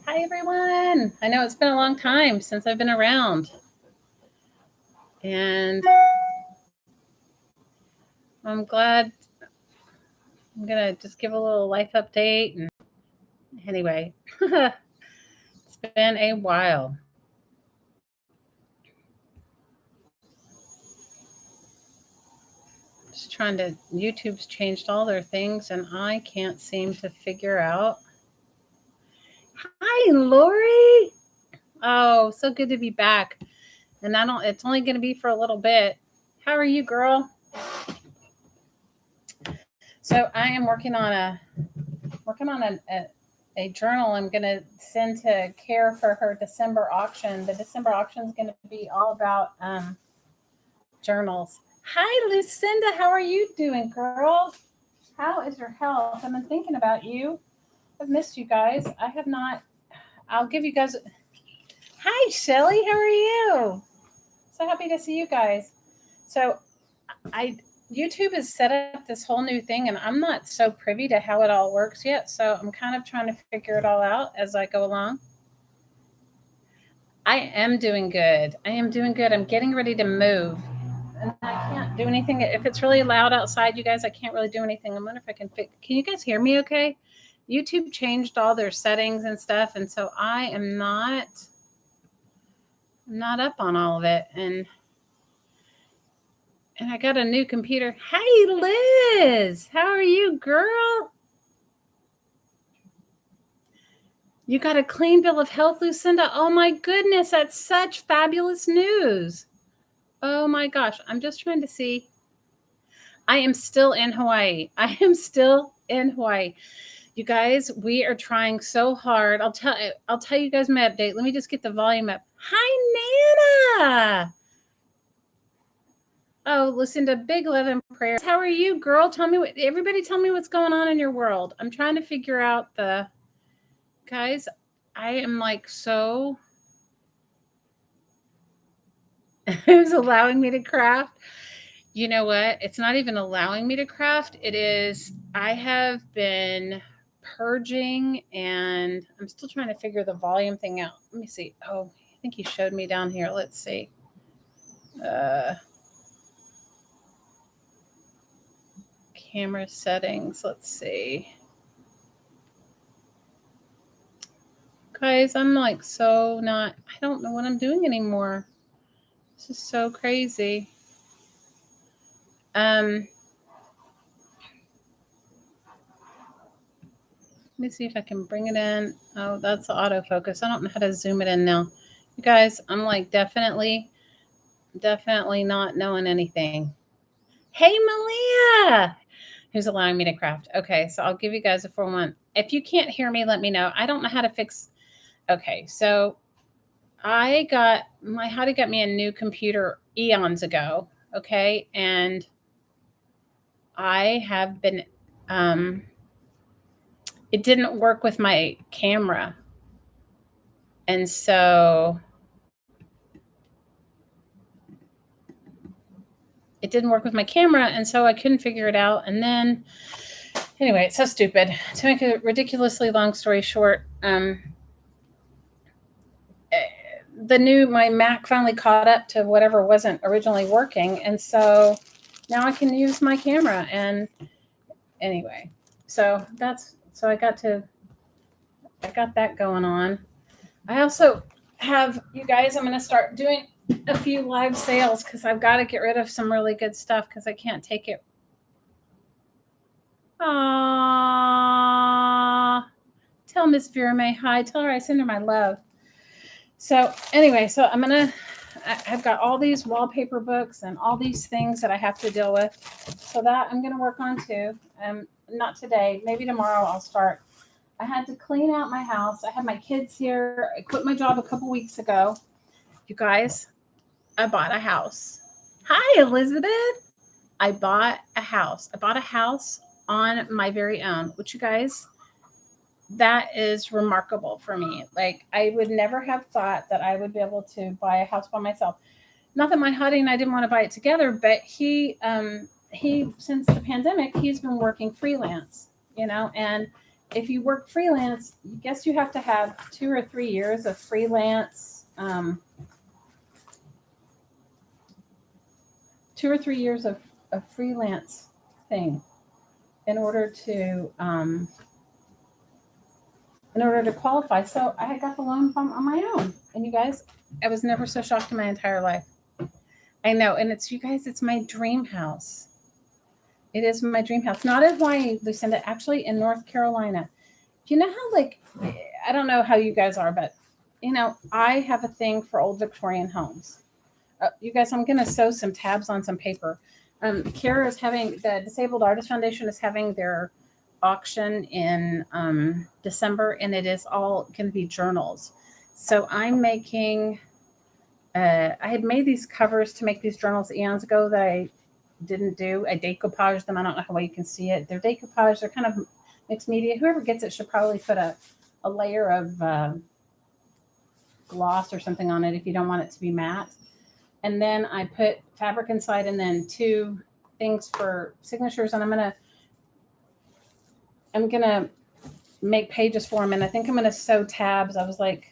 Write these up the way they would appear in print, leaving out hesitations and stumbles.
Hi, everyone. I know it's been a long time since I've been around. And I'm glad I'm going to just give a little life update. And anyway, it's been a while. Just trying to, YouTube's changed all their things and I can't seem to figure out. Hi, Lori. Oh, so good to be back. And it's only going to be for a little bit. How are you, girl? So I am working on a journal I'm going to send to Care for her December auction. The December auction is going to be all about journals. Hi, Lucinda. How are you doing, girl? How is your health? I've been thinking about you. I've missed you guys. I have not. I'll give you guys. Hi, Shelly. How are you? So happy to see you guys. So YouTube has set up this whole new thing, and I'm not so privy to how it all works yet. So I'm kind of trying to figure it all out as I go along. I am doing good. I'm getting ready to move, and I can't do anything. If it's really loud outside, you guys, I can't really do anything. I wonder if I can fix. Can you guys hear me? Okay. YouTube changed all their settings and stuff, and so I am not up on all of it, and I got a new computer. Hi, Liz. How are you, girl? You got a clean bill of health, Lucinda? Oh my goodness, that's such fabulous news. Oh my gosh, I'm just trying to see. I am still in Hawaii. You guys, we are trying so hard. I'll tell you guys my update. Let me just get the volume up. Hi, Nana. Oh, Lucinda, big love and prayers. How are you, girl? Everybody tell me what's going on in your world. I'm trying to figure out guys, I am like so who's allowing me to craft. You know what? It's not even allowing me to craft. It is, I have been purging and I'm still trying to figure the volume thing out. Let me see. Oh, I think he showed me down here. Let's see. Camera settings. Let's see. Guys, I'm like so not, I don't know what I'm doing anymore. This is so crazy. Let me see if I can bring it in. Oh, that's the autofocus. I don't know how to zoom it in now. You guys, I'm like definitely not knowing anything. Hey, Malia, who's allowing me to craft. Okay, so I'll give you guys a 4-1. If you can't hear me, let me know. I don't know how to fix. Okay, so my hottie got me a new computer eons ago. Okay, and I have been, it didn't work with my camera. And so it didn't work with my camera. And so I couldn't figure it out. And then, anyway, it's so stupid. To make a ridiculously long story short, my Mac finally caught up to whatever wasn't originally working. And so now I can use my camera. And anyway, so I got that going on. I also have, you guys, I'm going to start doing a few live sales because I've got to get rid of some really good stuff because I can't take it. Aww. Tell Miss Vera May hi. Tell her I send her my love. So anyway, so I've got all these wallpaper books and all these things that I have to deal with. So that I'm going to work on too. Not today, maybe tomorrow I'll start. I had to clean out my house. I had my kids here. I quit my job a couple weeks ago. You guys, I bought a house. Hi, Elizabeth. I bought a house. I bought a house on my very own, which you guys, that is remarkable for me. Like I would never have thought that I would be able to buy a house by myself. Not that my hottie and I didn't want to buy it together, but he since the pandemic, he's been working freelance, and if you work freelance, I guess you have to have 2 or 3 years of freelance, 2 or 3 years of freelance thing in order to qualify. So I had got the loan on my own. And you guys, I was never so shocked in my entire life. I know. And it's, you guys, it's my dream house. It is my dream house. Not in Hawaii, Lucinda, actually in North Carolina. You know how, like, I don't know how you guys are, but, you know, I have a thing for old Victorian homes. You guys, I'm going to sew some tabs on some paper. Kara is having, the Disabled Artist Foundation is having their auction in December, and it is all going to be journals. So I'm making, I had made these covers to make these journals eons ago that I didn't do. I decoupaged them. I don't know how well you can see it. They're decoupaged. They're kind of mixed media. Whoever gets it should probably put a layer of gloss or something on it if you don't want it to be matte. And then I put fabric inside, and then 2 things for signatures. And I'm gonna make pages for them. And I think I'm gonna sew tabs. I was like,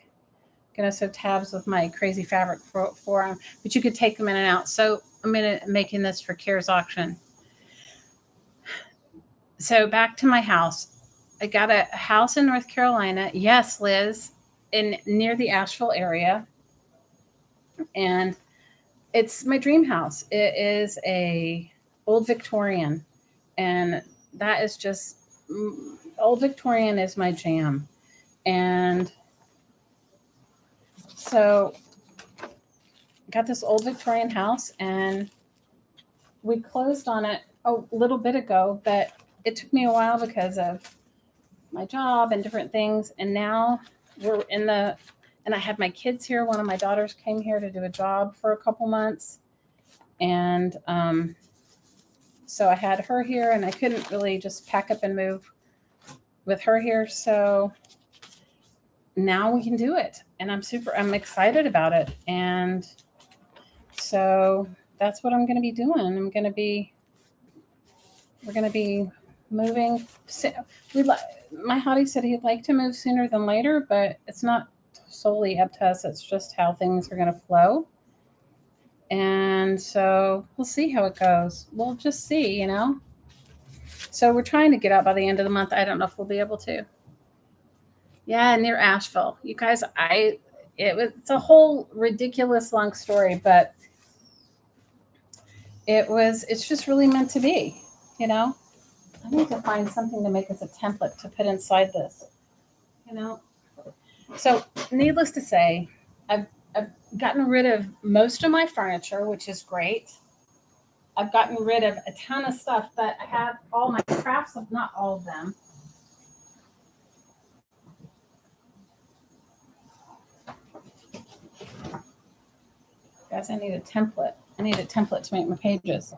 gonna sew tabs with my crazy fabric for them. But you could take them in and out. So I'm making this for Kara's auction. So back to my house. I got a house in North Carolina. Yes, Liz, near the Asheville area. And it's my dream house. It is a old Victorian, and that is just, old Victorian is my jam. And so got this old Victorian house, and we closed on it a little bit ago, but it took me a while because of my job and different things. And now we're and I had my kids here. One of my daughters came here to do a job for a couple months. And so I had her here, and I couldn't really just pack up and move with her here. So now we can do it. And I'm excited about it. And so that's what I'm going to be doing. We're going to be moving. My hottie said he'd like to move sooner than later, but it's not solely up to us. It's just how things are going to flow. And so we'll see how it goes. We'll just see, you know. So we're trying to get out by the end of the month. I don't know if we'll be able to. Yeah, near Asheville. You guys, it's a whole ridiculous long story, but it's just really meant to be, you know. I need to find something to make as a template to put inside this, you know. So needless to say, I've gotten rid of most of my furniture, which is great. I've gotten rid of a ton of stuff, but I have all my crafts, not all of them. Guys, I need a template. I need a template to make my pages.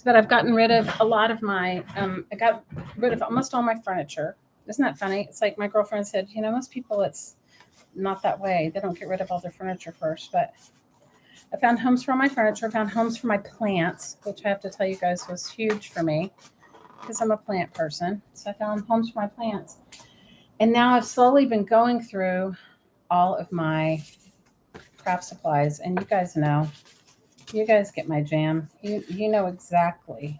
But I've gotten rid of a lot of my, I got rid of almost all my furniture. Isn't that funny? It's like my girlfriend said, you know, most people, it's not that way. They don't get rid of all their furniture first. But I found homes for all my furniture. I found homes for my plants, which I have to tell you guys was huge for me because I'm a plant person. So I found homes for my plants. And now I've slowly been going through all of my craft supplies. And you guys know, you guys get my jam. You know exactly.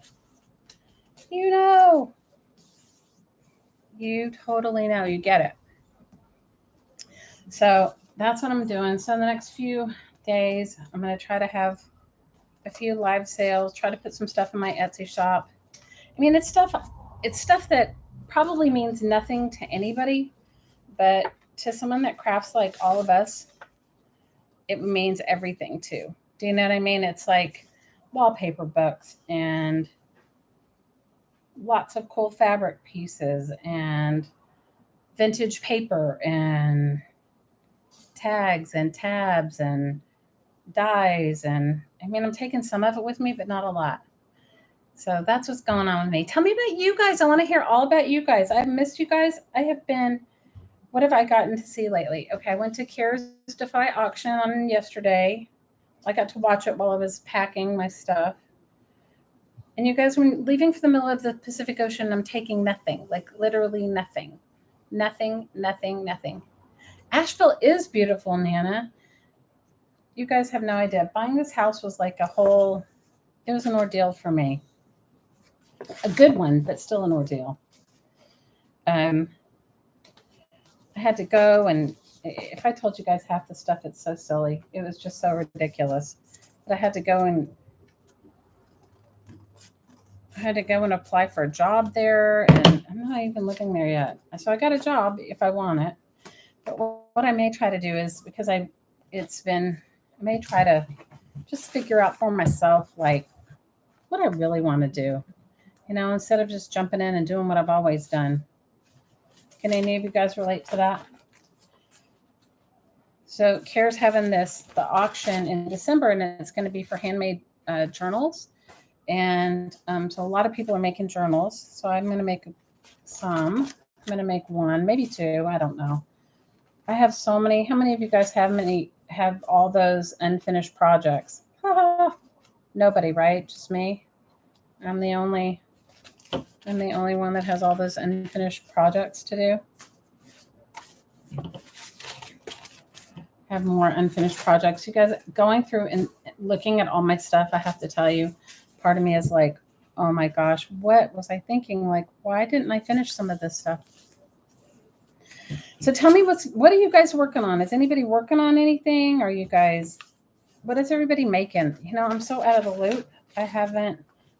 You know. You totally know. You get it. So that's what I'm doing. So in the next few days, I'm going to try to have a few live sales, try to put some stuff in my Etsy shop. I mean, it's stuff that probably means nothing to anybody, but to someone that crafts like all of us, it means everything too. Do you know what I mean? It's like wallpaper books and lots of cool fabric pieces and vintage paper and tags and tabs and dies. And I mean, I'm taking some of it with me, but not a lot. So that's what's going on with me. Tell me about you guys. I want to hear all about you guys. I've missed you guys. What have I gotten to see lately? Okay, I went to Kara's Defy auction on yesterday. I got to watch it while I was packing my stuff. And you guys, when leaving for the middle of the Pacific Ocean, I'm taking nothing, like literally nothing. Nothing, nothing, nothing. Asheville is beautiful, Nana. You guys have no idea. Buying this house was like it was an ordeal for me. A good one, but still an ordeal. Um, I had to go, and if I told you guys half the stuff, it's so silly. It was just so ridiculous. But I had to go and apply for a job there, and I'm not even living there yet. So I got a job if I want it. But what I may try to do is, because I may try to just figure out for myself like what I really want to do. Instead of just jumping in and doing what I've always done. Can any of you guys relate to that? So Care's having the auction in December, and it's going to be for handmade journals. And so a lot of people are making journals. So I'm going to make some. I'm going to make one, maybe two. I don't know. I have so many. How many of you guys have all those unfinished projects? Nobody, right? Just me. I'm the only one that has all those unfinished projects to do. Have more unfinished projects. You guys, going through and looking at all my stuff, I have to tell you, part of me is like, oh my gosh, what was I thinking? Like, why didn't I finish some of this stuff? So tell me, what are you guys working on? Is anybody working on anything? Are you guys, what is everybody making? I'm so out of the loop.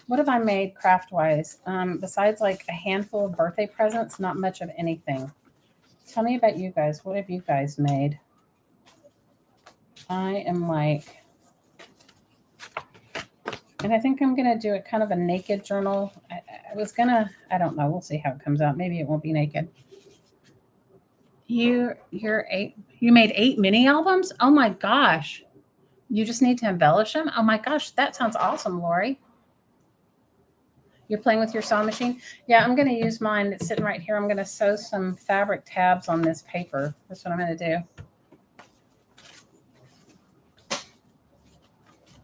What have I made craft-wise? Besides like a handful of birthday presents, not much of anything. Tell me about you guys. What have you guys made? I am like, and I think I'm going to do a kind of a naked journal. I don't know. We'll see how it comes out. Maybe it won't be naked. You made 8 mini albums? Oh my gosh. You just need to embellish them? Oh my gosh, that sounds awesome, Lori. You're playing with your sewing machine? Yeah, I'm going to use mine. It's sitting right here. I'm going to sew some fabric tabs on this paper. That's what I'm going to do.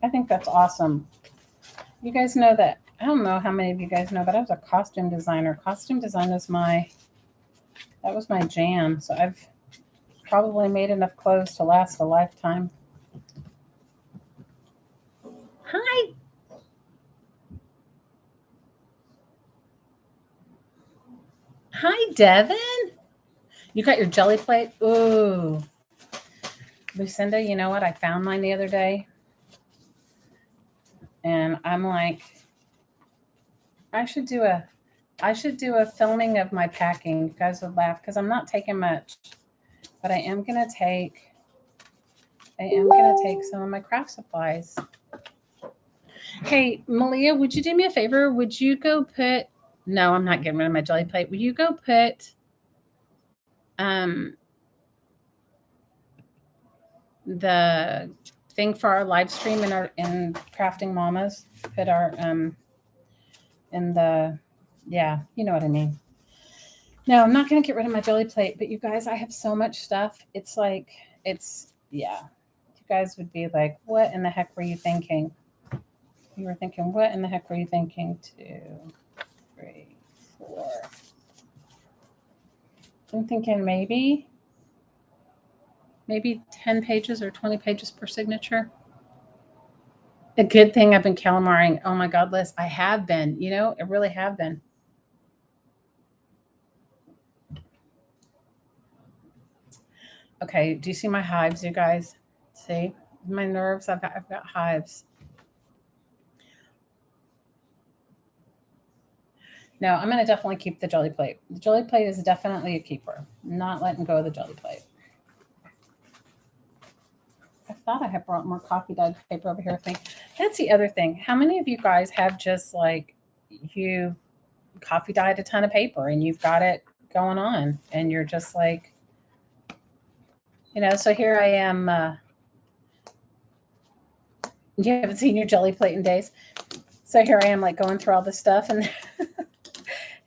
I think that's awesome. You guys know that, I don't know how many of you guys know, but I was a costume designer. Costume design was my jam. So I've probably made enough clothes to last a lifetime. Hi. Hi, Devin. You got your jelly plate? Ooh. Lucinda, you know what? I found mine the other day. And I'm like, I should do a filming of my packing. You guys would laugh because I'm not taking much. But I am gonna take some of my craft supplies. Hey, Malia, would you do me a favor? Would you go put, no, I'm not getting rid of my jelly plate. Will you go put the thing for our live stream in Crafting Mamas? Put our in the, yeah, you know what I mean. No, I'm not gonna get rid of my jelly plate, but you guys, I have so much stuff. It's like, yeah. You guys would be like, what in the heck were you thinking? You were thinking, what in the heck were you thinking? 2, 3, 4. I'm thinking maybe 10 pages or 20 pages per signature. A good thing I've been calamaring. Oh my God, Liz, I have been. I really have been. Okay, do you see my hives, you guys? See? My nerves, I've got hives. No, I'm going to definitely keep the jelly plate. The jelly plate is definitely a keeper. I'm not letting go of the jelly plate. I thought I had brought more coffee dyed paper over here with me. That's the other thing. How many of you guys have just like, you coffee dyed a ton of paper and you've got it going on and you're just like, so here I am. You haven't seen your jelly plate in days. So here I am like going through all this stuff and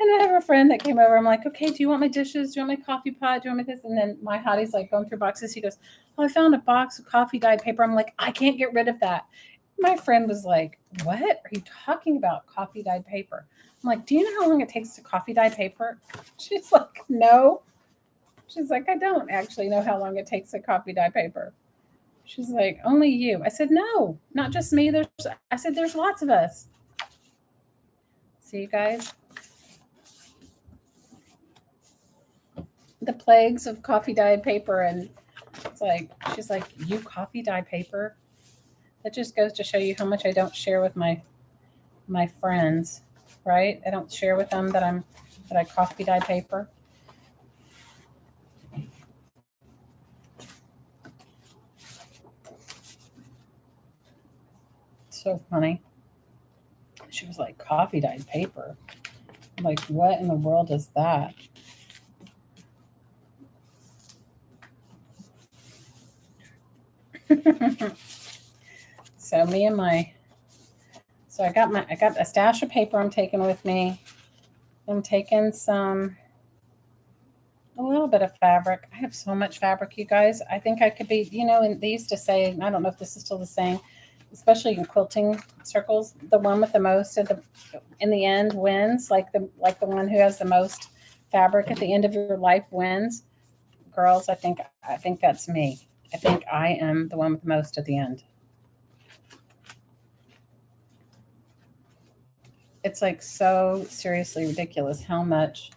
and I have a friend that came over. I'm like, okay, do you want my dishes? Do you want my coffee pot? Do you want my this? And then my hottie's like going through boxes. He goes, oh, I found a box of coffee dyed paper. I'm like, I can't get rid of that. My friend was like, what are you talking about? Coffee dyed paper. I'm like, do you know how long it takes to coffee dye paper? She's like, no. She's like, I don't actually know how long it takes to copy dye paper. She's like, only you. I said, no, not just me. I said, there's lots of us. See, you guys? The plagues of coffee dyed paper. And it's like, she's like, you coffee dye paper? That just goes to show you how much I don't share with my friends, right? I don't share with them that I coffee dye paper. So funny. She was like, coffee dyed paper? I'm like, what in the world is that? So I got a stash of paper I'm taking with me. I'm taking a little bit of fabric. I have so much fabric, you guys. I think I could be, and they used to say, I don't know if this is still the same, especially in quilting circles, the one with the most in the end wins, like the one who has the most fabric at the end of your life wins. Girls, I think that's me. I think I am the one with the most at the end. It's like so seriously ridiculous how much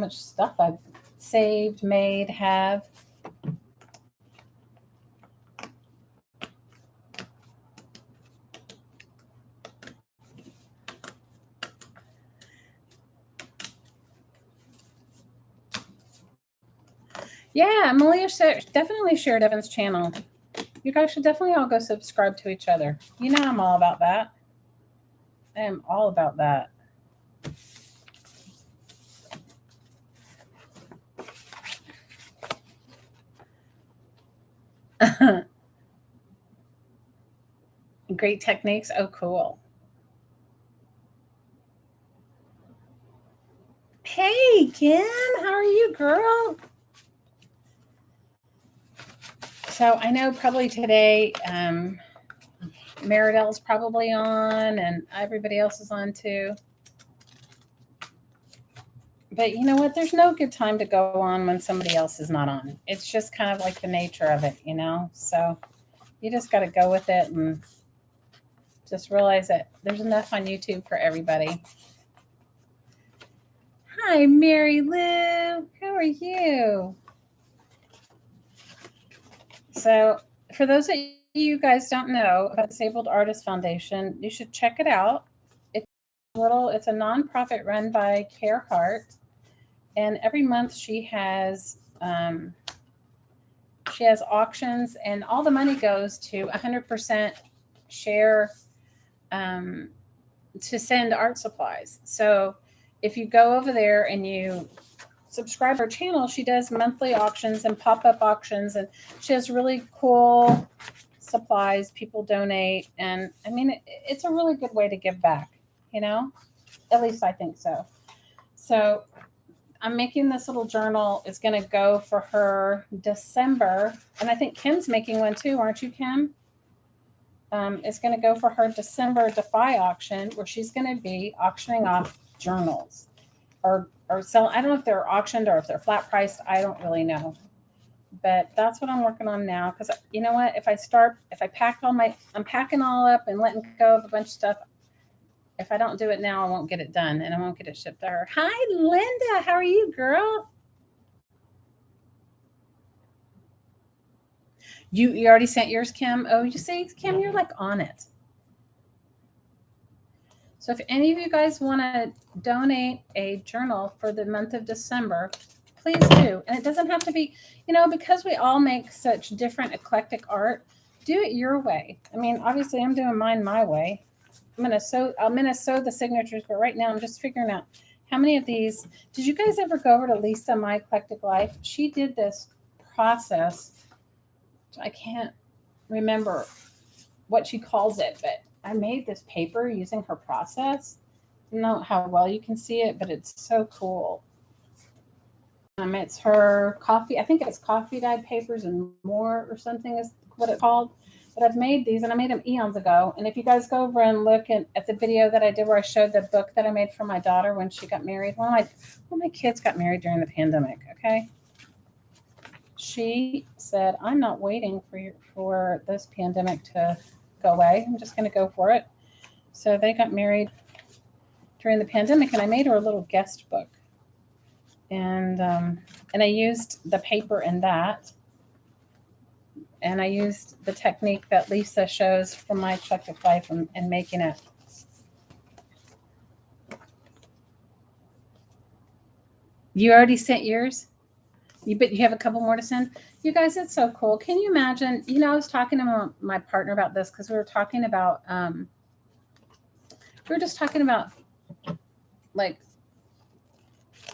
stuff I've saved, made, have. Yeah, Malia definitely shared Evan's channel. You guys should definitely all go subscribe to each other. You know I'm all about that. I am all about that. Great techniques. Oh, cool. Hey, Kim, how are you, girl? So I know probably today, Meridell's probably on, and everybody else is on too. But you know what? There's no good time to go on when somebody else is not on. It's just kind of like the nature of it, So you just got to go with it and just realize that there's enough on YouTube for everybody. Hi, Mary Lou. How are you? So, for those of you guys don't know about Disabled Artist Foundation, you should check it out. It's a nonprofit run by Care Heart, and every month she has auctions, and all the money goes to 100% share to send art supplies. So if you go over there and you subscribe to her channel, she does monthly auctions and pop-up auctions, and she has really cool supplies people donate. And I mean, it's a really good way to give back, at least I think so. So I'm making this little journal. It's going to go for her December, and I think Kim's making one too, aren't you, Kim? It's going to go for her December Defy auction, where she's going to be auctioning off journals or sell. I don't know if they're auctioned or if they're flat priced. I don't really know, but that's what I'm working on now. Because you know what, if I'm packing all up and letting go of a bunch of stuff. If I don't do it now, I won't get it done, and I won't get it shipped to her. Hi, Linda. How are you, girl? You already sent yours, Kim? Oh, you see, Kim, you're like on it. So if any of you guys want to donate a journal for the month of December, please do. And it doesn't have to be, because we all make such different eclectic art, do it your way. I mean, obviously I'm doing mine my way. I'm gonna sew the signatures, but right now I'm just figuring out how many of these. Did you guys ever go over to Lisa My Eclectic Life? She did this process. I can't remember what she calls it, but I made this paper using her process. I don't know how well you can see it, but it's so cool. It's her coffee. I think it's coffee dyed papers and more or something is what it's called. But I've made these, and I made them eons ago. And if you guys go over and look at the video that I did where I showed the book that I made for my daughter when she got married, one of my kids got married during the pandemic. Okay, she said, "I'm not waiting for this pandemic to go away. I'm just going to go for it." So they got married during the pandemic, and I made her a little guest book, and I used the paper in that. And I used the technique that Lisa shows from My Eclectic Life and making it. You already sent yours? But you have a couple more to send? You guys, it's so cool. Can you imagine? You know, I was talking to my partner about this because we were talking about, we were just talking about like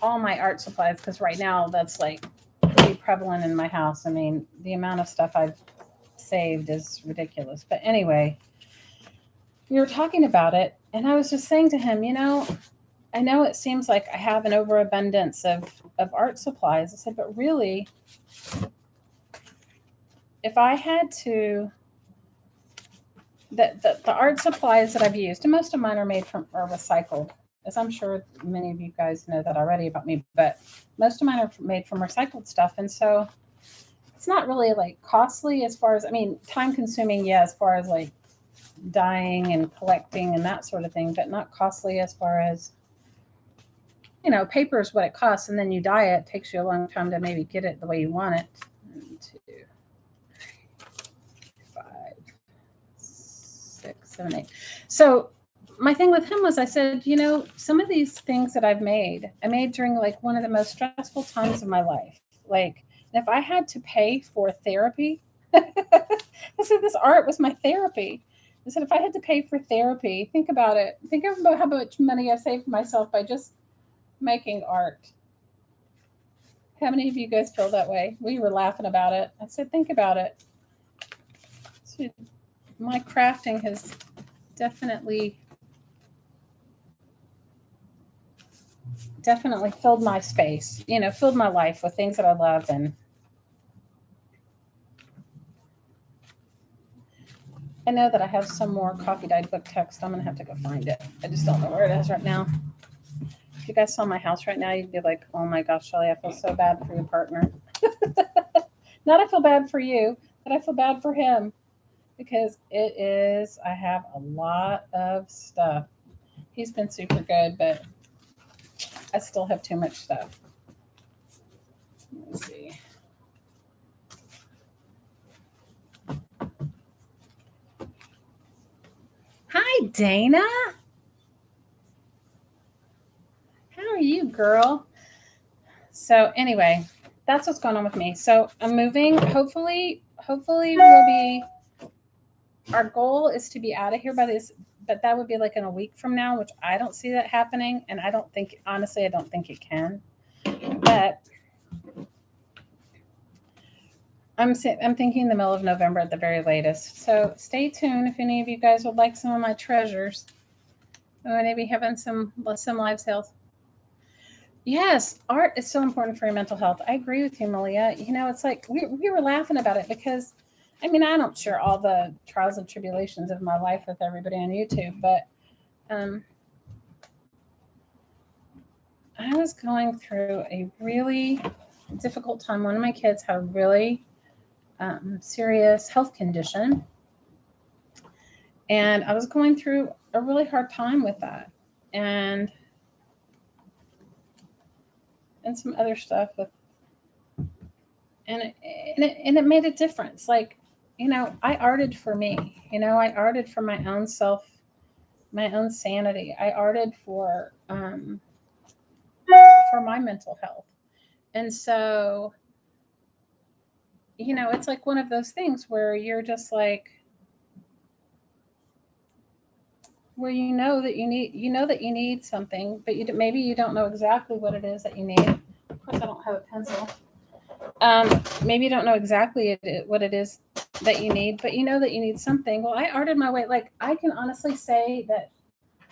all my art supplies because right now that's like pretty prevalent in my house. I mean, the amount of stuff I've saved is ridiculous. But anyway, we were talking about it, and I was just saying to him, you know, I know it seems like I have an overabundance of art supplies. I said, but really, if I had to, the art supplies that I've used, and most of mine are recycled, as I'm sure many of you guys know that already about me, but most of mine are made from recycled stuff. And so it's not really like costly as far as, I mean, time consuming, yeah, as far as like dyeing and collecting and that sort of thing, but not costly as far as, you know, paper is what it costs, and then you dye it. It takes you a long time to maybe get it the way you want it. 1, 2, 3, 5, 6, 7, 8. So my thing with him was I said, you know, some of these things that I made during like one of the most stressful times of my life. Like, if I had to pay for therapy, I said, this art was my therapy. I said, if I had to pay for therapy, think about it. Think about how much money I saved for myself by just making art. How many of you guys feel that way? We were laughing about it. I said, think about it. So my crafting has definitely filled my space, you know, filled my life with things that I love. And I know that I have some more coffee dyed book text. I'm going to have to go find it. I just don't know where it is right now. If you guys saw my house right now, you'd be like, oh my gosh, Shelly, I feel so bad for your partner. Not I feel bad for you, but I feel bad for him because I have a lot of stuff. He's been super good, but I still have too much stuff. Let me see. Hi, Dana. How are you, girl? So anyway, that's what's going on with me. So I'm moving. Hopefully we'll be, our goal is to be out of here by this, but that would be like in a week from now, which I don't see that happening. And I don't think it can. But I'm thinking the middle of November at the very latest. So stay tuned if any of you guys would like some of my treasures. I'm going to be having some live sales. Yes, art is so important for your mental health. I agree with you, Malia. You know, it's like we were laughing about it because, I mean, I don't share all the trials and tribulations of my life with everybody on YouTube, but I was going through a really difficult time. One of my kids had a really serious health condition, and I was going through a really hard time with that, and some other stuff with, and it made a difference. Like, you know, I arted for me. You know, I arted for my own self, my own sanity. I arted for my mental health, and so, you know, it's like one of those things where you're just like, where you know that you need something, but maybe you don't know exactly what it is that you need. Of course, I don't have a pencil. Maybe you don't know exactly what it is that you need, but you know that you need something. Well, I arted my way. Like, I can honestly say that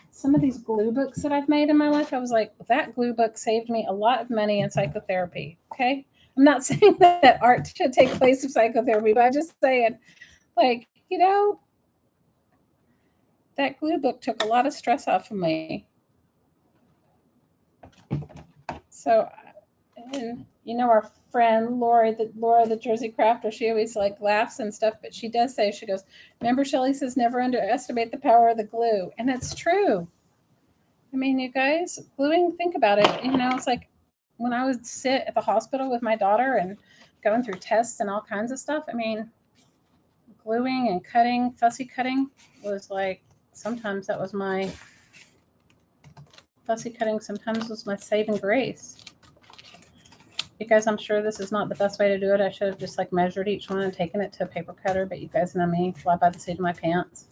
some of these glue books that I've made in my life, I was like, that glue book saved me a lot of money in psychotherapy. Okay. I'm not saying that art should take place of psychotherapy, but I'm just saying, like, You know, that glue book took a lot of stress off of me. So, and our friend Laura, the Jersey crafter, she always like laughs and stuff, but she does say, she goes, remember Shelley says never underestimate the power of the glue. And it's true. I mean, you guys, gluing, think about it. It's like when I would sit at the hospital with my daughter and going through tests and all kinds of stuff. I mean, gluing and cutting, fussy cutting was like, sometimes that was my fussy cutting, sometimes was my saving grace. You guys, I'm sure this is not the best way to do it. I should have just like measured each one and taken it to a paper cutter, but you guys know me, fly by the seat of my pants.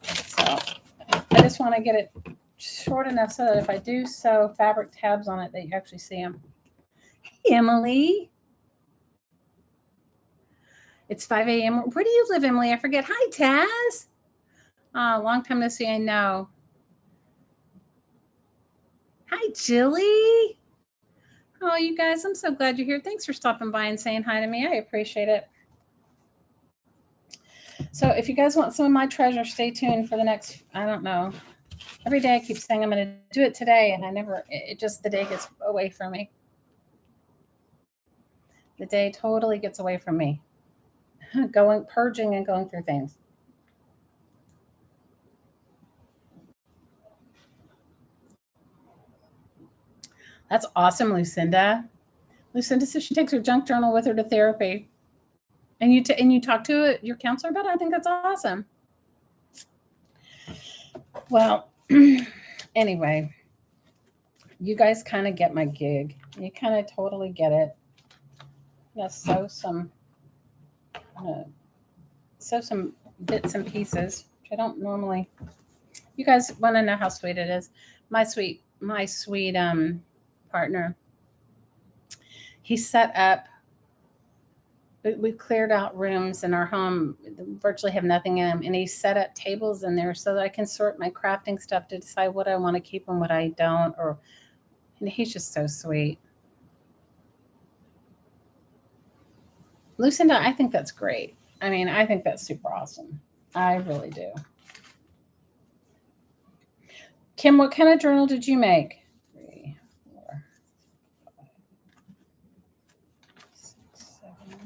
So I just want to get it short enough so that if I do sew fabric tabs on it, that you actually see them. Hey, Emily. It's 5 a.m. Where do you live, Emily? I forget. Hi, Taz. Long time no see, I know. Hi, Jilly. Oh, you guys, I'm so glad you're here. Thanks for stopping by and saying hi to me. I appreciate it. So if you guys want some of my treasure, stay tuned for the next, I don't know. Every day I keep saying I'm going to do it today, and the day gets away from me. The day totally gets away from me. Purging and going through things. That's awesome, Lucinda. Lucinda says she takes her junk journal with her to therapy. And you talk to your counselor about it? I think that's awesome. Well, anyway, you guys kind of get my gig. You kind of totally get it. I'm gonna sew some bits and pieces, which I don't normally. You guys want to know how sweet it is? My sweet partner. He set up. We cleared out rooms in our home, virtually have nothing in them, and he set up tables in there so that I can sort my crafting stuff to decide what I want to keep and what I don't. And he's just so sweet. Lucinda, I think that's great. I mean, I think that's super awesome. I really do. Kim, what kind of journal did you make? 3, 4, 5, 6, 7, 8,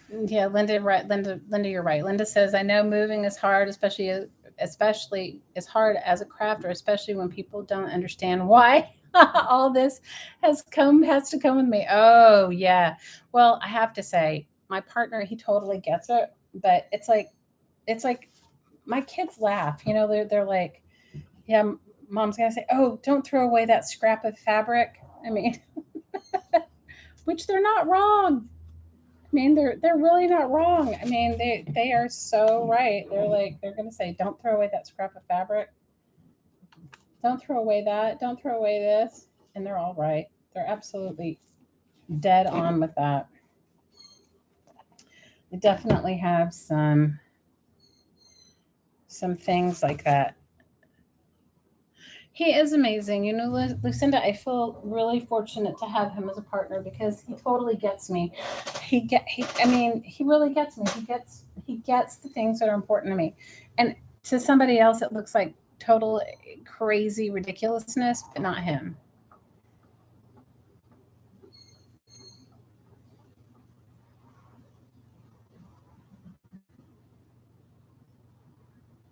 9. Yeah, Linda, right. Linda, you're right. Linda says, I know moving is hard, especially as hard as a crafter, especially when people don't understand why all this has to come with me. Oh yeah. Well, I have to say, my partner, he totally gets it, but it's like my kids laugh. They're like, yeah, mom's gonna say, oh, don't throw away that scrap of fabric. I mean, which they're not wrong. I mean, they're really not wrong. I mean, they are so right. They're gonna say, don't throw away that scrap of fabric. Don't throw away that. Don't throw away this. And they're all right. They're absolutely dead on with that. They definitely have some things like that. He is amazing. Lucinda, I feel really fortunate to have him as a partner because he totally gets me. He really gets me. He gets the things that are important to me. And to somebody else it looks like total crazy ridiculousness, but not him.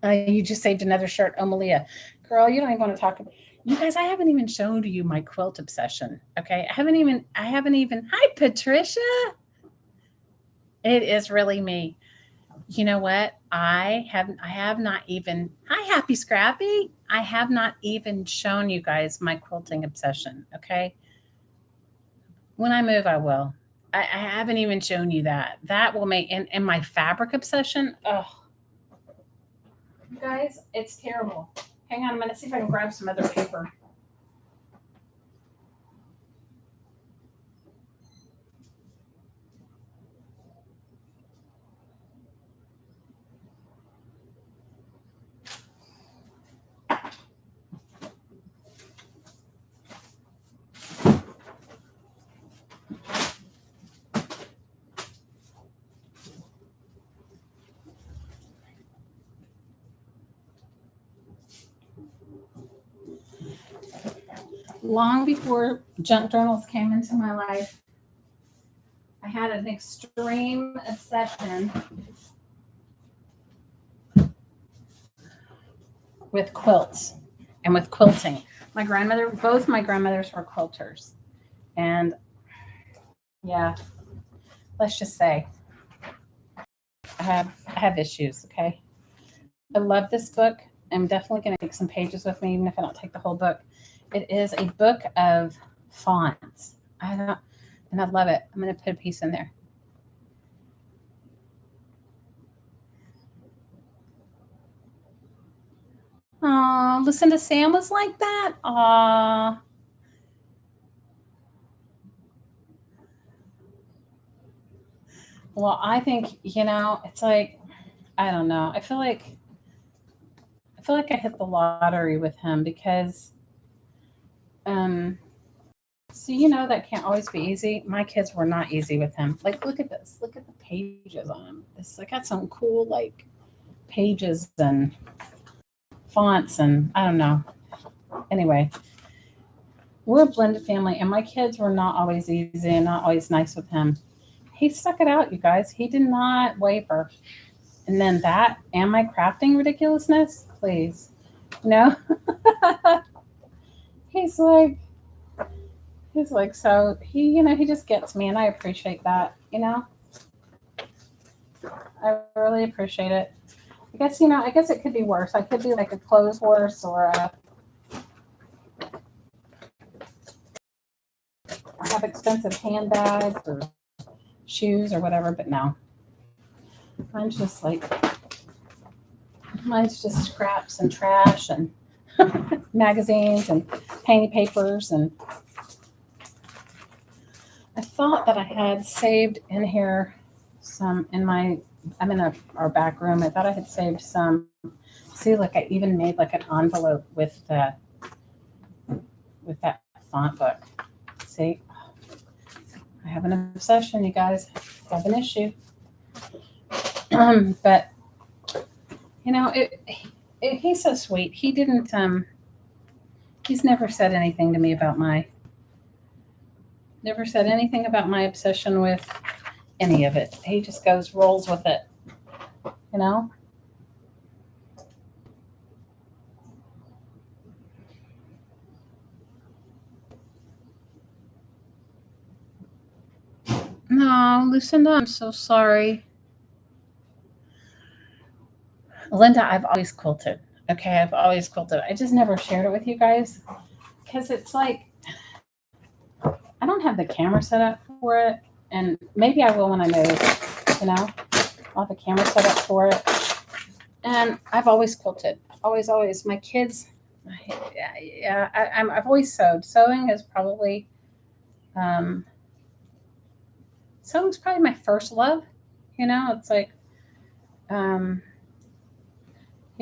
You just saved another shirt. Oh, Malia. Girl, you don't even want to talk about. You guys, I haven't even shown you my quilt obsession. Okay. I haven't even Hi Patricia. It is really me. You know what? I have not even Hi Happy Scrappy. I have not even shown you guys my quilting obsession. Okay. When I move, I will. I haven't even shown you that. That will make and my fabric obsession. Oh, you guys, it's terrible. Hang on a minute, see if I can grab some other paper. long before junk journals came into my life, I had an extreme obsession with quilts and with quilting. Both my grandmothers were quilters. And yeah, let's just say I have issues, okay? I love this book. I'm definitely going to take some pages with me, even if I don't take the whole book. It is a book of fonts. And I love it. I'm going to put a piece in there. Oh, Lucinda Sam was like that. Aw. Well, I think, it's like, I don't know. I feel like I hit the lottery with him because so that can't always be easy. My kids were not easy with him. Like, look at this. Look at the pages on him. I got some cool like pages and fonts and I don't know. Anyway, we're a blended family and my kids were not always easy and not always nice with him. He stuck it out, you guys. He did not waver. And then that and my crafting ridiculousness, please. He's like, so he just gets me and I appreciate that, I really appreciate it. I guess it could be worse. I could be like a clothes horse or have expensive handbags or shoes or whatever, but no. Mine's just scraps and trash and magazines and painting papers. And I thought that I had saved in here some I'm in our back room. I thought I had saved some. See, like I even made like an envelope with that font book. See, I have an obsession, you guys. I have an issue. But he's so sweet. He didn't. He's never said anything to me about never said anything about my obsession with any of it. He just rolls with it. No, Lucinda, I'm so sorry. Linda, I've always quilted. Okay, I've always quilted. I just never shared it with you guys because it's like I don't have the camera set up for it, and maybe I will when I move. I'll have a camera set up for it. And I've always quilted, always. My kids, yeah, I've always sewed. Sewing is probably sewing's probably my first love. It's like I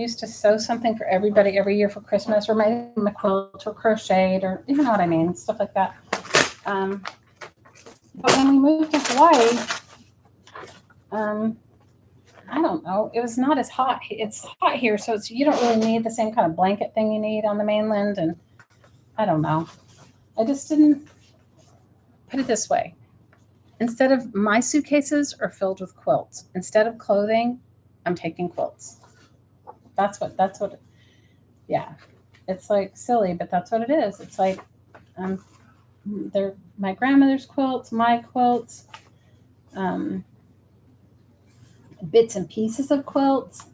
used to sew something for everybody every year for Christmas, or maybe a quilt or crocheted, or you know what I mean, stuff like that. But when we moved to Hawaii, I don't know. It was not as hot. It's hot here, so you don't really need the same kind of blanket thing you need on the mainland. And I don't know. I just didn't put it this way. Instead of my suitcases are filled with quilts. Instead of clothing, I'm taking quilts. That's what. Yeah, it's like silly, but that's what it is. It's like they're my grandmother's quilts, my quilts. Bits and pieces of quilts.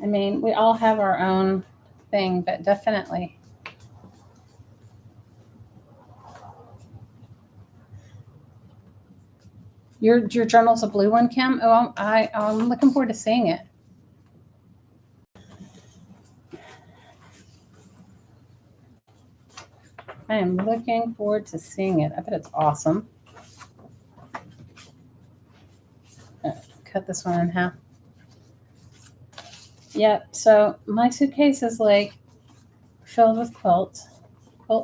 I mean, we all have our own thing, but definitely. Your journal's a blue one, Kim? Oh, I'm looking forward to seeing it. I am looking forward to seeing it. I bet it's awesome. Cut this one in half. Yep. So my suitcase is like filled with quilt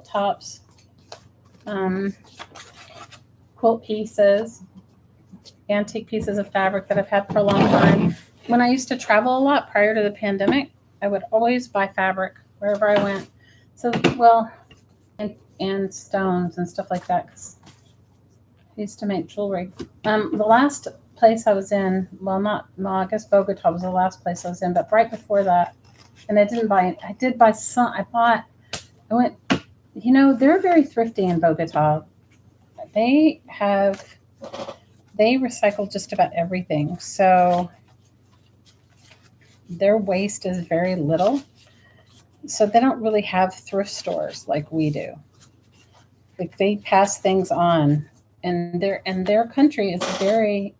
tops, quilt pieces, antique pieces of fabric that I've had for a long time. When I used to travel a lot prior to the pandemic, I would always buy fabric wherever I went. So, well, and and stones and stuff like that. 'Cause he used to make jewelry. The last place I was in, I guess Bogota was the last place I was in, but right before that, and I did buy some, I went, they're very thrifty in Bogota. They recycle just about everything. So their waste is very little. So they don't really have thrift stores like we do. Like they pass things on, and their country is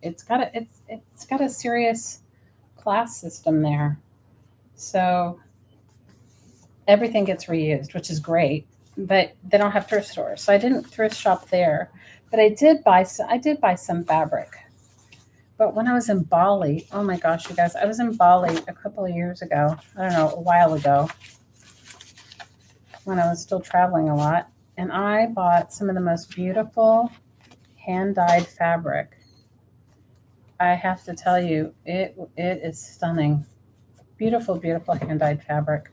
it's got a serious class system there. So everything gets reused, which is great, but they don't have thrift stores. So I didn't thrift shop there, but I did buy some fabric. But when I was in Bali, oh my gosh, you guys, I was in Bali a couple of years ago. I don't know, a while ago, when I was still traveling a lot. And I bought some of the most beautiful hand-dyed fabric. I have to tell you, it is stunning. Beautiful, beautiful hand-dyed fabric.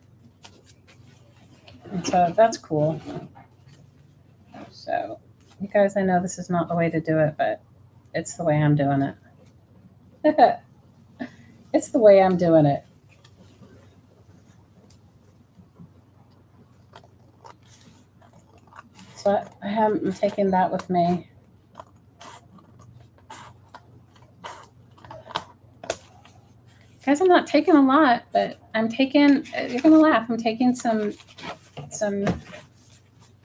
And so that's cool. So, you guys, I know this is not the way to do it, but it's the way I'm doing it. It's the way I'm doing it. So I'm taking that with me. Guys, I'm not taking a lot, but I'm taking, you're going to laugh, I'm taking some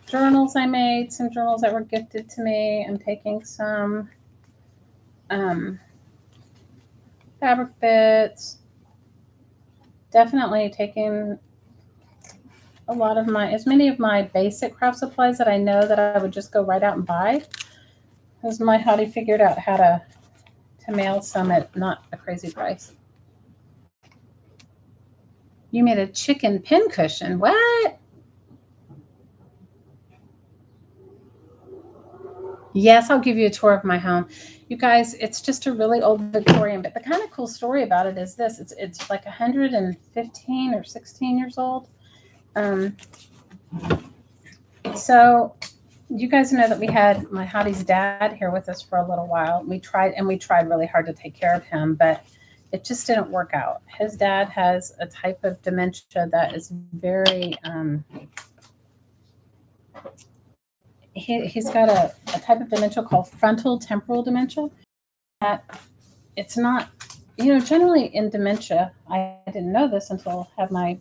journals I made, some journals that were gifted to me. I'm taking some fabric bits. Definitely taking as many of my basic craft supplies that I know that I would just go right out and buy. Because my hottie figured out how to mail some at not a crazy price. You made a chicken pincushion. What? Yes, I'll give you a tour of my home. You guys, it's just a really old Victorian, but the kind of cool story about it is this. It's like 115 or 16 years old. So you guys know that we had my hottie's dad here with us for a little while. We tried really hard to take care of him, but it just didn't work out. His dad has a type of dementia that is very, he's got a type of dementia called frontal temporal dementia. That it's not, generally in dementia, I didn't know this until I had my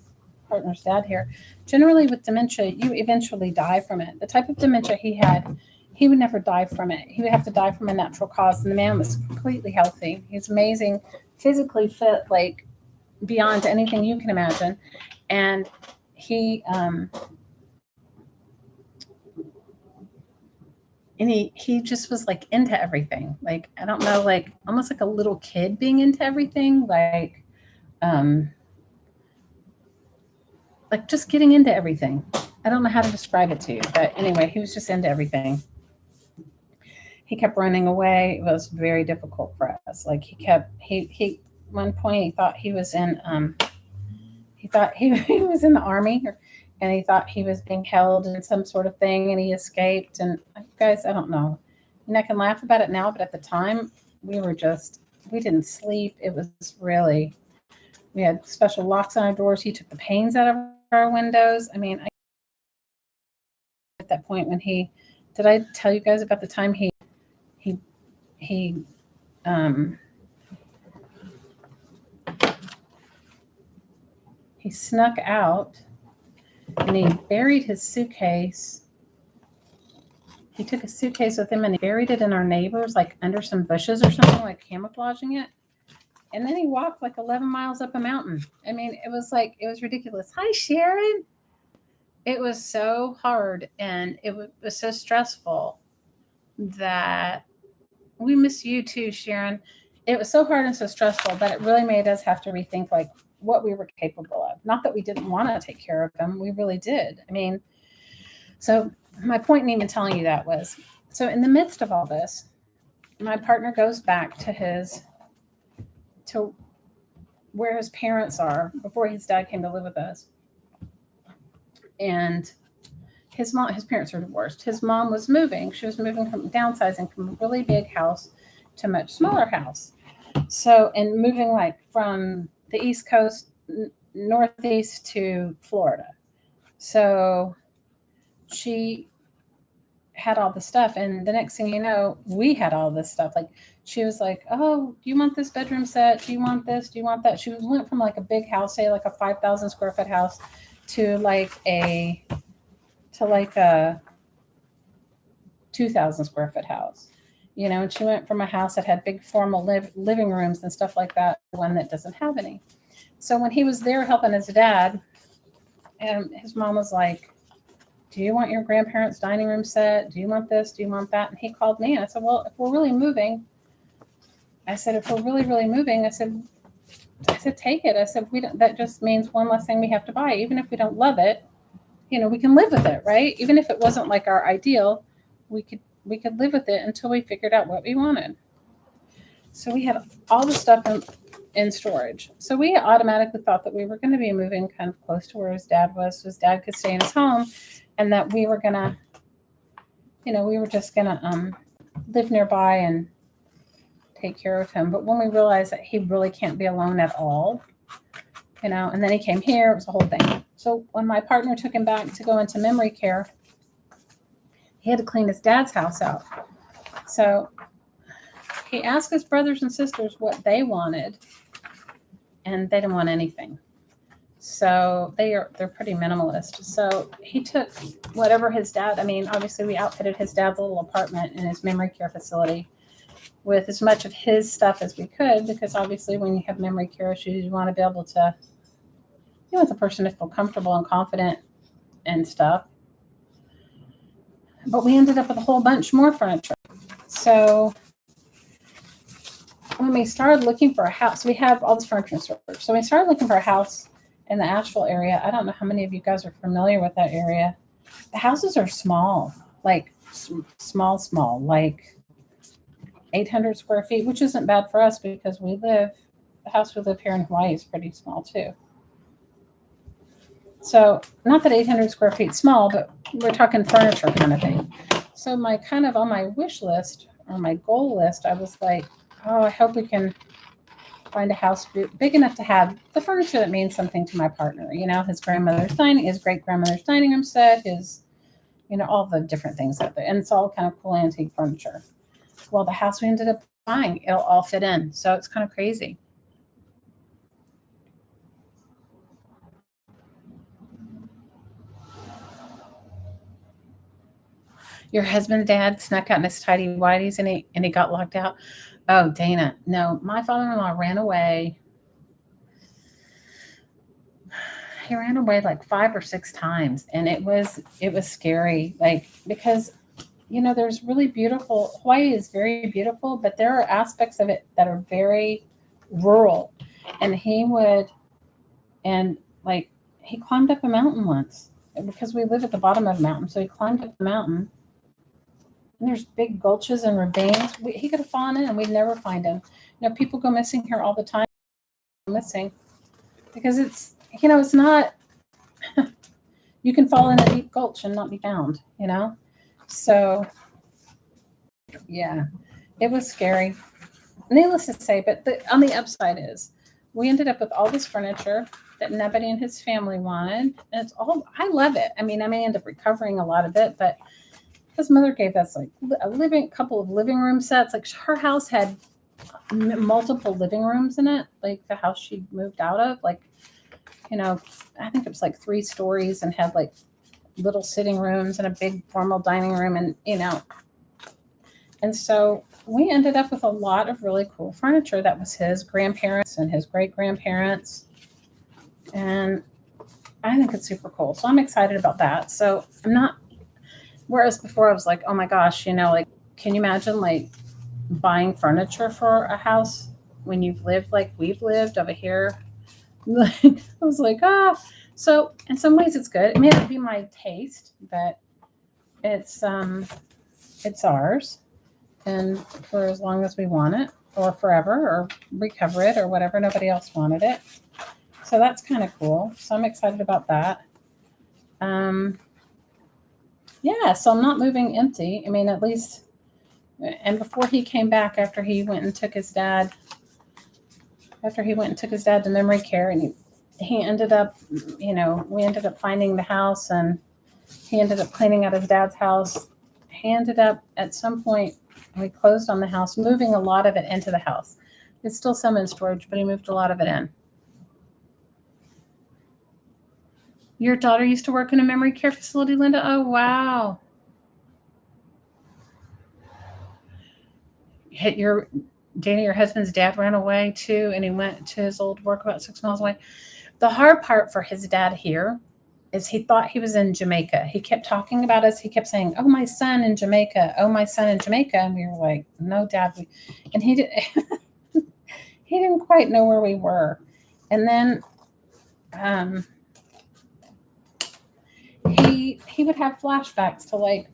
partner's dad here. Generally with dementia, you eventually die from it. The type of dementia he had, he would never die from it. He would have to die from a natural cause. And the man was completely healthy. He's amazing, physically fit, like beyond anything you can imagine. And he just was like into everything. Like, I don't know, like almost like a little kid being into everything, like just getting into everything. I don't know how to describe it to you, but anyway, he was just into everything. He kept running away. It was very difficult for us. Like he one point he thought he was in he was in the army, and he thought he was being held in some sort of thing, and he escaped. And guys, I don't know. And I can laugh about it now, but at the time we didn't sleep. It was really, we had special locks on our doors. He took the panes out of our windows. I mean, at that point when did I tell you guys about the time he snuck out and he buried his suitcase. He took a suitcase with him and he buried it in our neighbors, like under some bushes or something, like camouflaging it. And then he walked like 11 miles up a mountain. I mean, it was ridiculous. Hi, Sharon. It was so hard and it was so stressful that we miss you too, Sharon. It was so hard and so stressful that it really made us have to rethink like what we were capable of. Not that we didn't want to take care of them. We really did. I mean, so my point in even telling you that was, so in the midst of all this, my partner goes back to where his parents are before his dad came to live with us. And his parents are divorced. His mom was moving. She was moving from downsizing from a really big house to a much smaller house. So, and moving like from the East Coast, Northeast to Florida. So she had all the stuff, and the next thing you know, we had all this stuff. Like she was like, "Oh, do you want this bedroom set? Do you want this? Do you want that?" She went from like a big house, say like a 5,000 square foot house, to like a 2,000 square foot house. You know, and she went from a house that had big formal living rooms and stuff like that to one that doesn't have any. So when he was there helping his dad, and his mom was like, "Do you want your grandparents' dining room set? Do you want this? Do you want that?" And he called me, and I said, "Well, if we're really moving," if we're really, really moving, I said, take it. I said, we don't, that just means one less thing we have to buy. Even if we don't love it, you know, we can live with it, right? Even if it wasn't like our ideal, we could live with it until we figured out what we wanted. So we had all the stuff in storage. So we automatically thought that we were going to be moving kind of close to where his dad was, so his dad could stay in his home, and that we were gonna, you know, we were just gonna live nearby and take care of him. But when we realized that he really can't be alone at all, you know, and then he came here, it was a whole thing. So when my partner took him back to go into memory care, he had to clean his dad's house out. So he asked his brothers and sisters what they wanted, and they didn't want anything. So they're pretty minimalist. So he took whatever his dad, I mean, obviously we outfitted his dad's little apartment in his memory care facility with as much of his stuff as we could, because obviously when you have memory care issues, you want to be able to, you want the person to feel comfortable and confident and stuff. But we ended up with a whole bunch more furniture. So when we started looking for a house, we have all this furniture in storage. So we started looking for a house in the Asheville area. I don't know how many of you guys are familiar with that area. The houses are small, like small, like 800 square feet, which isn't bad for us because the house we live here in Hawaii is pretty small too. So not that 800 square feet is small, but we're talking furniture kind of thing. So my kind of on my wish list or my goal list, I was like, oh, I hope we can find a house big enough to have the furniture that means something to my partner. You know, his great grandmother's dining room set, his, you know, all the different things out there. And it's all kind of cool antique furniture. Well, the house we ended up buying, it'll all fit in. So it's kind of crazy. Your husband's dad snuck out in his tidy whities and he got locked out. Oh, Dana, no, my father-in-law ran away. He ran away like 5 or 6 times, and it was scary, like, because, you know, there's really beautiful, Hawaii is very beautiful, but there are aspects of it that are very rural. And he climbed up a mountain once because we live at the bottom of a mountain. So he climbed up the mountain, and there's big gulches and ravines. He could have fallen in and we'd never find him. You know, people go missing here all the time, missing, because it's, you know, it's not, you can fall in a deep gulch and not be found, you know? So, yeah, it was scary. Needless to say, but on the upside is we ended up with all this furniture that nobody in his family wanted. And it's all, I love it. I mean, I may end up recovering a lot of it, but his mother gave us like a couple of living room sets. Like her house had multiple living rooms in it, like the house she moved out of, like, you know, I think it was like 3 stories and had like little sitting rooms and a big formal dining room, and, you know, and so we ended up with a lot of really cool furniture that was his grandparents and his great grandparents. And I think it's super cool. So I'm excited about that. So I'm not, whereas before I was like, oh my gosh, you know, like, can you imagine like buying furniture for a house when you've lived like we've lived over here? I was like, so in some ways it's good. It may not be my taste, but it's ours. And for as long as we want it, or forever, or recover it, or whatever, nobody else wanted it. So that's kind of cool. So I'm excited about that. Yeah, so I'm not moving empty. I mean, at least, and before he came back, after he went and took his dad to memory care, and he ended up, we ended up finding the house, and he ended up cleaning out his dad's house. He ended up at some point, we closed on the house, moving a lot of it into the house. It's still some in storage, but he moved a lot of it in. Your daughter used to work in a memory care facility, Linda? Oh, wow. Dana, your husband's dad ran away too, and he went to his old work about 6 miles away. The hard part for his dad here is he thought he was in Jamaica. He kept talking about us. He kept saying, "Oh, my son in Jamaica. Oh, my son in Jamaica." And we were like, "No, Dad." And he did. He didn't quite know where we were. And then he would have flashbacks to like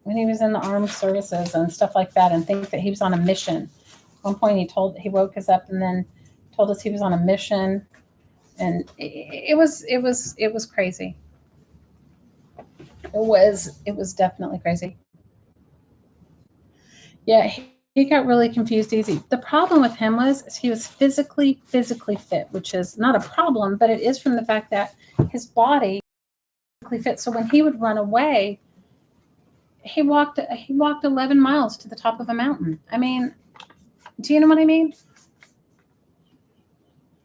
when he was in the armed services and stuff like that, and think that he was on a mission. At one point, he woke us up and then told us he was on a mission, and it was crazy. It was definitely crazy. Yeah, he got really confused easy. The problem with him was he was physically fit, which is not a problem, but it is from the fact that his body physically fit. So when he would run away, he walked 11 miles to the top of a mountain. I mean, do you know what I mean?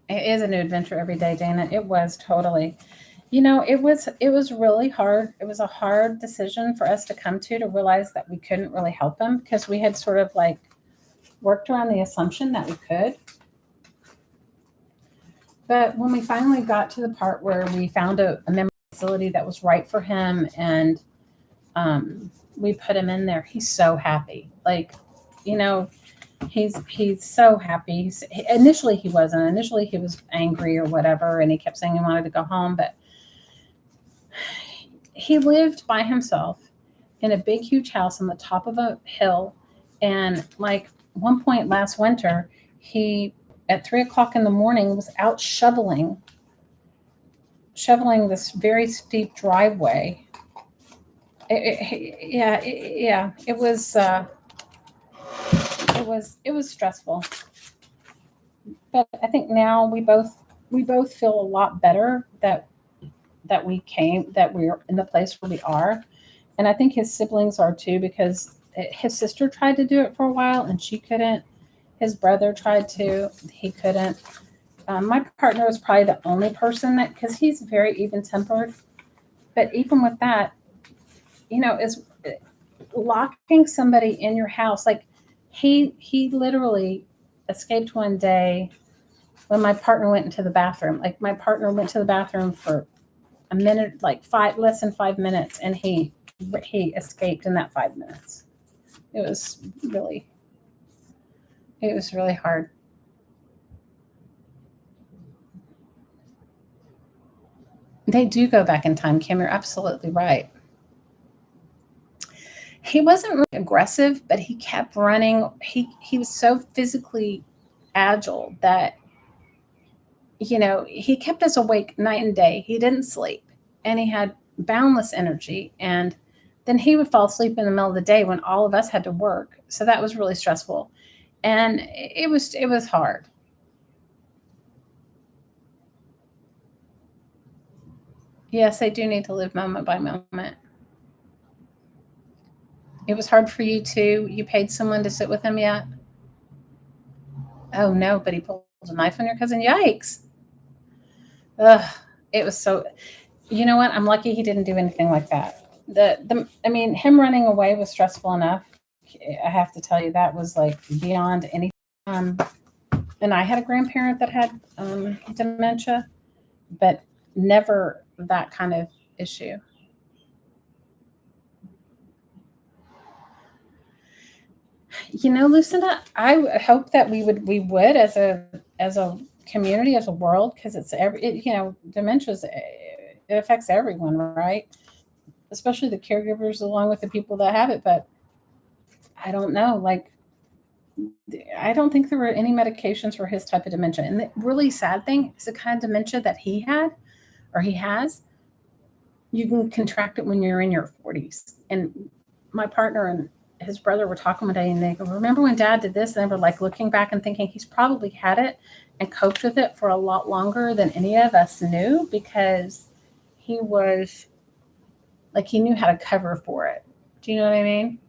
It is a new adventure every day, Dana. It was totally. It was really hard. It was a hard decision for us to come to realize that we couldn't really help him, because we had sort of like worked around the assumption that we could. But when we finally got to the part where we found a memory facility that was right for him, and we put him in there, he's so happy. Like, you know, he's so happy. Initially he wasn't. Initially he was angry or whatever, and he kept saying he wanted to go home. But he lived by himself in a big, huge house on the top of a hill. And like one point last winter, he at 3 o'clock in the morning was out shoveling this very steep driveway. Yeah, it was stressful. But I think now we both feel a lot better that we're in the place where we are. And I think his siblings are too, because his sister tried to do it for a while and she couldn't. His brother tried to, he couldn't. My partner was probably the only person that, because he's very even tempered. But even with that, is locking somebody in your house. Like he literally escaped one day when my partner went into the bathroom. Like my partner went to the bathroom for a minute, like less than 5 minutes, and he escaped in that 5 minutes. It was really hard. They do go back in time, Kim. You're absolutely right. He wasn't really aggressive, but he kept running. He was so physically agile that he kept us awake night and day. He didn't sleep, and he had boundless energy. And then he would fall asleep in the middle of the day when all of us had to work. So that was really stressful, and it was hard. Yes, I do need to live moment by moment. It was hard for you too. You paid someone to sit with him yet? Oh no, but he pulled a knife on your cousin. Yikes! Ugh, it was so. You know what? I'm lucky he didn't do anything like that. I mean, him running away was stressful enough. I have to tell you, that was like beyond anything. Um, and I had a grandparent that had dementia, but never that kind of issue. Lucinda, hope that we would as a community, as a world, because dementia it affects everyone, right? Especially the caregivers along with the people that have it. But I don't know, like I don't think there were any medications for his type of dementia. And the really sad thing is the kind of dementia that he had or he has. you can contract it when you're in your 40s. And my partner and his brother were talking one day, and they go, remember when Dad did this? And they were like looking back and thinking he's probably had it and coped with it for a lot longer than any of us knew, because he was like, he knew how to cover for it. Do you know what I mean?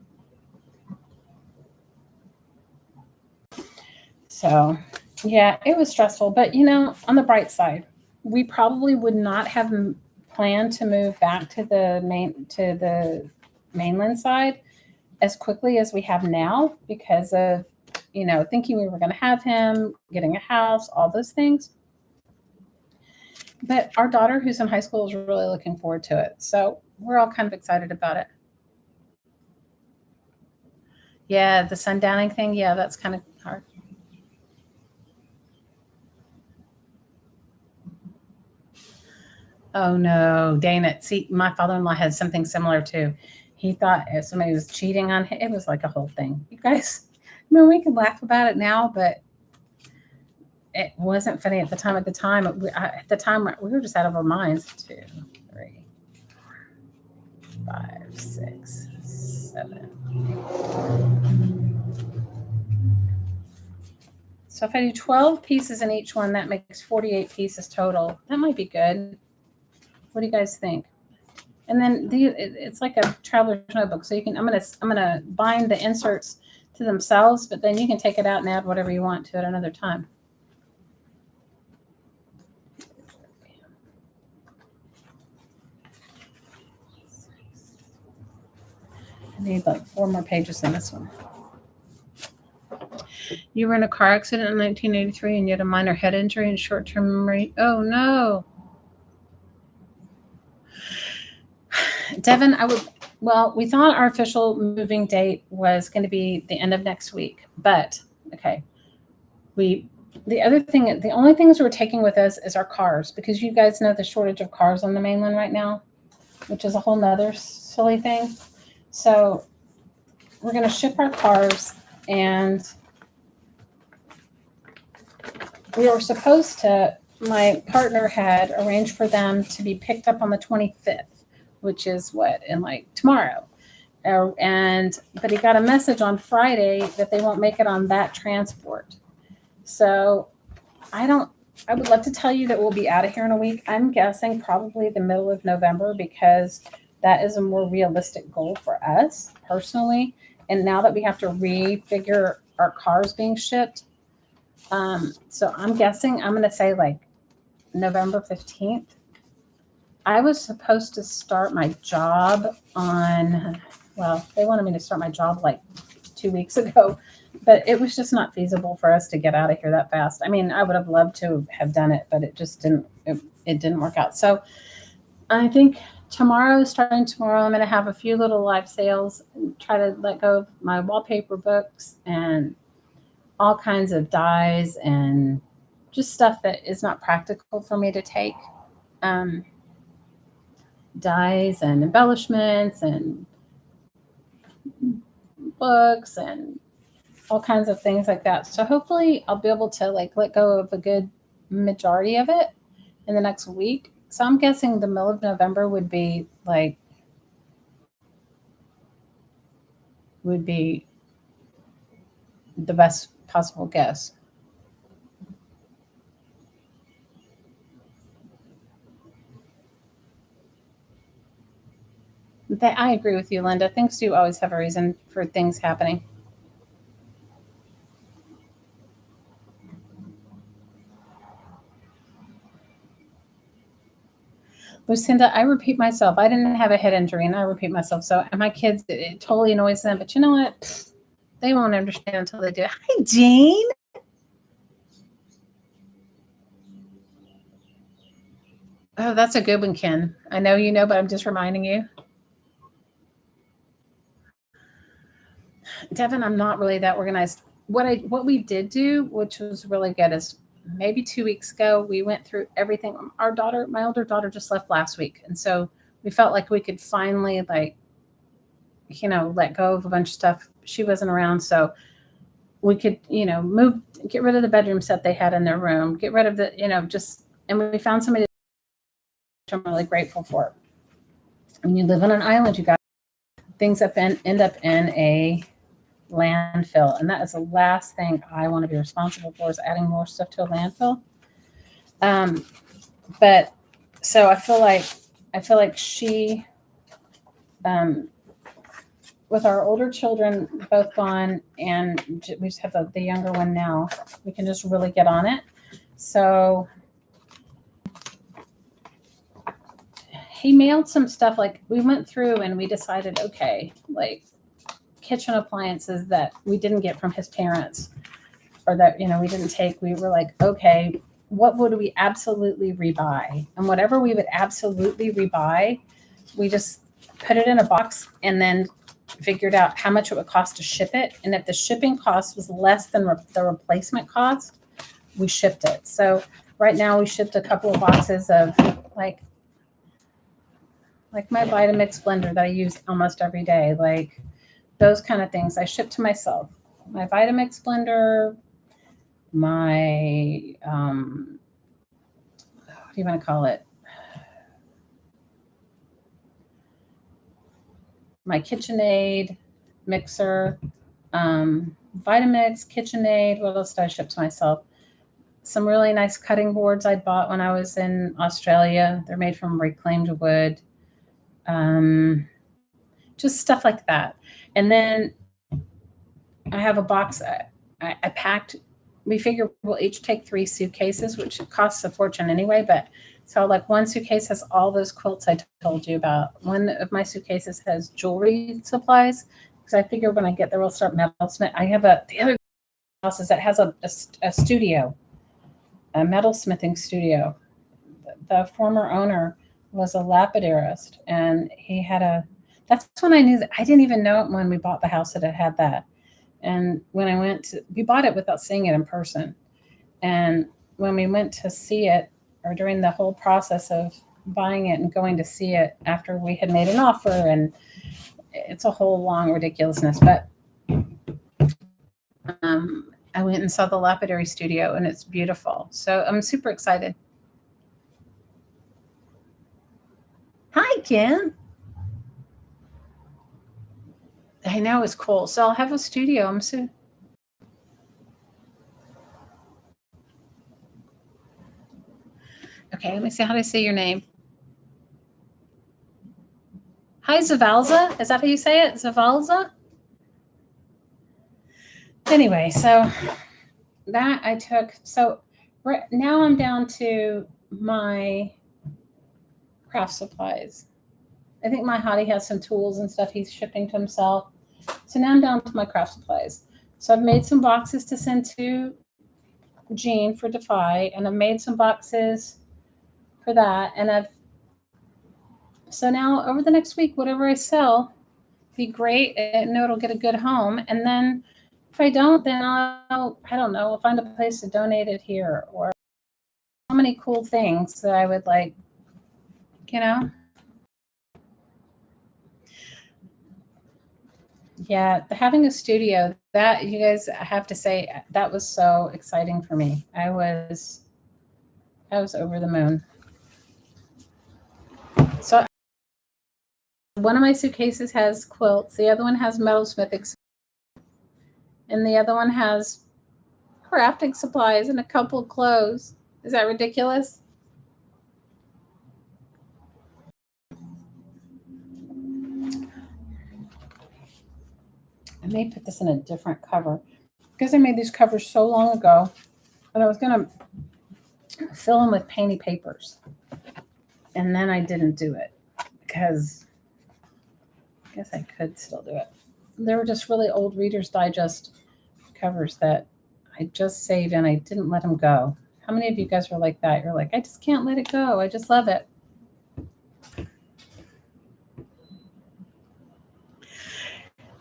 So, yeah, it was stressful. But, on the bright side, we probably would not have planned to move back to the mainland side as quickly as we have now, because of, thinking we were going to have him, getting a house, all those things. But our daughter, who's in high school, is really looking forward to it. So we're all kind of excited about it. Yeah, the sundowning thing. Yeah, that's kind of hard. Oh no, dang it. See, my father-in-law had something similar too. He thought if somebody was cheating on him, it was like a whole thing. You guys, we can laugh about it now, but it wasn't funny at the time. At the time, we were just out of our minds. 2, 3, 5, 6, 7. So if I do 12 pieces in each one, that makes 48 pieces total. That might be good. What do you guys think? And then it's like a traveler's notebook. So I'm gonna bind the inserts to themselves, but then you can take it out and add whatever you want to it another time. I need like 4 more pages in this one. You were in a car accident in 1983 and you had a minor head injury and short-term memory. Oh no. Devin, we thought our official moving date was going to be the end of next week, but okay. The only things we're taking with us is our cars, because you guys know the shortage of cars on the mainland right now, which is a whole nother silly thing. So we're going to ship our cars, and we were supposed to, my partner had arranged for them to be picked up on the 25th, which is in like tomorrow. But he got a message on Friday that they won't make it on that transport. So I would love to tell you that we'll be out of here in a week. I'm guessing probably the middle of November, because that is a more realistic goal for us personally. And now that we have to refigure our cars being shipped, so I'm guessing I'm going to say like November 15th. I was supposed to start my job they wanted me to start my job like 2 weeks ago, but it was just not feasible for us to get out of here that fast. I mean, I would have loved to have done it, but it just didn't work out. So I think starting tomorrow, I'm going to have a few little live sales and try to let go of my wallpaper books and all kinds of dyes and just stuff that is not practical for me to take. Dyes and embellishments and books and all kinds of things like that. So hopefully I'll be able to like let go of a good majority of it in the next week. So I'm guessing the middle of November would be the best possible guess. I agree with you, Linda. Things do always have a reason for things happening. Lucinda, I repeat myself. I didn't have a head injury, and I repeat myself. So, and my kids, it totally annoys them. But you know what? They won't understand until they do. Hi, Jane. Oh, that's a good one, Ken. I know you know, but I'm just reminding you. Devin, I'm not really that organized. What we did do, which was really good, is maybe 2 weeks ago we went through everything. My older daughter just left last week, and so we felt like we could finally let go of a bunch of stuff. She wasn't around, so we could get rid of the bedroom set they had in their room, get rid of and we found somebody, which I'm really grateful for. when you live on an island, you got things that end up in a landfill, and that is the last thing I want to be responsible for, is adding more stuff to a landfill. But so I feel like she, with our older children both gone, and we just have the younger one now, we can just really get on it. So he mailed some stuff. Like, we went through and we decided, okay, like kitchen appliances that we didn't get from his parents, or that, we didn't take. We were like, okay, what would we absolutely rebuy? And whatever we would absolutely rebuy, we just put it in a box and then figured out how much it would cost to ship it. And if the shipping cost was less than the replacement cost, we shipped it. So right now we shipped a couple of boxes of like my Vitamix blender that I use almost every day, like those kind of things I ship to myself. My Vitamix blender, my, what do you want to call it? My KitchenAid mixer, Vitamix, KitchenAid. What else did I ship to myself? Some really nice cutting boards I bought when I was in Australia. They're made from reclaimed wood. Just stuff like that. And then I have a box I packed. We figure we'll each take 3 suitcases, which costs a fortune anyway. But so like one suitcase has all those quilts I told you about. One of my suitcases has jewelry supplies, because I figure when I get there, we'll start metalsmith. I have the other house is that has a studio, a metalsmithing studio. The former owner was a lapidarist, and he had that's when I knew that. I didn't even know it when we bought the house that it had that. And when we bought it without seeing it in person. And when we went to see it, or during the whole process of buying it and going to see it after we had made an offer, and it's a whole long ridiculousness, but I went and saw the lapidary studio, and it's beautiful. So I'm super excited. Hi, Kim. I know, it's cool. So I'll have a studio. I'm so okay. Let me see how to say your name. Hi, Zavalza. Is that how you say it? Zavalza? Anyway, so that I took. So right now I'm down to my craft supplies. I think my hottie has some tools and stuff he's shipping to himself. So now I'm down to my craft supplies. So I've made some boxes to send to Jean for Defy, and I've made some boxes for that. And so now over the next week, whatever I sell, be great. I know it'll get a good home. And then if I don't, then I don't know, I'll find a place to donate it here, or so many cool things that I would like, Yeah, having a studio, that, you guys, I have to say, that was so exciting for me. I was over the moon. So one of my suitcases has quilts, the other one has metalsmithing, and the other one has crafting supplies and a couple of clothes. Is that ridiculous? I may put this in a different cover, because I made these covers so long ago, and I was going to fill them with painty papers. And then I didn't do it, because I guess I could still do it. They were just really old Reader's Digest covers that I just saved, and I didn't let them go. How many of you guys are like that? You're like, I just can't let it go. I just love it.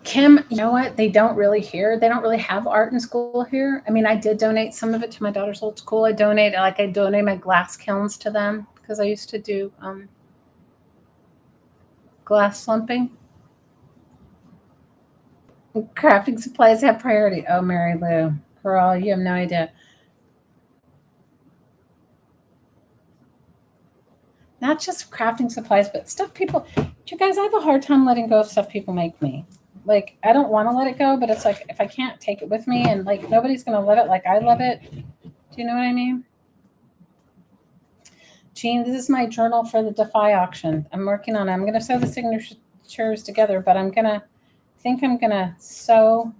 Kim, you know what? They don't really have art in school here. I mean, I did donate some of it to my daughter's old school. I donate my glass kilns to them, because I used to do glass slumping. Crafting supplies have priority. Oh, Mary Lou, girl, you have no idea. not just crafting supplies, but stuff people, you guys, I have a hard time letting go of stuff people make me. Like, I don't want to let it go, but it's like, if I can't take it with me and like, nobody's going to love it like I love it. Do you know what I mean? Jean, this is my journal for the Defy auction. I'm working on it. I'm going to sew the signatures together, but I'm going to sew.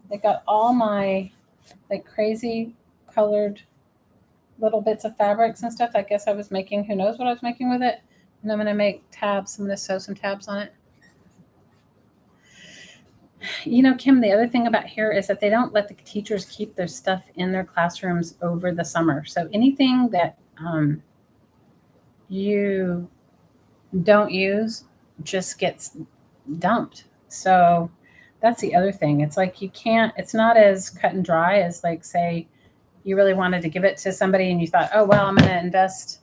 They got all my like crazy colored little bits of fabrics and stuff. I guess I was making, who knows what I was making with it. And I'm going to make tabs. I'm going to sew some tabs on it. You know, Kim, the other thing about here is that they don't let the teachers keep their stuff in their classrooms over the summer. So anything that you don't use just gets dumped. So that's the other thing. It's like you can't, it's not as cut and dry as like, say, you really wanted to give it to somebody and you thought, oh, well, I'm going to invest.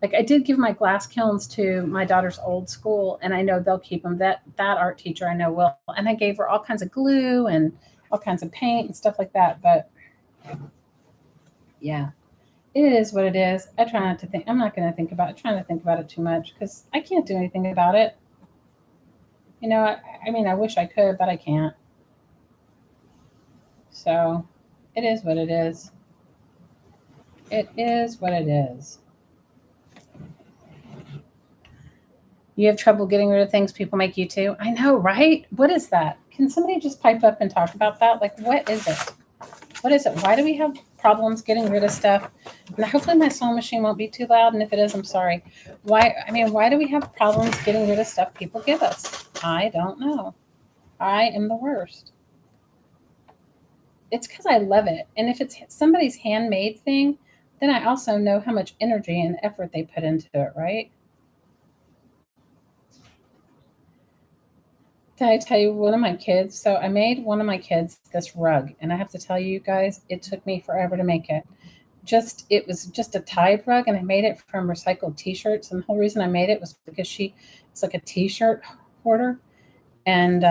Like I did give my glass kilns to my daughter's old school, and I know they'll keep them. That art teacher I know will. And I gave her all kinds of glue and all kinds of paint and stuff like that. But yeah, it is what it is. I try not to think. I'm not going to think about it. Trying to think about it too much because I can't do anything about it. You know, I mean, I wish I could, but I can't. So it is what it is. It is what it is. You have trouble getting rid of things people make you too? I know, right? What is that? Can somebody just pipe up and talk about that? Like, what is it? What is it? Why do we have problems getting rid of stuff? And hopefully my sewing machine won't be too loud. And if it is, I'm sorry. Why do we have problems getting rid of stuff people give us? I don't know. I am the worst. It's because I love it. And if it's somebody's handmade thing, then I also know how much energy and effort they put into it, right? Did I tell you one of my kids? So I made one of my kids this rug, and I have to tell you guys, it took me forever to make it. It was just a tide rug, and I made it from recycled t-shirts. And the whole reason I made it was because it's like a t-shirt hoarder, and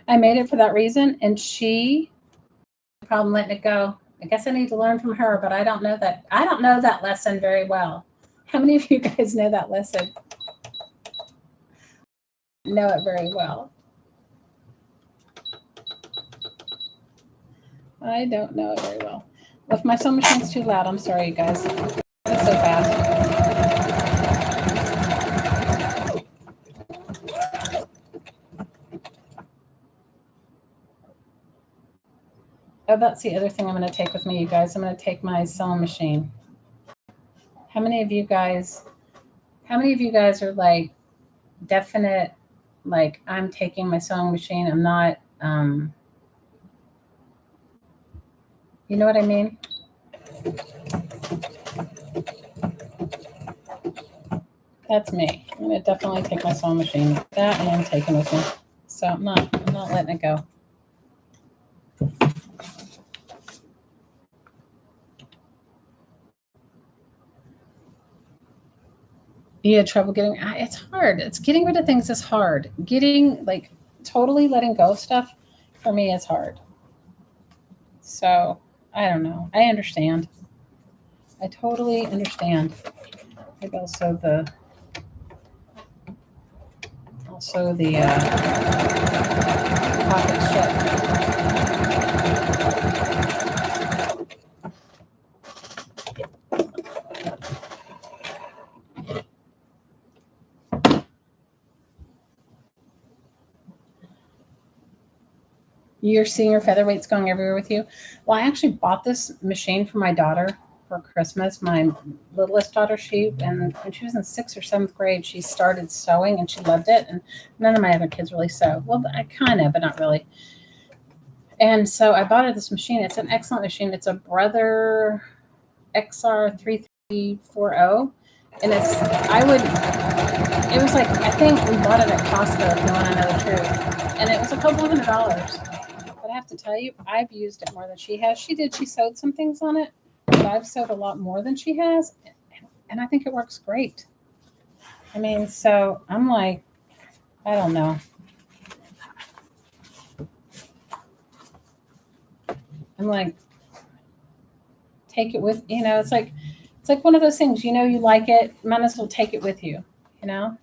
I made it for that reason. And she had a problem letting it go. I guess I need to learn from her, but I don't know that lesson very well. How many of you guys know that lesson? Know it very well. I don't know it very well. If my sewing machine's too loud, I'm sorry, you guys. It's so fast. Oh, that's the other thing I'm going to take with me, you guys. I'm going to take my sewing machine. How many of you guys are like definite, like I'm taking my sewing machine. I'm not, you know what I mean? That's me. I'm going to definitely take my sewing machine. That I am taking with me. So I'm not letting it go. You had trouble getting, it's hard. It's getting rid of things is hard. Getting like totally letting go of stuff for me is hard. So I don't know. I understand. I totally understand. Maybe I'll sew the pocket shut. You're seeing your featherweights going everywhere with you. Well, I actually bought this machine for my daughter for Christmas. My littlest daughter, when she was in 6th or 7th grade, she started sewing and she loved it. And none of my other kids really sew. Well, I kind of, but not really. And so I bought her this machine. It's an excellent machine. It's a Brother XR3340. And it was like, I think we bought it at Costco, if you want to know the truth. And it was a couple $100. But I have to tell you, I've used it more than she has. She sewed some things on it, but I've sewed a lot more than she has. And I think it works great. I mean, so I'm like, I don't know. I'm like, take it with, it's like It's like one of those things, you like it, might as well take it with you, you know?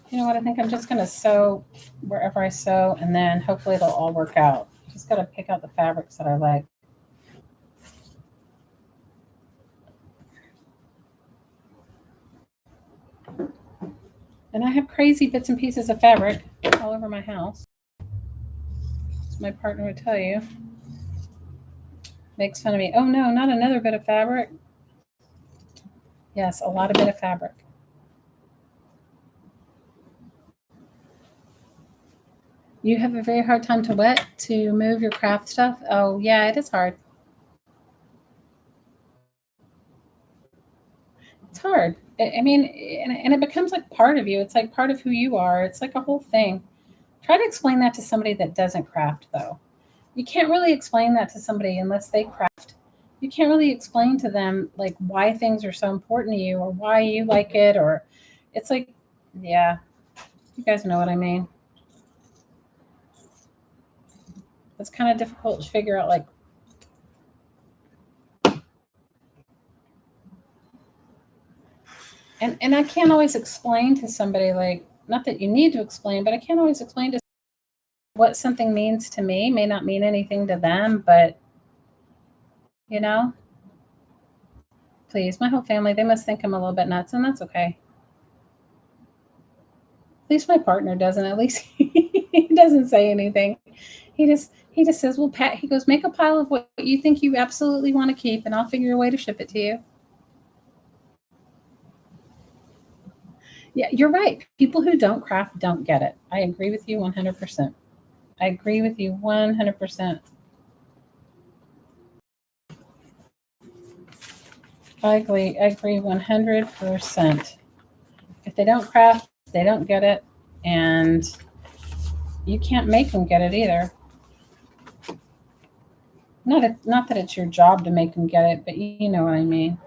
You know what? I think I'm just going to sew wherever I sew, and then hopefully it'll all work out. Just got to pick out the fabrics that I like. And I have crazy bits and pieces of fabric all over my house. As my partner would tell you. Makes fun of me. Oh no, not another bit of fabric. Yes, a lot of bit of fabric. You have a very hard time to move your craft stuff? Oh yeah, it is hard. It's hard. I mean, and it becomes like part of you. It's like part of who you are. It's like a whole thing. Try to explain that to somebody that doesn't craft, though. You can't really explain that to somebody unless they craft. You can't really explain to them like why things are so important to you or why you like it, or it's like, yeah, you guys know what I mean. It's kind of difficult to figure out like, and I can't always explain to somebody like, not that you need to explain, but I can't always explain to what something means to me may not mean anything to them, but you know, please, my whole family, they must think I'm a little bit nuts, and that's okay. At least my partner doesn't. At least he doesn't say anything. He just says, "Well, Pat," he goes, "Make a pile of what you think you absolutely want to keep, and I'll figure a way to ship it to you." Yeah, you're right. People who don't craft don't get it. I agree with you 100%. I agree with you 100%. I agree 100%. If they don't craft, they don't get it, and you can't make them get it either. Not that it's your job to make them get it, but you know what I mean.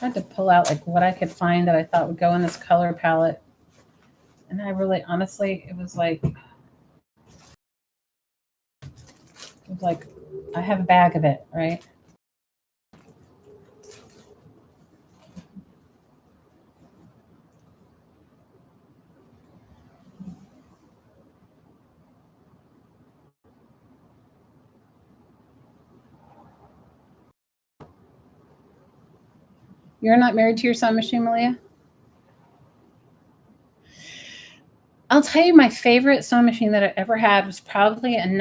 I had to pull out like what I could find that I thought would go in this color palette, and I really, honestly, it was like I have a bag of it, right? You're not married to your sewing machine, Malia? I'll tell you, my favorite sewing machine that I ever had was probably and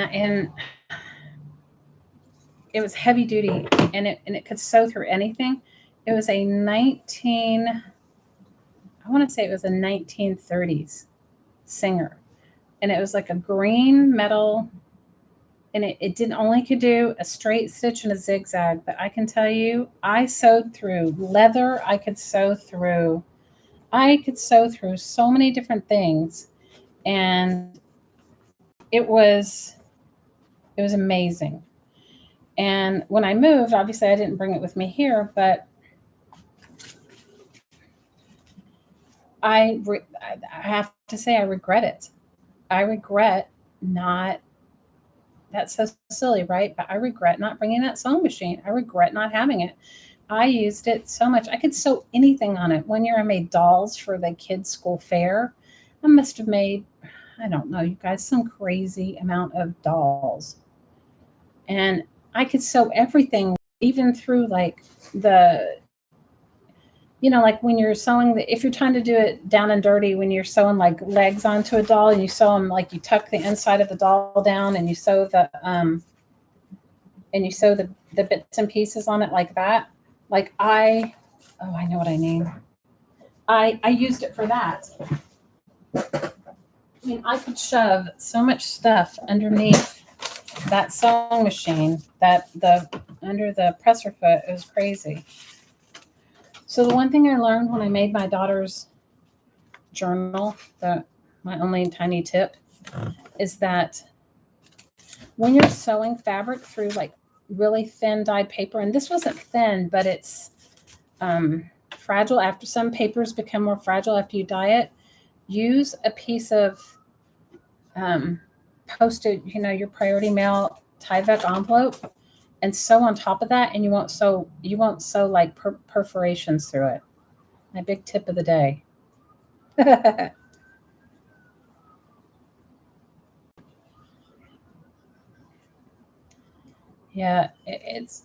it was heavy duty, and it could sew through anything. It was a 19, I want to say it was a 1930s Singer, and it was like a green metal, and it didn't only could do a straight stitch and a zigzag, but I can tell you, I sewed through leather. I could sew through so many different things, and it was it was amazing. And when I moved, obviously I didn't bring it with me here, but I have to say I regret it. I regret not. That's so silly, right? But I regret not bringing that sewing machine. I regret not having it. I used it so much. I could sew anything on it. One year I made dolls for the kids' school fair. I must have made, I don't know, you guys, some crazy amount of dolls. And I could sew everything, even through like the, like when you're sewing, if you're trying to do it down and dirty, when you're sewing like legs onto a doll and you sew them, like you tuck the inside of the doll down and you sew the bits and pieces on it like that. Like oh, I know what I mean. I used it for that. I mean, I could shove so much stuff underneath that sewing machine that the under the presser foot. It was crazy. So the one thing I learned when I made my daughter's journal, my only tiny tip, is that when you're sewing fabric through like really thin dyed paper, and this wasn't thin, but it's fragile. After some papers become more fragile after you dye it, use a piece of posted, your priority mail Tyvek envelope and sew on top of that, and you won't sew like perforations through it. My big tip of the day. Yeah, it's.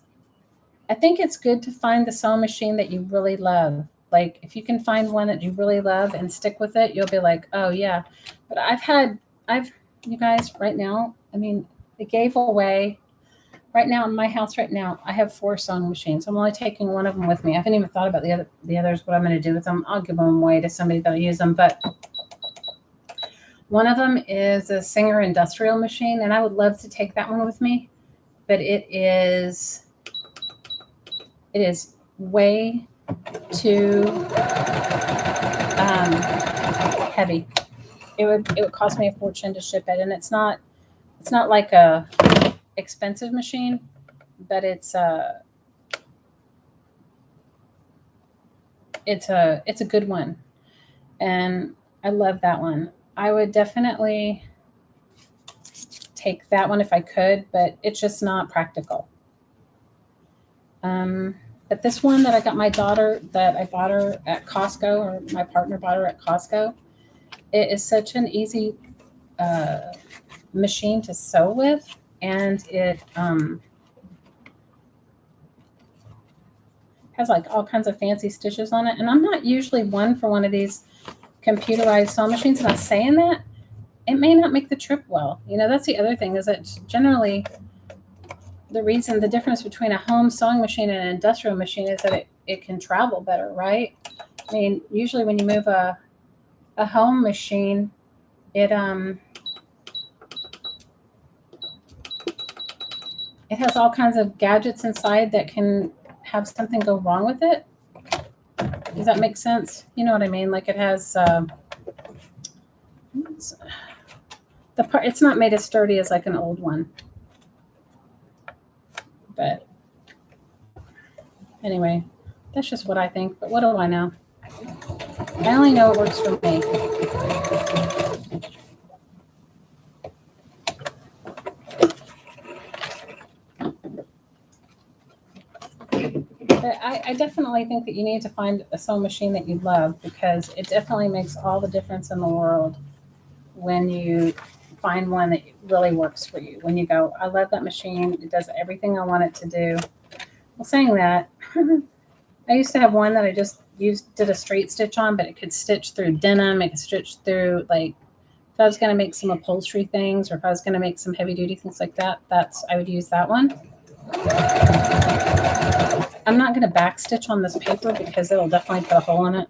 I think it's good to find the sewing machine that you really love. Like if you can find one that you really love and stick with it, you'll be like, oh yeah. But I've, you guys, right now. I mean, it gave away. Right now in my house, right now, I have 4 sewing machines. I'm only taking one of them with me. I haven't even thought about the others. What I'm going to do with them? I'll give them away to somebody that'll use them. But one of them is a Singer industrial machine, and I would love to take that one with me. But it is way too heavy. It would cost me a fortune to ship it, and it's not like a expensive machine, but it's a good one, and I love that one. I would definitely take that one if I could, but it's just not practical. Um, but this one that I got my daughter, that I bought her at Costco, or my partner bought her at Costco, it is such an easy uh, machine to sew with, and it has like all kinds of fancy stitches on it. And I'm not usually one for one of these computerized sewing machines. Not saying that it may not make the trip well. That's the other thing, is that generally the difference between a home sewing machine and an industrial machine is that it can travel better, right? I mean, usually when you move a home machine, it has all kinds of gadgets inside that can have something go wrong with it. Does that make sense? You know what I mean? Like it has it's not made as sturdy as like an old one. But anyway, that's just what I think. But what do I know? I only know it works for me. But I definitely think that you need to find a sewing machine that you love, because it definitely makes all the difference in the world when you find one that really works for you. When you go, I love that machine. It does everything I want it to do. Well, saying that, I used to have one that I just did a straight stitch on, but it could stitch through denim. It could stitch through, like, if I was going to make some upholstery things, or if I was going to make some heavy duty things like that, I would use that one. I'm not going to back stitch on this paper because it'll definitely put a hole in it.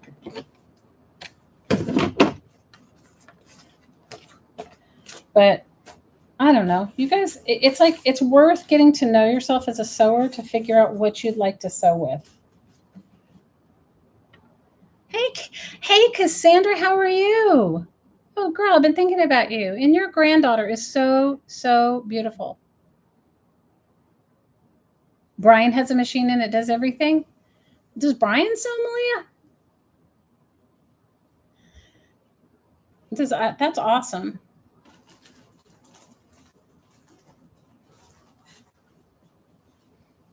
But I don't know. You guys, it's like it's worth getting to know yourself as a sewer to figure out what you'd like to sew with. Hey, Cassandra, how are you? Oh, girl, I've been thinking about you. And your granddaughter is so, so beautiful. Brian has a machine and it does everything. Does Brian sew, Malia? That's awesome.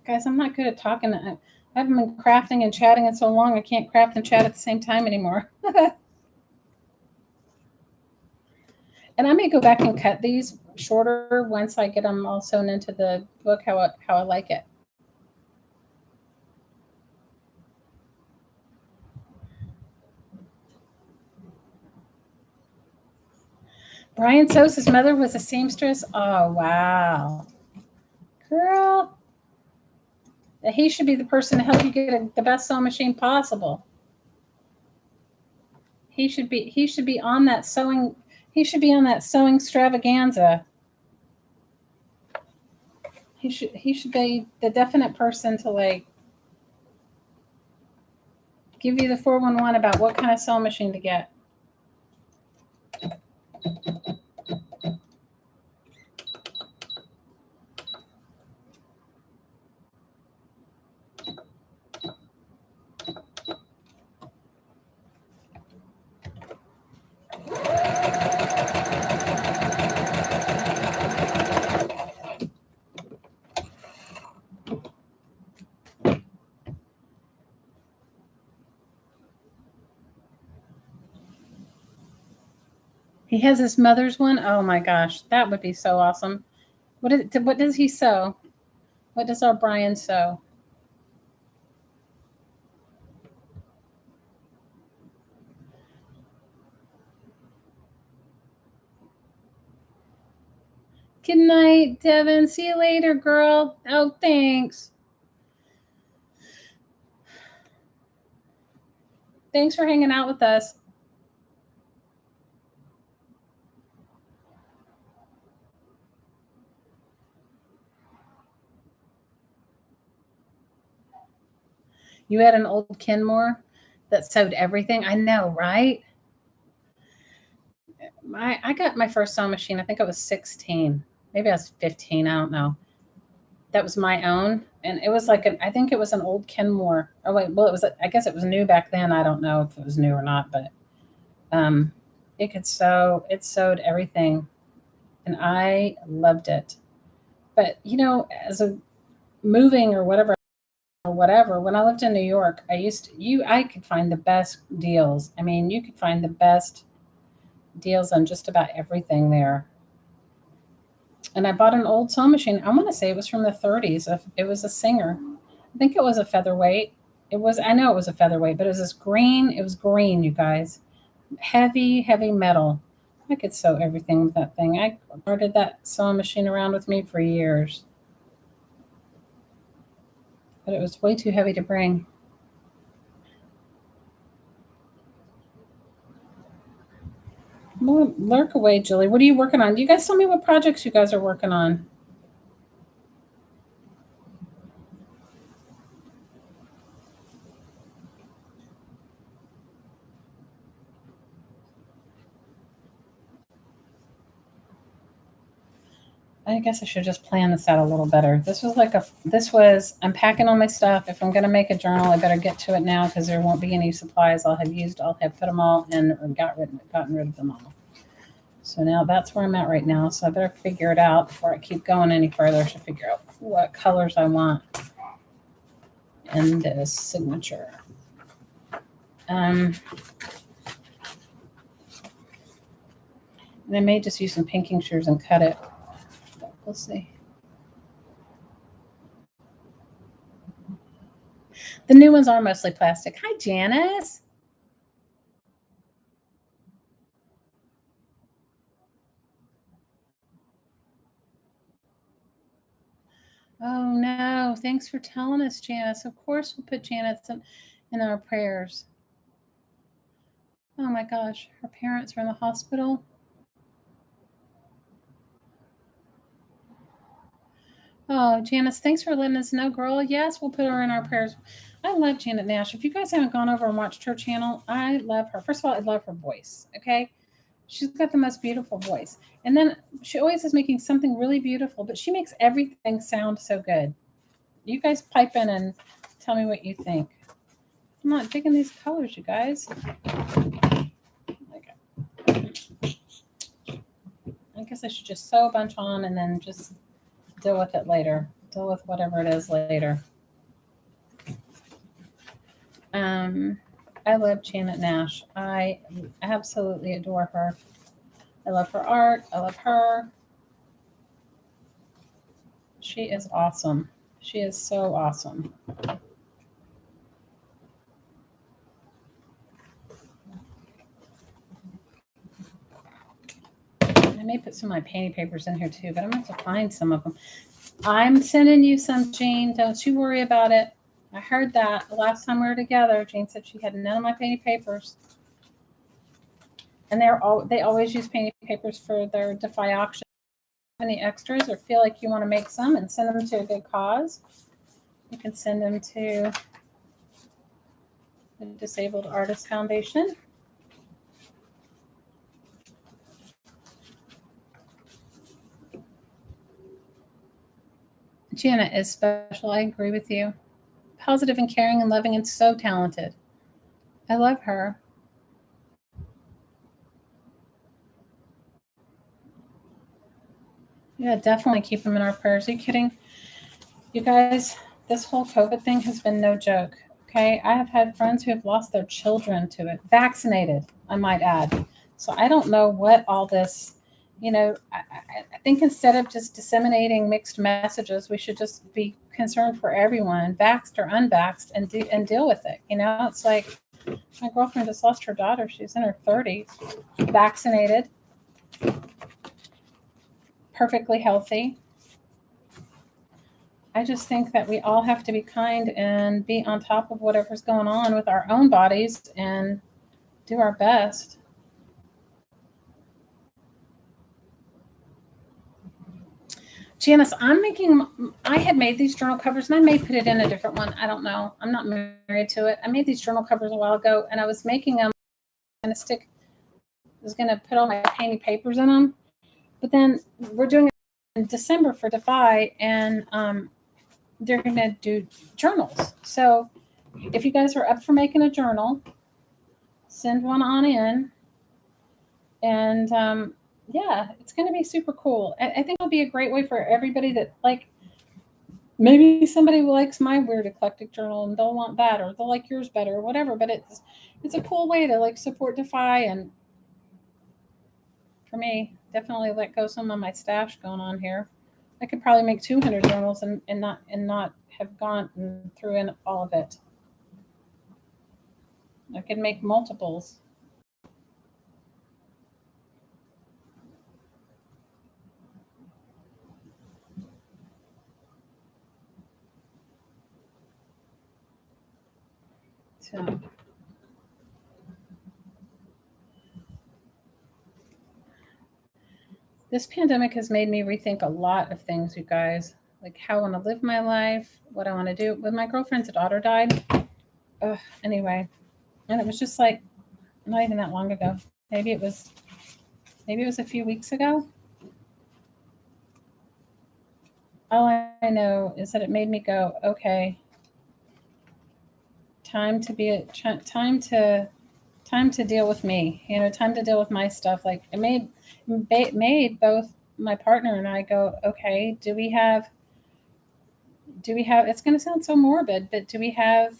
Guys, I'm not good at talking. I haven't been crafting and chatting in so long, I can't craft and chat at the same time anymore. And I may go back and cut these shorter once I get them all sewn into the book how I like it. Brian sews, his mother was a seamstress. Oh, wow. Girl, he should be the person to help you get the best sewing machine possible. He should be on that sewing. He should be on that sewing extravaganza. He should be the definite person to, like, give you the 411 about what kind of sewing machine to get. He has his mother's one. Oh my gosh, that would be so awesome. What does he sew? What does our Brian sew? Good night, Devin. See you later, girl. Oh, thanks. Thanks for hanging out with us. You had an old Kenmore that sewed everything. I know, right? I got my first sewing machine. I think I was 16. Maybe I was 15. I don't know. That was my own, and it was like I think it was an old Kenmore. Oh wait, well it was. I guess it was new back then. I don't know if it was new or not, but um, it could sew. It sewed everything, and I loved it. But as a moving or whatever, when I lived in New York, I could find the best deals. I mean, you could find the best deals on just about everything there. And I bought an old sewing machine. I want to say it was from the 30s. It was a Singer. I think it was a featherweight. I know it was a featherweight, but it was this green. It was green, you guys. Heavy, heavy metal. I could sew everything with that thing. I carted that sewing machine around with me for years, but it was way too heavy to bring. Well, lurk away, Julie. What are you working on? Do you guys tell me what projects you guys are working on? I guess I should just plan this out a little better. I'm packing all my stuff. If I'm going to make a journal, I better get to it now because there won't be any supplies I'll have used. I'll have put them all in or gotten rid of them all. So now that's where I'm at right now. So I better figure it out before I keep going any further. I should figure out what colors I want in this signature. And I may just use some pinking shears and cut it. But we'll see. The new ones are mostly plastic. Hi, Janice. Oh no! Thanks for telling us, Janice. Of course, we'll put Janice in our prayers. Oh my gosh, her parents are in the hospital. Oh, Janice, thanks for letting us know, girl. Yes, we'll put her in our prayers. I love Janet Nash. If you guys haven't gone over and watched her channel, I love her. First of all, I love her voice. Okay. She's got the most beautiful voice. And then she always is making something really beautiful, but she makes everything sound so good. You guys pipe in and tell me what you think. I'm not digging these colors, you guys. I guess I should just sew a bunch on and then just deal with it later. Deal with whatever it is later. I love Janet Nash. I absolutely adore her. I love her art. I love her. She is awesome. She is so awesome. I may put some of my painting papers in here too, but I'm going to have to find some of them. I'm sending you some, Jane. Don't you worry about it. I heard that the last time we were together. Jane said she had none of my painting papers. And they always use painting papers for their Defy auction. Any extras or feel like you want to make some and send them to a good cause, you can send them to the Disabled Artists Foundation. Janet is special. I agree with you. Positive and caring and loving and so talented. I love her. Yeah, definitely keep them in our prayers. Are you kidding? You guys, this whole COVID thing has been no joke. Okay. I have had friends who have lost their children to it. Vaccinated, I might add. So I don't know what all this, I think instead of just disseminating mixed messages, we should just be concerned for everyone, vaxxed or unvaxxed, and deal with it. It's like my girlfriend just lost her daughter. She's in her 30s, vaccinated, perfectly healthy. I just think that we all have to be kind and be on top of whatever's going on with our own bodies and do our best. Janice, I had made these journal covers, and I may put it in a different one. I don't know. I'm not married to it. I made these journal covers a while ago, and I was making them, I was going to put all my painty papers in them. But then we're doing it in December for Defy, and they're going to do journals. So if you guys are up for making a journal, send one on in. And yeah, it's going to be super cool. I think it'll be a great way for everybody that, like, maybe somebody likes my weird eclectic journal and they'll want that, or they'll like yours better, or whatever. But it's a cool way to like support Defy, and for me, definitely let go some of my stash going on here. I could probably make 200 journals and not have gone through in all of it. I could make multiples. So this pandemic has made me rethink a lot of things, you guys. Like how I want to live my life, what I want to do. When my girlfriend's daughter died, anyway, and it was just like not even that long ago. Maybe it was a few weeks ago. All I know is that it made me go, okay, time to deal with me. Time to deal with my stuff. Like it made both my partner and I go, okay, do we have? It's going to sound so morbid, but do we have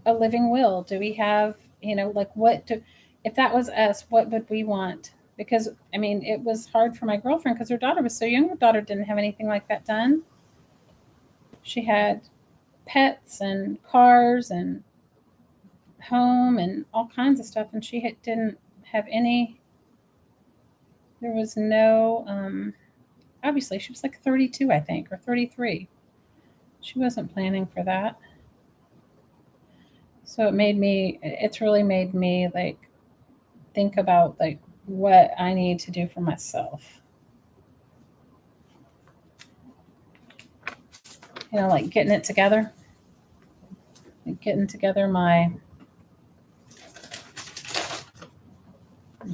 a living will? Do we have, like if that was us, what would we want? Because I mean, it was hard for my girlfriend because her daughter was so young. Her daughter didn't have anything like that done. She had pets and cars and home and all kinds of stuff, and didn't have any. There was no. Obviously, she was like 32, I think, or 33. She wasn't planning for that. So it's really made me like think about like what I need to do for myself. Like getting it together, like getting together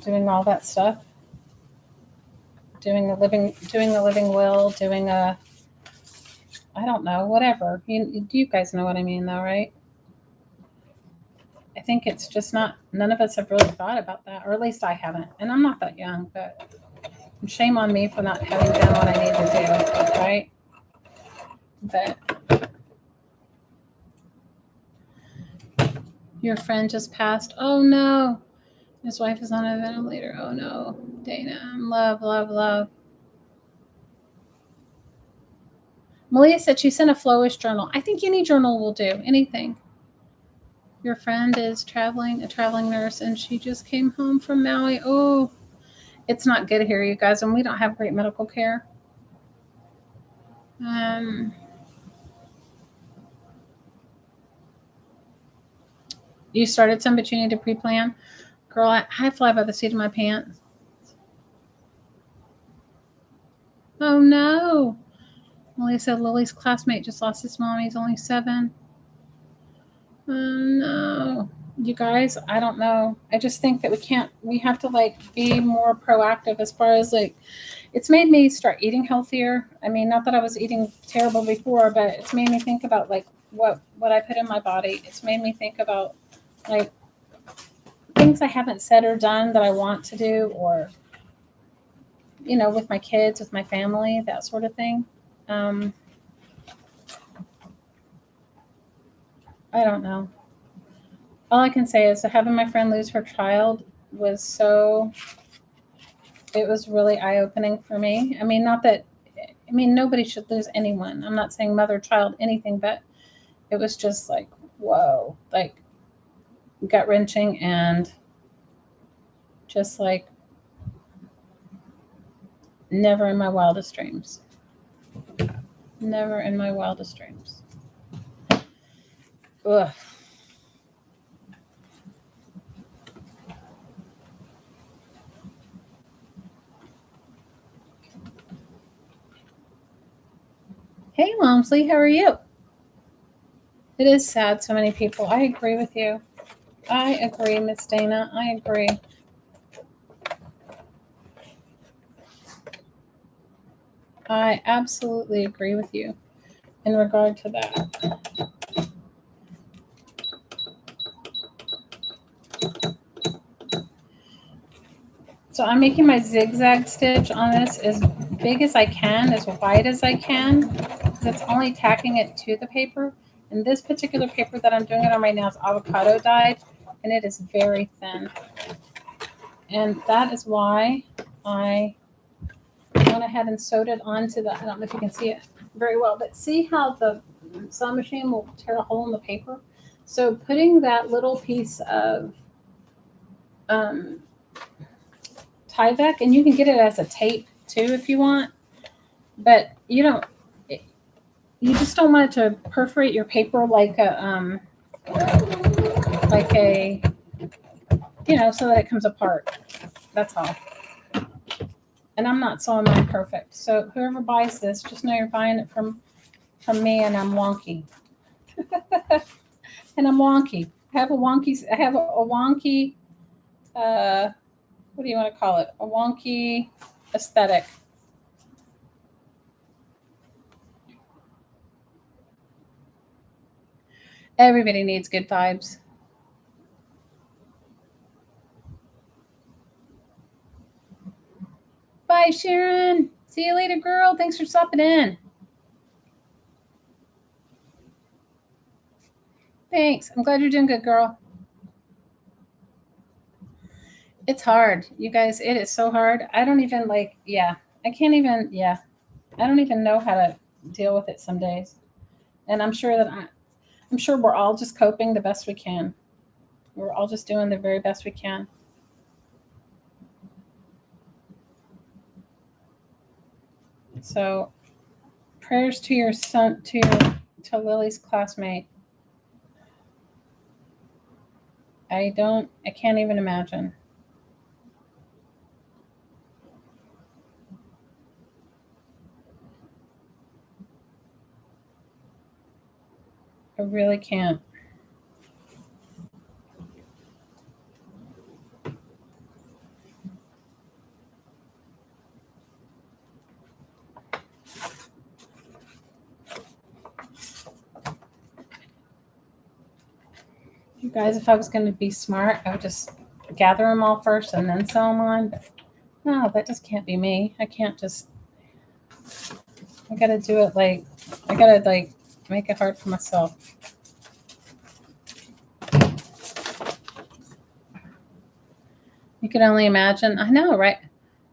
doing all that stuff, doing the living will, doing I don't know, whatever. You guys know what I mean, though, right? I think it's just none of us have really thought about that, or at least I haven't. And I'm not that young, but shame on me for not having done what I need to do, right? But your friend just passed. Oh no. His wife is on a ventilator. Oh no. Dana. Love, love, love. Malia said she sent a flowish journal. I think any journal will do. Anything. Your friend is a traveling nurse, and she just came home from Maui. Oh, it's not good here, you guys, and we don't have great medical care. You started some, but you need to pre-plan. Girl, I fly by the seat of my pants. Oh no. Malia said Lily's classmate just lost his mom. He's only 7. Oh no. You guys, I don't know. I just think that we have to like be more proactive as far as like, it's made me start eating healthier. I mean, not that I was eating terrible before, but it's made me think about like what I put in my body. It's made me think about like things I haven't said or done that I want to do, or with my kids, with my family, that sort of thing. I don't know. all I can say is that having my friend lose her child was so, it was really eye-opening for me. I mean, not that, I mean, nobody should lose anyone. I'm not saying mother, child, anything, but it was just like, whoa, like gut-wrenching and just like never in my wildest dreams. Never in my wildest dreams. Ugh. Hey, Walmsley, how are you? It is sad, so many people. I agree with you. I agree, Miss Dana. I agree. I absolutely agree with you in regard to that. So I'm making my zigzag stitch on this as big as I can, as wide as I can, because it's only tacking it to the paper. And this particular paper that I'm doing it on right now is avocado dyed, and it is very thin. And that is why I went ahead and sewed it onto the, I don't know if you can see it very well, but see how the sewing machine will tear a hole in the paper? So putting that little piece of Tyvek, and you can get it as a tape too if you want, but you don't, you just don't want it to perforate your paper like a, you know, so that it comes apart. That's all. And I'm not sewing mine perfect. So whoever buys this, just know you're buying it from me, and I'm wonky. And I'm wonky. I have a wonky, what do you want to call it? A wonky aesthetic. Everybody needs good vibes. Bye, Sharon. See you later, girl. Thanks for stopping in. Thanks. I'm glad you're doing good, girl. It's hard. You guys, it is so hard. I don't even I can't even, I don't even know how to deal with it some days. And I'm sure I'm sure we're all just coping the best we can. We're all just doing the very best we can. So prayers to your son, to Lily's classmate. I can't even imagine. I really can't. You guys, if I was going to be smart, I would just gather them all first and then sew them on. But no, that just can't be me. I can't just. I got to do it I got to make it hard for myself. You can only imagine. I know, right?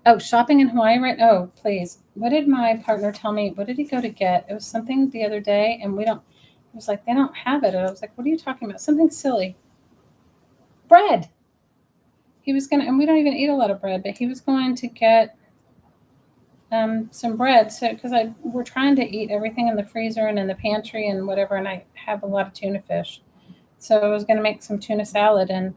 Oh, shopping in Hawaii, right? Oh, please. What did my partner tell me? What did he go to get? It was something the other day, and it was like, they don't have it. And I was like, what are you talking about? Something silly. Bread. He was going to, and we don't even eat a lot of bread, but he was going to get some bread. So, because we're trying to eat everything in the freezer and in the pantry and whatever, and I have a lot of tuna fish. So I was going to make some tuna salad, and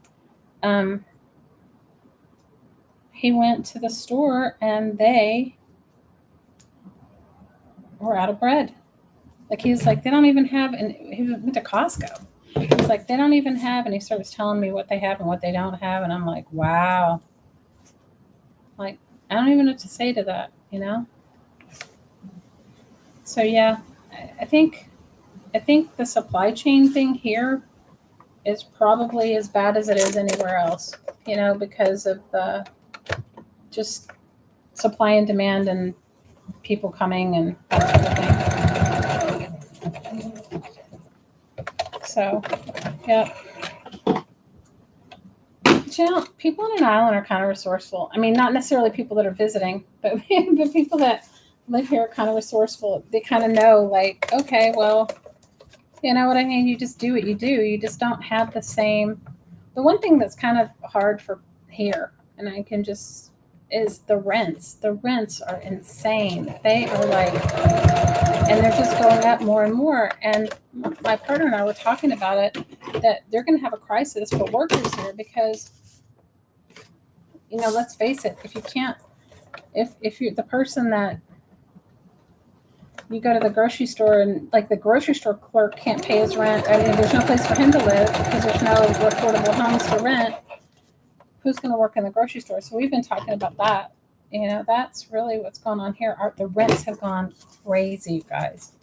he went to the store and they were out of bread. Like he was like, they don't even have, and he went to Costco. He was like, they don't even have, and he starts telling me what they have and what they don't have, and I'm like, wow. Like, I don't even know what to say to that, you know? So yeah, I think the supply chain thing here is probably as bad as it is anywhere else, you know, because of the just supply and demand and people coming and that sort of thing. So, yeah. you know, people on an island are kind of resourceful. I mean, not necessarily people that are visiting, but but people that live here are kind of resourceful. They kind of know, like, okay, well, you know what I mean? You just do what you do. You just don't have the same. The one thing that's kind of hard for here, and I can just, is the rents. The rents are insane. They are like, and they're just going up more and more. And my partner and I were talking about it, that they're going to have a crisis for workers here because, you know, let's face it, if you can't, if you're the person that you go to the grocery store and like the grocery store clerk can't pay his rent, I mean, there's no place for him to live because there's no affordable homes to rent. Who's going to work in the grocery store? So we've been talking about that. You know, that's really what's going on here. The rents have gone crazy, you guys,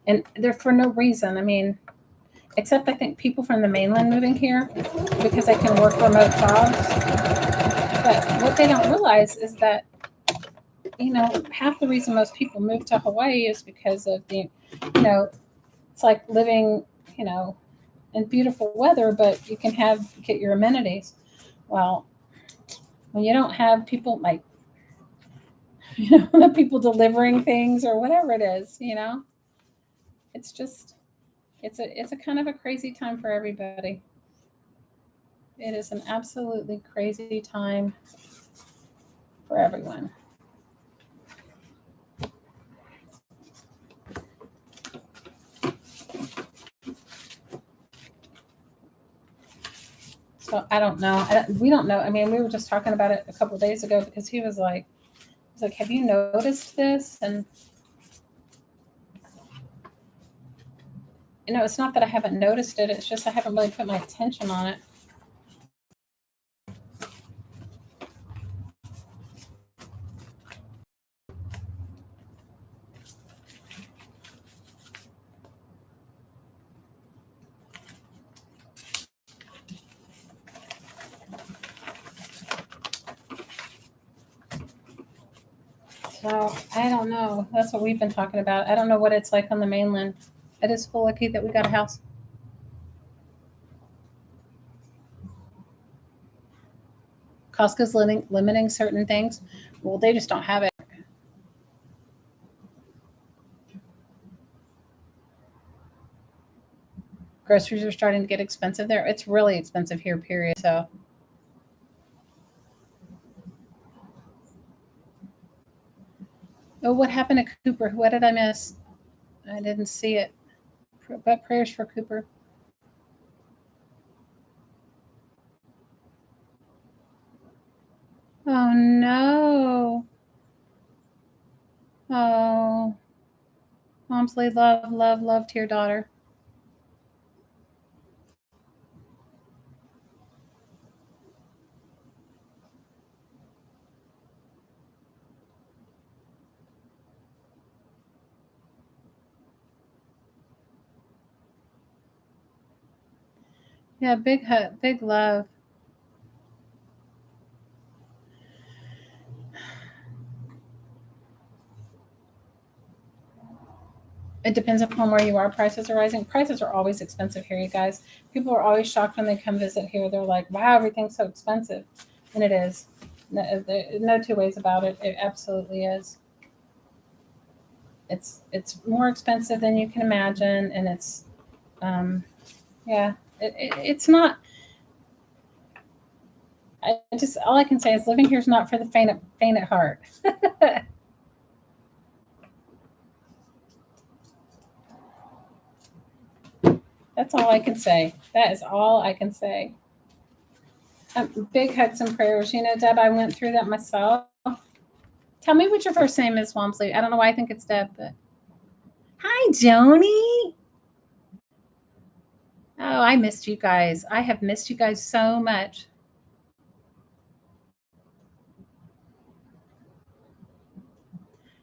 and they're for no reason. I mean, except I think people from the mainland moving here because they can work remote jobs. But what they don't realize is that, you know, half the reason most people move to Hawaii is because of the, you know, it's like living, you know, in beautiful weather, but you can get your amenities. Well, when you don't have people like, you know, the people delivering things or whatever it is, you know, it's just, it's a kind of a crazy time for everybody. It is an absolutely crazy time for everyone. So I don't know. We don't know. I mean, we were just talking about it a couple of days ago because he was like, have you noticed this? And you know, it's not that I haven't noticed it. It's just I haven't really put my attention on it. So I don't know. That's what we've been talking about. I don't know what it's like on the mainland. I just feel lucky that we got a house. Costco's limiting certain things. Well, they just don't have it. Groceries are starting to get expensive there. It's really expensive here, period. So, oh, what happened to Cooper? What did I miss? I didn't see it. But prayers for Cooper. Oh no. Oh, Momsley, love, love, love to your daughter. Yeah, big hug, big love. It depends upon where you are. Prices are rising. Prices are always expensive here, you guys. People are always shocked when they come visit here. They're like, wow, everything's so expensive. And it is. No, no two ways about it. It absolutely is. It's more expensive than you can imagine. And it's, um, yeah, it's not. All I can say is living here is not for the faint at heart. That's all I can say. That is all I can say. Big hugs and prayers. You know, Deb, I went through that myself. Tell me what your first name is, Wamsley. I don't know why I think it's Deb, but hi, Joni. Oh, I missed you guys. I have missed you guys so much.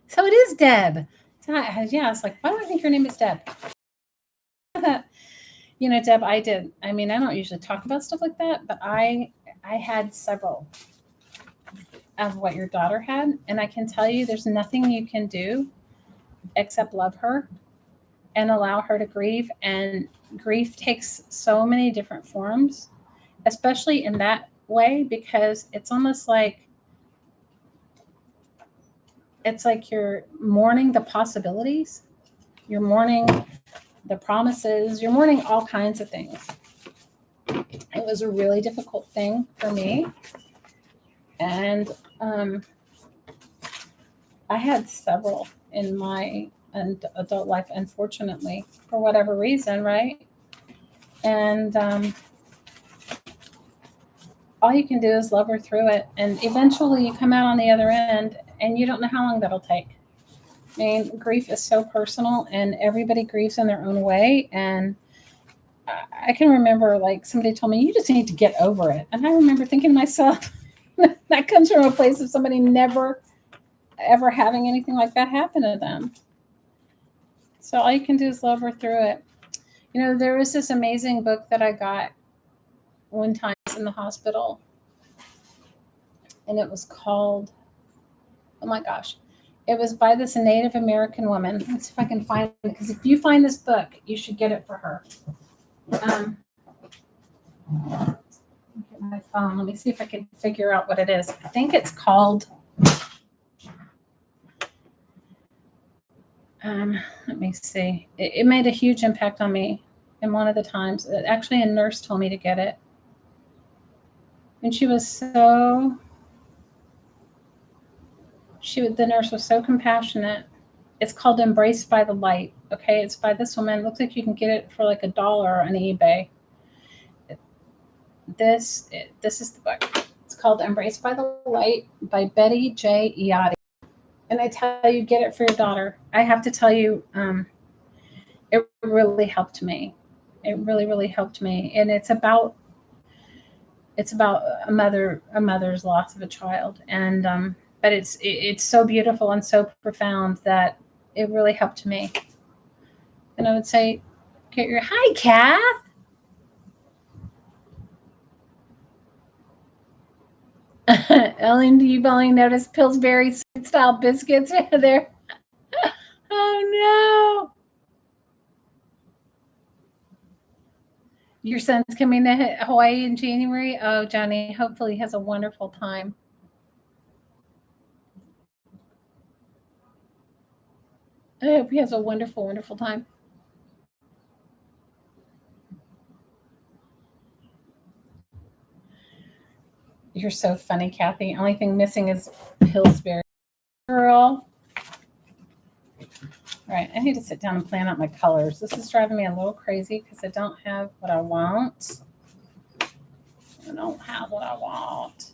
So it is Deb. Yeah, it's like, why do I think your name is Deb? You know, Deb, I did. I mean, I don't usually talk about stuff like that, but I had several of what your daughter had, and I can tell you there's nothing you can do except love her and allow her to grieve. And grief takes so many different forms, especially in that way, because it's almost like you're mourning the possibilities, you're mourning the promises, you're mourning all kinds of things. It was a really difficult thing for me. And I had several in my adult life, unfortunately, for whatever reason, right? And all you can do is love her through it. And eventually you come out on the other end and you don't know how long that'll take. I mean, grief is so personal and everybody grieves in their own way. And I can remember, like, somebody told me, you just need to get over it. And I remember thinking to myself, that comes from a place of somebody never, ever having anything like that happen to them. So all you can do is love her through it. You know, there was this amazing book that I got one time in the hospital, and it was called, oh my gosh, it was by this Native American woman. Let's see if I can find it, because if you find this book, you should get it for her. Get my phone. Let me see if I can figure out what it is. I think it's called, let me see. It made a huge impact on me. And one of the times, actually a nurse told me to get it. And the nurse was so compassionate. It's called Embraced by the Light. Okay. It's by this woman. It looks like you can get it for like $1 on eBay. This is the book. It's called Embraced by the Light by Betty J. Iotti. And I tell you, get it for your daughter. I have to tell you, it really helped me. It really, really helped me. And it's about a mother's loss of a child. And but it's so beautiful and so profound that it really helped me. And I would say, get your hi, Kath. Ellen, do you only notice Pillsbury style biscuits there? Oh no. Your son's coming to Hawaii in January. Oh, Johnny, hopefully he has a wonderful time. I hope he has a wonderful, wonderful time. You're so funny, Kathy. Only thing missing is Pillsbury. Girl. All right, I need to sit down and plan out my colors. This is driving me a little crazy because I don't have what I want. I don't have what I want.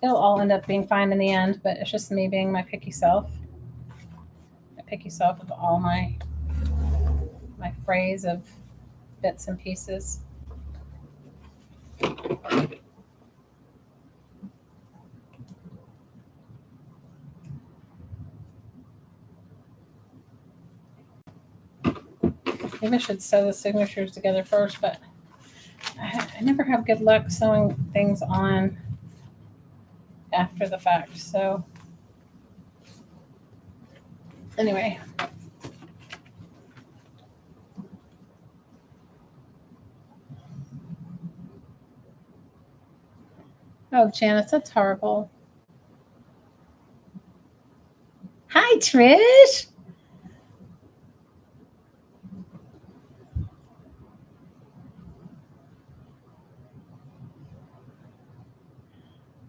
It'll all end up being fine in the end, but it's just me being my picky self. My picky self with all my phrase of bits and pieces. Maybe I should sew the signatures together first, but I never have good luck sewing things on after the fact. So anyway. Oh, Janice, that's horrible. Hi, Trish.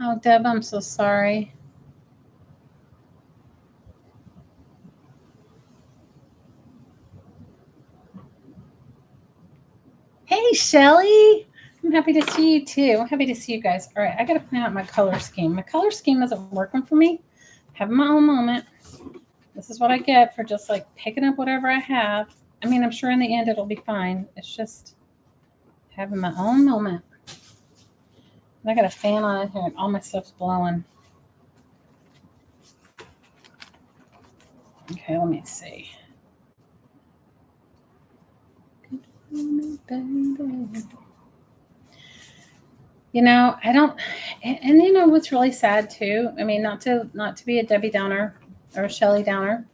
Oh, Deb, I'm so sorry. Hey, Shelly. I'm happy to see you too. I'm happy to see you guys. All right, I got to plan out my color scheme. My color scheme isn't working for me. Having my own moment. This is what I get for just like picking up whatever I have. I mean, I'm sure in the end it'll be fine. It's just having my own moment. And I got a fan on it here and all my stuff's blowing. Okay, let me see. You know, I don't, and you know what's really sad too? I mean, not to be a Debbie Downer or a Shelley Downer,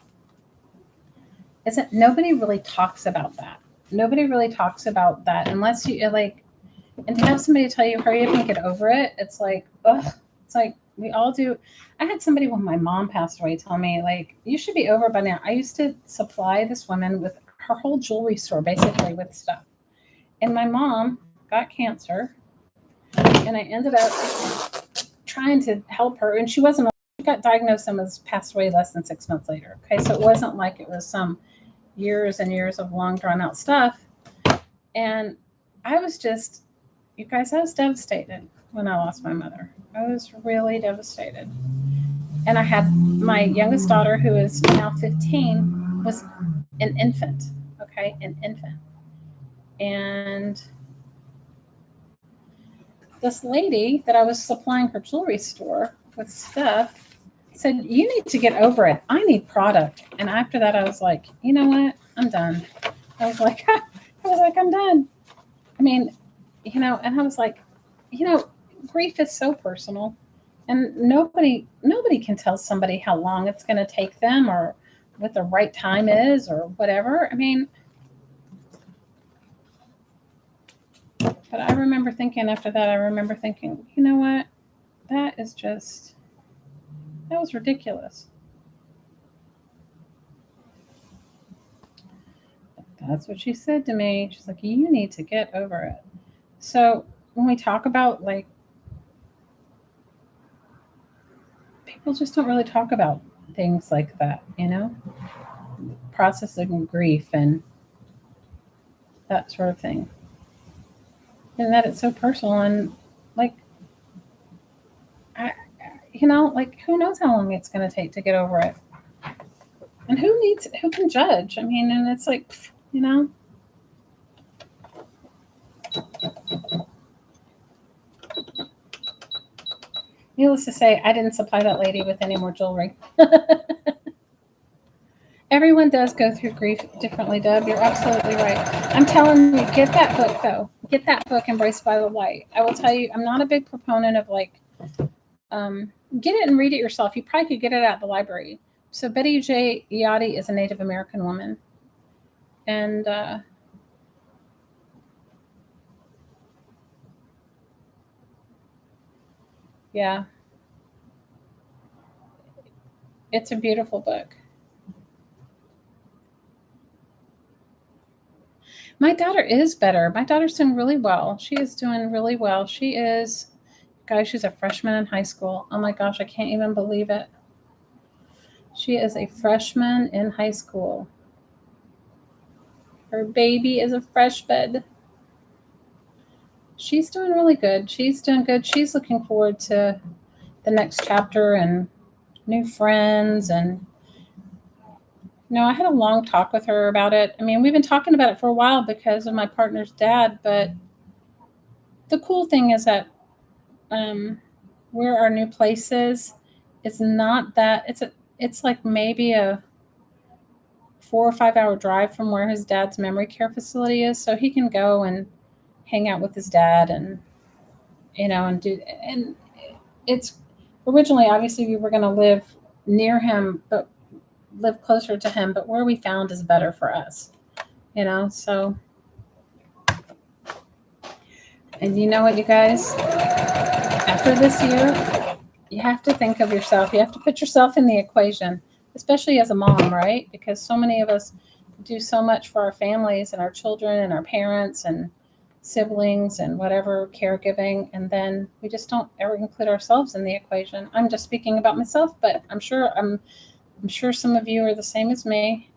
is that nobody really talks about that. Nobody really talks about that unless you like, And to have somebody tell you, hurry up and get over it, it's like, ugh. It's like we all do. I had somebody when my mom passed away tell me, like, you should be over by now. I used to supply this woman with her whole jewelry store basically with stuff. And my mom got cancer, and I ended up trying to help her. And she wasn't, she got diagnosed and was passed away less than 6 months later. Okay. So it wasn't like it was some years and years of long drawn out stuff. And I was just, you guys, I was devastated when I lost my mother. I was really devastated. And I had my youngest daughter, who is now 15, was an infant. Okay. An infant. And this lady that I was supplying her jewelry store with stuff said, you need to get over it. I need product. And after that, I was like, you know what? I'm done. I was like, I'm done. I mean, and I was like, grief is so personal, and nobody can tell somebody how long it's going to take them or what the right time is or whatever. I mean, but I remember thinking after that, you know what? That was ridiculous. That's what she said to me. She's like, you need to get over it. So when we talk about, like, people just don't really talk about things like that, processing grief and that sort of thing. And that it's so personal, and like, I, like, who knows how long it's going to take to get over it. And who can judge? I mean, and it's like, you know, needless to say, I didn't supply that lady with any more jewelry. Everyone does go through grief differently, Deb. You're absolutely right. I'm telling you, get that book, though. Get that book, Embraced by the Light. I will tell you, I'm not a big proponent of, like, get it and read it yourself. You probably could get it at the library. So Betty J. Yachty is a Native American woman. And yeah, it's a beautiful book. My daughter is better. My daughter's doing really well. She is doing really well. She is, guys, she's a freshman in high school. Oh my gosh, I can't even believe it. She is a freshman in high school. Her baby is a freshman. She's doing really good. She's doing good. She's looking forward to the next chapter and new friends. And I had a long talk with her about it. I mean, we've been talking about it for a while because of my partner's dad. But the cool thing is that where our new place is, it's not that it's like maybe a 4 or 5 hour drive from where his dad's memory care facility is, so he can go and hang out with his dad and and do. And it's originally, obviously, we were going to live near him but live closer to him, but where we found is better for us, so. And you know what, you guys, after this year, you have to think of yourself. You have to put yourself in the equation, especially as a mom, right? Because so many of us do so much for our families and our children and our parents and siblings and whatever, caregiving, and then we just don't ever include ourselves in the equation. I'm just speaking about myself, but I'm sure some of you are the same as me.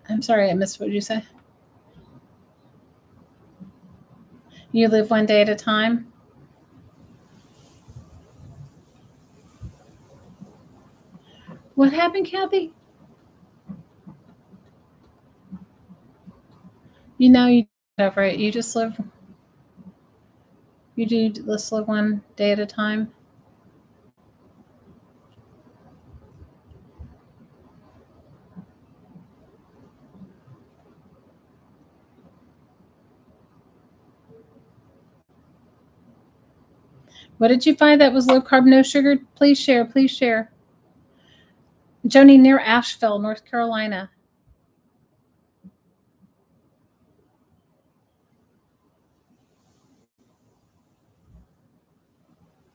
I'm sorry, I missed what you say. You live one day at a time. What happened, Kathy? You have, right? You just live. You do just live one day at a time. What did you find that was low carb, no sugar? Please share. Please share. Joni, near Asheville, North Carolina.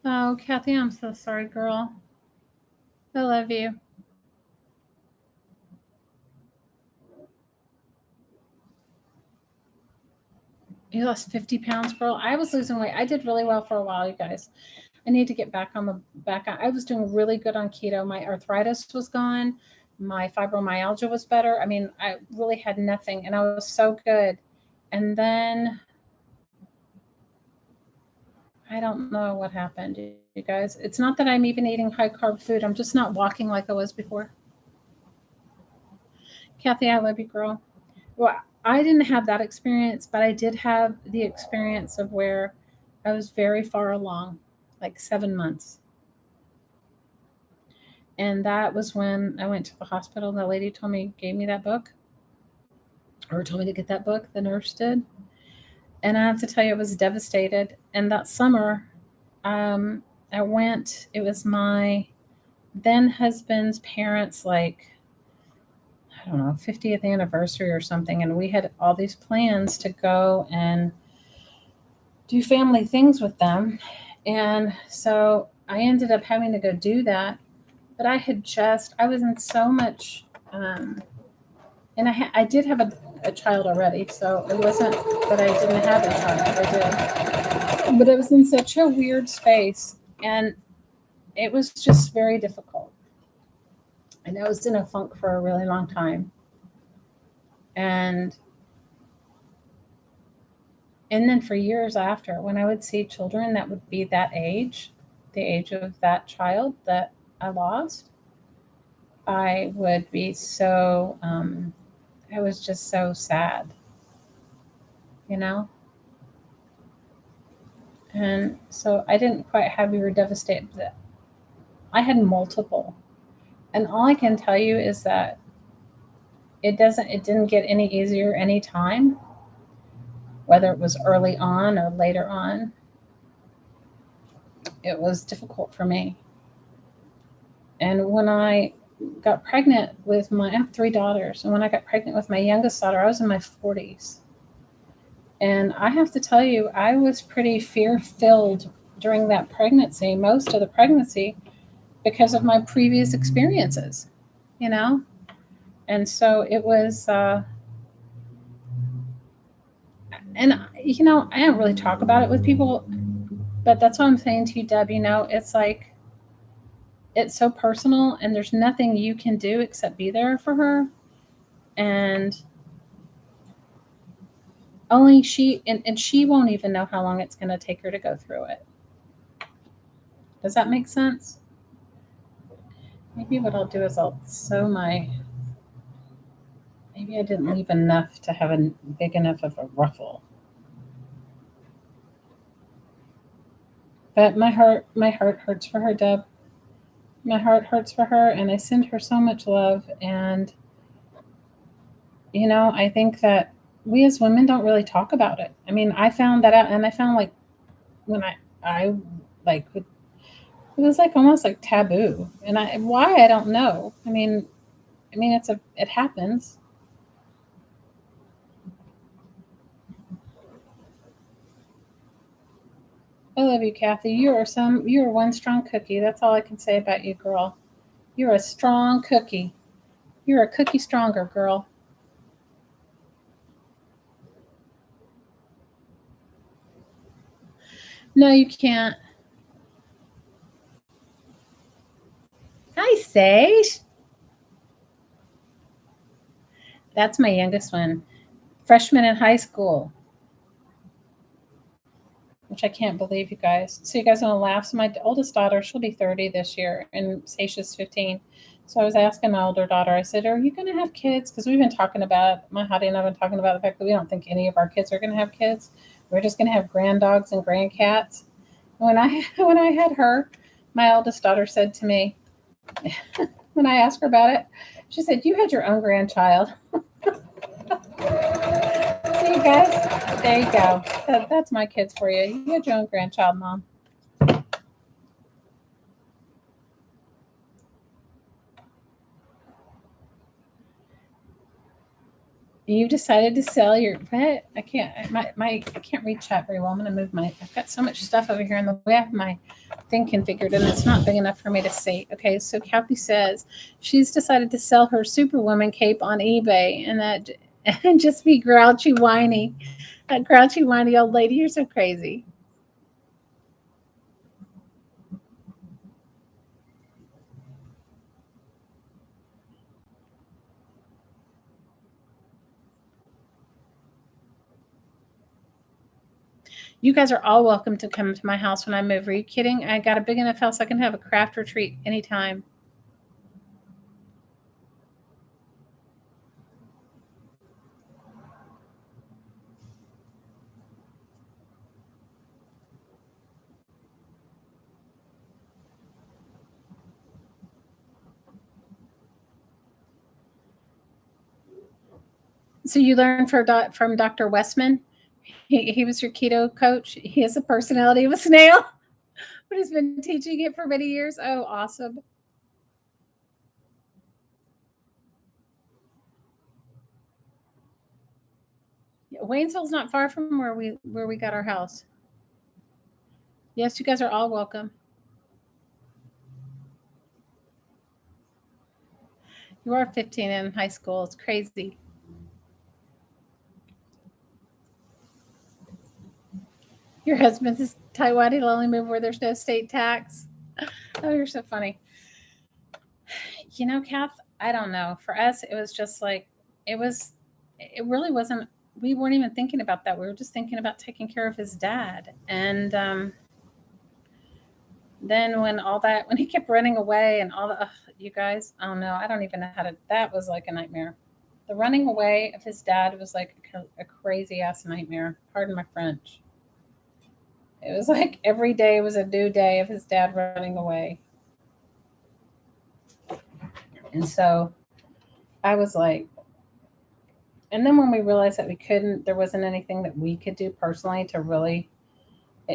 Oh, Kathy, I'm so sorry, girl. I love you. You lost 50 pounds, girl. I was losing weight. I did really well for a while, you guys. I need to get back on the back. I was doing really good on keto. My arthritis was gone. My fibromyalgia was better. I mean, I really had nothing, and I was so good. And then I don't know what happened, you guys. It's not that I'm even eating high carb food. I'm just not walking like I was before. Kathy, I love you, girl. Well, I didn't have that experience, but I did have the experience of where I was very far along, like 7 months. And that was when I went to the hospital. And the lady gave me that book, or told me to get that book. The nurse did. And I have to tell you, I was devastated. And that summer, I went, it was my then husband's parents, like, I don't know, 50th anniversary or something. And we had all these plans to go and do family things with them. And so I ended up having to go do that. But I was in so much, and I did have a child already. So it wasn't that I didn't have a child, I did. But I was in such a weird space. And it was just very difficult. And I was in a funk for a really long time. And then for years after, when I would see children that would be that age, the age of that child that I lost, I would be so, I was just so sad, you know? And so I didn't quite have you were devastated. But I had multiple. And all I can tell you is that it didn't get any easier any time, whether it was early on or later on. It was difficult for me. And when I got pregnant with I have 3 daughters, and when I got pregnant with my youngest daughter, I was in my 40s. And I have to tell you, I was pretty fear filled during that pregnancy, most of the pregnancy, because of my previous experiences, you know? And so it was, and I don't really talk about it with people, but that's what I'm saying to you, Deb. It's like, it's so personal, and there's nothing you can do except be there for her. And only and she won't even know how long it's going to take her to go through it. Does that make sense? Maybe what I'll do is I'll sew maybe I didn't leave enough to have a big enough of a ruffle. But my heart hurts for her, Deb. My heart hurts for her, and I send her so much love. And I think that we as women don't really talk about it. I mean, I found that out, and I found, like, when I like it was like almost like taboo, and why, I don't know. I mean, it happens. I love you, Kathy. You're one strong cookie. That's all I can say about you, girl. You're a strong cookie. You're a cookie stronger, girl. No, you can't. Hi, Sage. That's my youngest one. Freshman in high school. Which I can't believe, you guys. So you guys want to laugh. So my oldest daughter, she'll be 30 this year, and Seisha's 15. So I was asking my older daughter, I said, are you going to have kids? Because we've been talking about, my hottie and I have been talking about the fact that we don't think any of our kids are going to have kids. We're just going to have granddogs and grandcats. When I had her, my oldest daughter said to me, when I asked her about it, she said, you had your own grandchild. See, you guys, there you go. That's my kids for you. You had your own grandchild, Mom. You decided to sell your pet. I can't. I can't read chat very well. I'm gonna move my. I've got so much stuff over here in the way. I have my thing configured, and it's not big enough for me to see. Okay, so Kathy says she's decided to sell her Superwoman cape on eBay, and that and just be grouchy, whiny. That grouchy, whiny old lady. You're so crazy. You guys are all welcome to come to my house when I move. Are you kidding? I got a big enough house I can have a craft retreat anytime. So you learned from Dr. Westman. He was your keto coach. He has the personality of a snail, but he's been teaching it for many years. Oh, awesome. Yeah, Waynesville's not far from where we got our house. Yes, you guys are all welcome. You are 15 in high school. It's crazy. Your husband's is Taiwan. He'll only move where there's no state tax. Oh, you're so funny. Kath, I don't know. For us, it was just like, it was, it really wasn't, we weren't even thinking about that. We were just thinking about taking care of his dad. And then when he kept running away and all the, you guys, oh no, I don't even know how to, that was like a nightmare. The running away of his dad was like a crazy ass nightmare. Pardon my French. It was like every day was a new day of his dad running away. And so I was like, and then when we realized that there wasn't anything that we could do personally to really,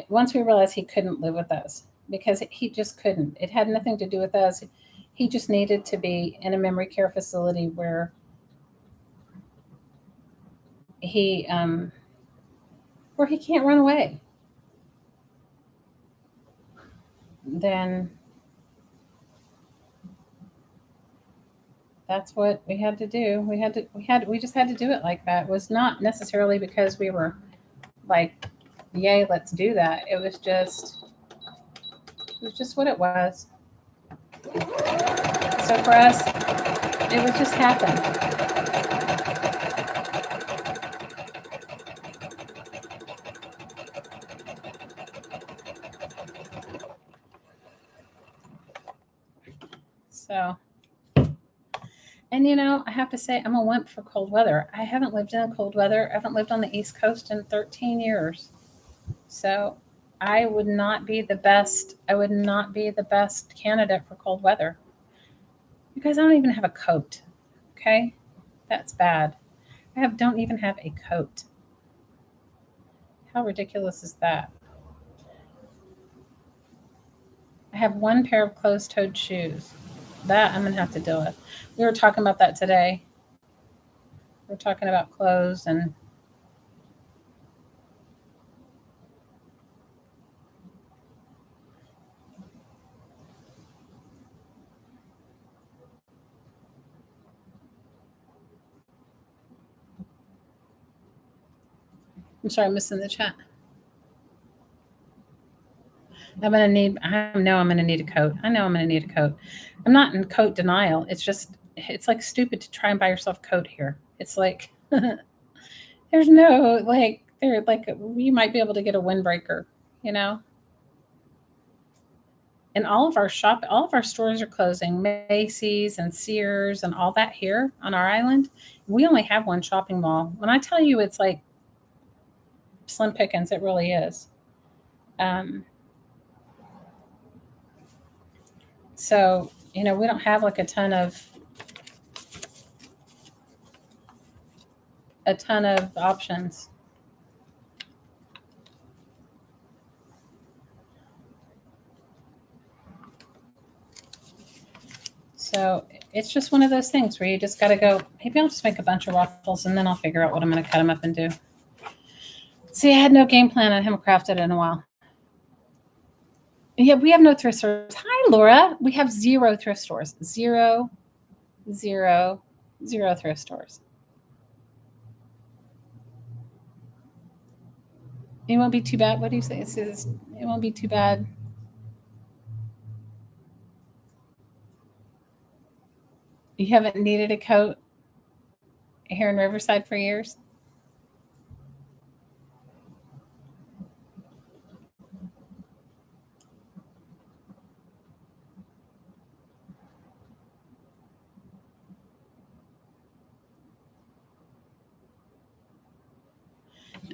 once we realized he couldn't live with us because he just couldn't. It had nothing to do with us. He just needed to be in a memory care facility he um, where he can't run away. Then that's what we had to do. We just had to do it like that. It was not necessarily because we were like, yay, let's do that. It was just what it was. So for us, it would just happen. So, and I have to say, I'm a wimp for cold weather. I haven't lived in cold weather. I haven't lived on the East Coast in 13 years. So, I would not be the best. I would not be the best candidate for cold weather. Because I don't even have a coat. Okay? That's bad. Don't even have a coat. How ridiculous is that? I have one pair of closed-toed shoes. That I'm gonna have to deal with. We were talking about that today. We're talking about clothes and I'm sorry, I'm missing the chat. I know I'm gonna need a coat. I know I'm gonna need a coat. I'm not in coat denial. It's like stupid to try and buy yourself a coat here. It's like there's no like there like you might be able to get a windbreaker, you know. And all of our stores are closing. Macy's and Sears and all that here on our island. We only have one shopping mall. When I tell you it's like slim pickings, it really is. Um, so we don't have like a ton of options. So It's just one of those things where you just got to go, maybe I'll just make a bunch of waffles and then I'll figure out what I'm going to cut them up and do. See, I had no game plan on him crafted in a while. Yeah, we have no thrift stores. Hi, Laura. We have 0 thrift stores. 0, 0, 0 thrift stores. It won't be too bad. What do you say? It says it won't be too bad. You haven't needed a coat here in Riverside for years?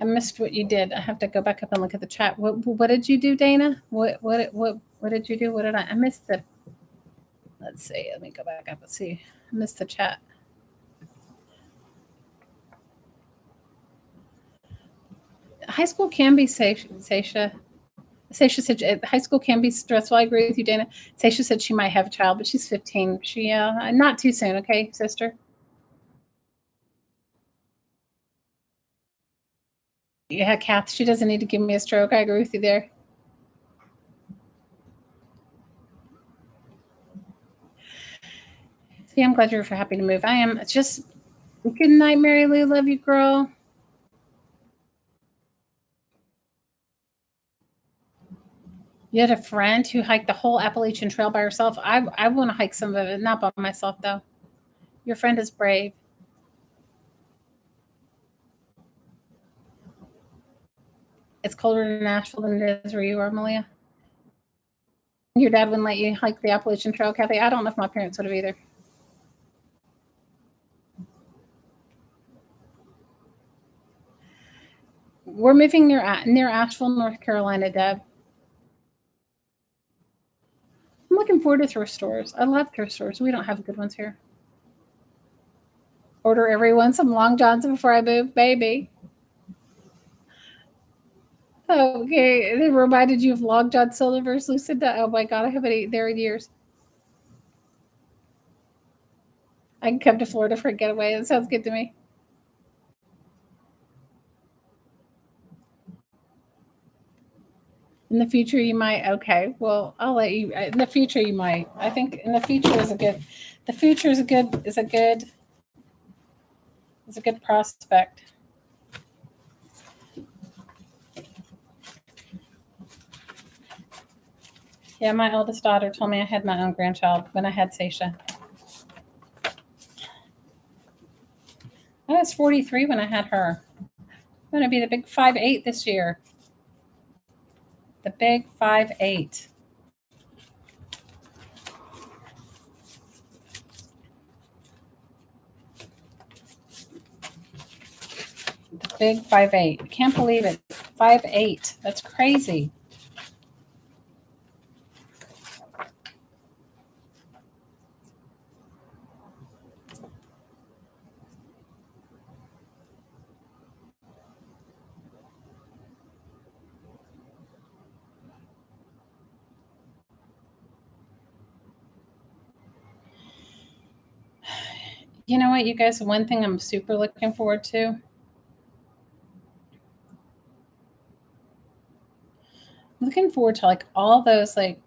I missed what you did. I have to go back up and look at the chat. What did you do, Dana? What did you do? What did I missed the let's see. Let me go back up and see. I missed the chat. High school can be safe, Sasha. Sasha said high school can be stressful. I agree with you, Dana. Sasha said she might have a child, but she's 15. She not too soon, okay, sister? Yeah, Kath, she doesn't need to give me a stroke. I agree with you there. See, I'm glad you're happy to move. I am. It's just good night, Mary Lou. Love you, girl. You had a friend who hiked the whole Appalachian Trail by herself. I want to hike some of it, not by myself though. Your friend is brave. It's colder in Nashville than it is where you are, Malia. Your dad wouldn't let you hike the Appalachian Trail, Kathy. I don't know if my parents would have either. We're moving near Asheville, North Carolina, Deb. I'm looking forward to thrift stores. I love thrift stores. We don't have good ones here. Order everyone some Long Johns before I move, baby. Okay, it reminded you of Long John Silver's Lucinda. Oh my God, I haven't eaten there in years. I can come to Florida for a getaway. That sounds good to me. In the future, you might. Okay, well, I'll let you. In the future, you might. I think in the future is a good. The future is a good. Is a good prospect. Yeah, my eldest daughter told me I had my own grandchild when I had Sasha. I was 43 when I had her. I'm going to be the big 5'8" this year. The big 5'8". The big 5'8". I can't believe it. 5'8". That's crazy. You know what, you guys? One thing I'm super looking forward to. Looking forward to like all those like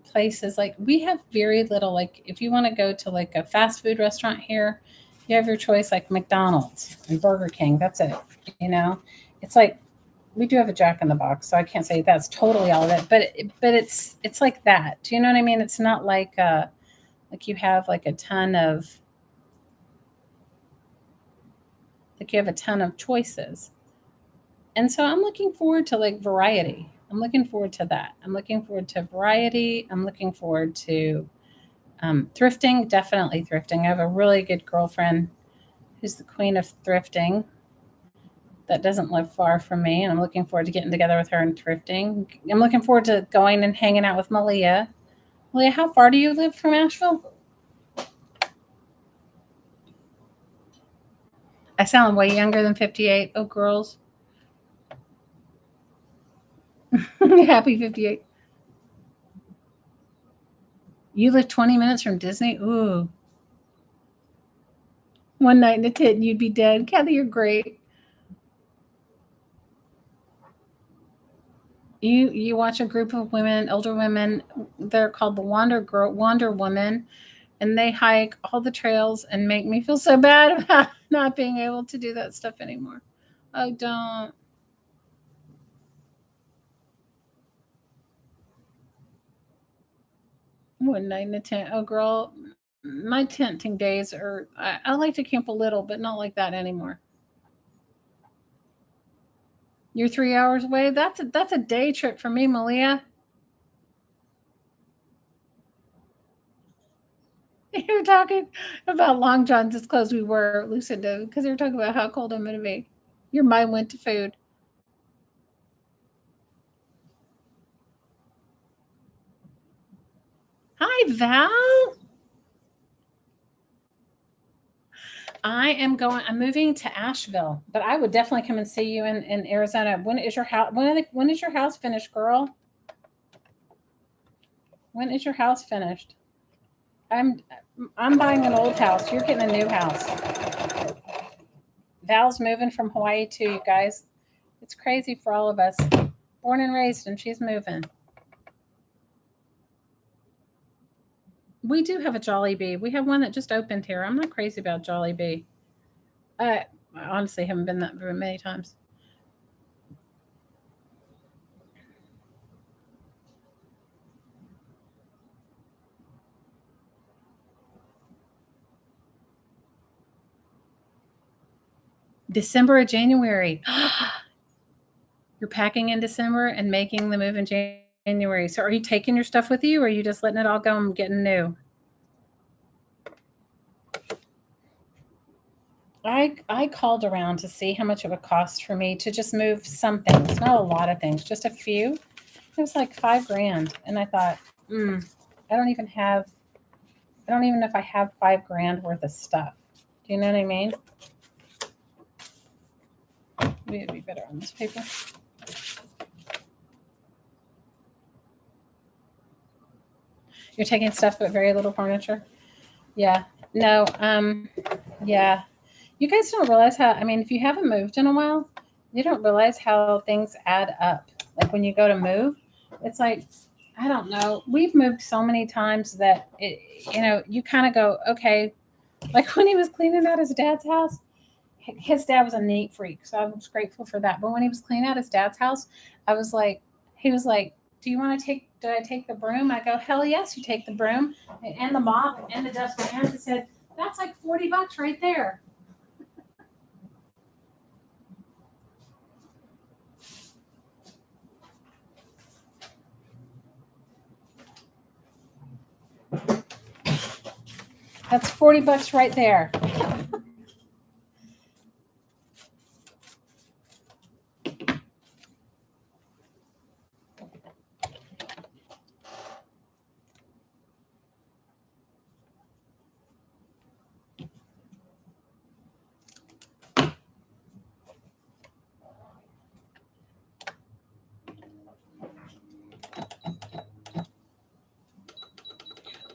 places. Like we have very little. Like if you want to go to like a fast food restaurant here, you have your choice like McDonald's and Burger King. That's it. You know, it's like we do have a Jack in the Box, so I can't say that's totally all of it. But it's like that. Do you know what I mean? It's not like you have like a ton of like you have a ton of choices. And so I'm looking forward to like variety. I'm looking forward to that. I'm looking forward to variety. I'm looking forward to thrifting, definitely thrifting. I have a really good girlfriend who's the queen of thrifting that doesn't live far from me, and I'm looking forward to getting together with her and thrifting. I'm looking forward to going and hanging out with Malia. Malia, how far do you live from Asheville? I sound way younger than 58. Oh, girls. Happy 58. You live 20 minutes from Disney? Ooh. One night in a tent and you'd be dead. Kathy, you're great. You watch a group of women, older women, they're called the Wander Woman, and they hike all the trails and make me feel so bad about not being able to do that stuff anymore. Oh, don't. One night in a tent. Oh, girl, my tenting days are. I like to camp a little, but not like that anymore. You're 3 hours away. That's a day trip for me, Malia. You're talking about long johns as close we were, Lucinda, because you were talking about how cold I'm going to be. Your mind went to food. Hi, Val. I'm moving to Asheville, but I would definitely come and see you in Arizona. When is your house? When is your house finished, girl? When is your house finished? I'm I'm buying an old house. You're getting a new house. Val's moving from Hawaii too, you guys. It's crazy for all of us. Born and raised, and she's moving. We do have a Jolly Bee. We have one that just opened here. I'm not crazy about Jolly Bee. I honestly haven't been that very many times. December or January. You're packing in December and making the move in January. So are you taking your stuff with you, or are you just letting it all go and getting new? I called around to see how much it would cost for me to just move some things, not a lot of things, just a few. It was like 5 grand, and I thought, I don't even have. I don't even know if I have 5 grand worth of stuff. Do you know what I mean? Maybe it'd be better on this paper. You're taking stuff but very little furniture. Yeah. No. Yeah. You guys don't realize how. I mean, if you haven't moved in a while, you don't realize how things add up. Like when you go to move, it's like I don't know. We've moved so many times that you kind of go, okay. Like when he was cleaning out his dad's house, his dad was a neat freak, so I was grateful for that. But when he was cleaning out his dad's house, I was like, he was like, "Do you want to take? Did I take the broom?" I go, "Hell yes, you take the broom and the mop and the dustpan." He said, "That's like $40 right there." That's $40 right there.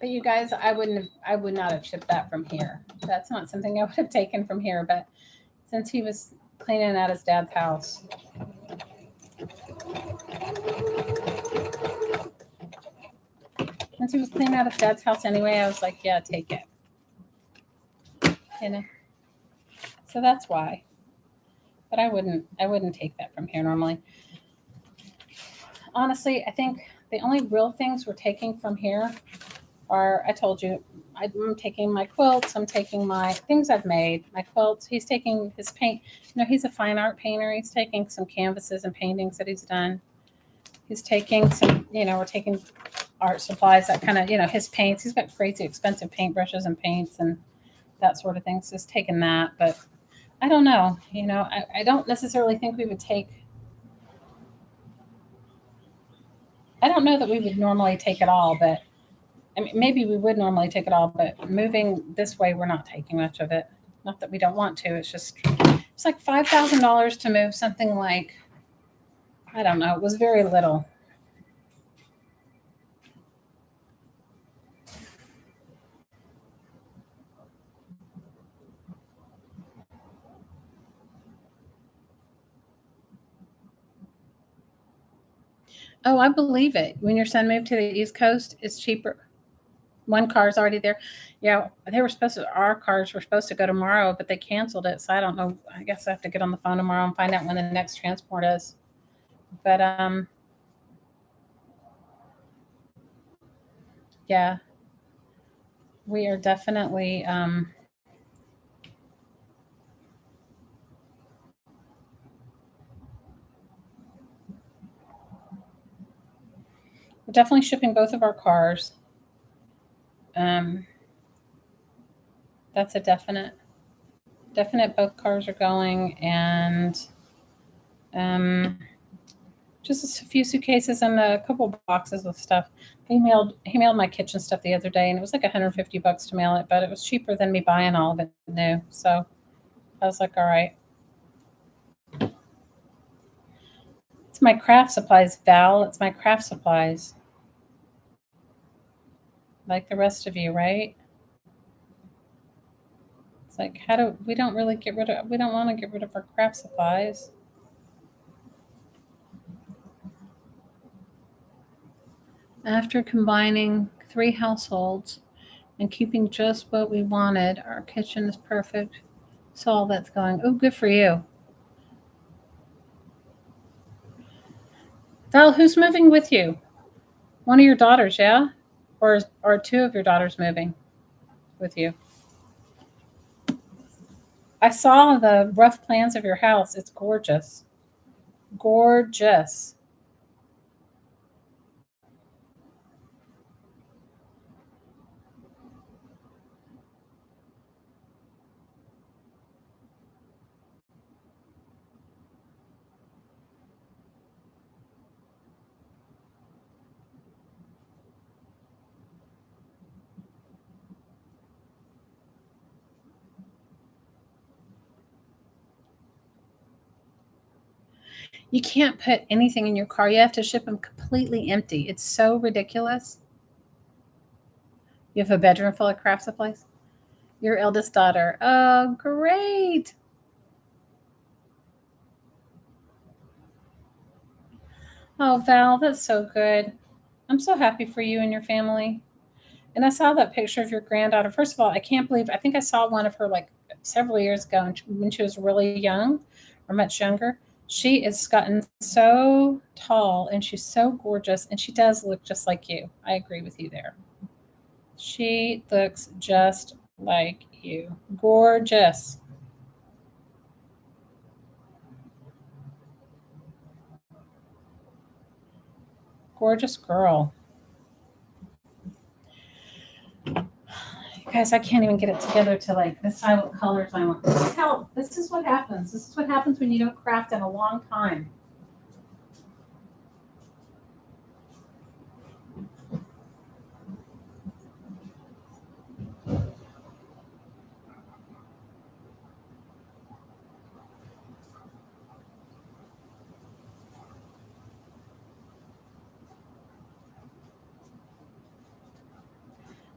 But you guys, I would not have shipped that from here. That's not something I would have taken from here. But since he was cleaning out his dad's house, since he was cleaning out his dad's house anyway, I was like, yeah, take it. You know. So that's why. But I wouldn't take that from here normally. Honestly, I think the only real things we're taking from here are I told you I'm taking my quilts, I'm taking my things I've made, my quilts. He's taking his paint. He's a fine art painter. He's taking some canvases and paintings that he's done. He's taking some, we're taking art supplies, that kind of, his paints. He's got crazy expensive paintbrushes and paints and that sort of thing. So he's taking that. But I don't know. I don't necessarily think we would take. I don't know that we would normally take it all, but I mean, maybe we would normally take it all, but moving this way, we're not taking much of it. Not that we don't want to. It's like $5,000 to move something like, I don't know. It was very little. Oh, I believe it. When your son moved to the East Coast, it's cheaper. One car's already there. Yeah, our cars were supposed to go tomorrow, but they canceled it. So I don't know. I guess I have to get on the phone tomorrow and find out when the next transport is. But yeah, we are definitely we're definitely shipping both of our cars. Um, that's a definite. Both cars are going, and um, just a few suitcases and a couple boxes with stuff. He mailed my kitchen stuff the other day, and it was like $150 to mail it, but it was cheaper than me buying all of it new. So I was like, all right. It's my craft supplies, Val. It's my craft supplies, like the rest of you, right? It's like, how do we don't really get rid of? We don't want to get rid of our craft supplies. After combining 3 households and keeping just what we wanted, our kitchen is perfect. So all that's going. Oh, good for you. Val, who's moving with you? One of your daughters, yeah? Or two of your daughters moving with you? I saw the rough plans of your house. It's gorgeous. Gorgeous. You can't put anything in your car. You have to ship them completely empty. It's so ridiculous. You have a bedroom full of craft supplies? Your eldest daughter. Oh, great. Oh, Val, that's so good. I'm so happy for you and your family. And I saw that picture of your granddaughter. First of all, I can't believe, I think I saw one of her like several years ago when she was really young or much younger. She has gotten so tall and she's so gorgeous and she does look just like you. I agree with you there. She looks just like you. Gorgeous. Gorgeous girl. Guys, I can't even get it together to like decide what colors I want. This is what happens. This is what happens when you don't craft in a long time.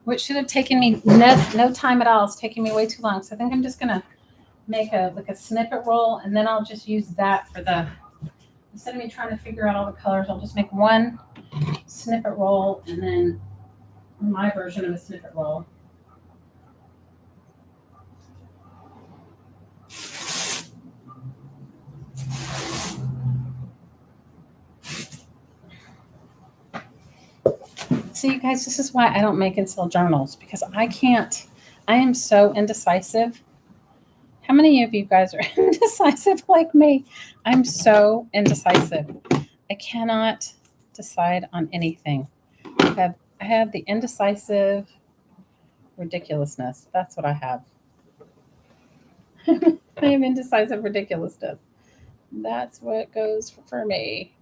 Which should have taken me no time at all. It's taking me way too long. So I think I'm just gonna make a snippet roll and then I'll just use that for the instead of me trying to figure out all the colors, I'll just make one snippet roll and then my version of a snippet roll. See, you guys, this is why I don't make and sell journals because I can't. I am so indecisive. How many of you guys are indecisive like me? I'm so indecisive. I cannot decide on anything. I have the indecisive ridiculousness. That's what I have. I have indecisive ridiculousness. That's what goes for me.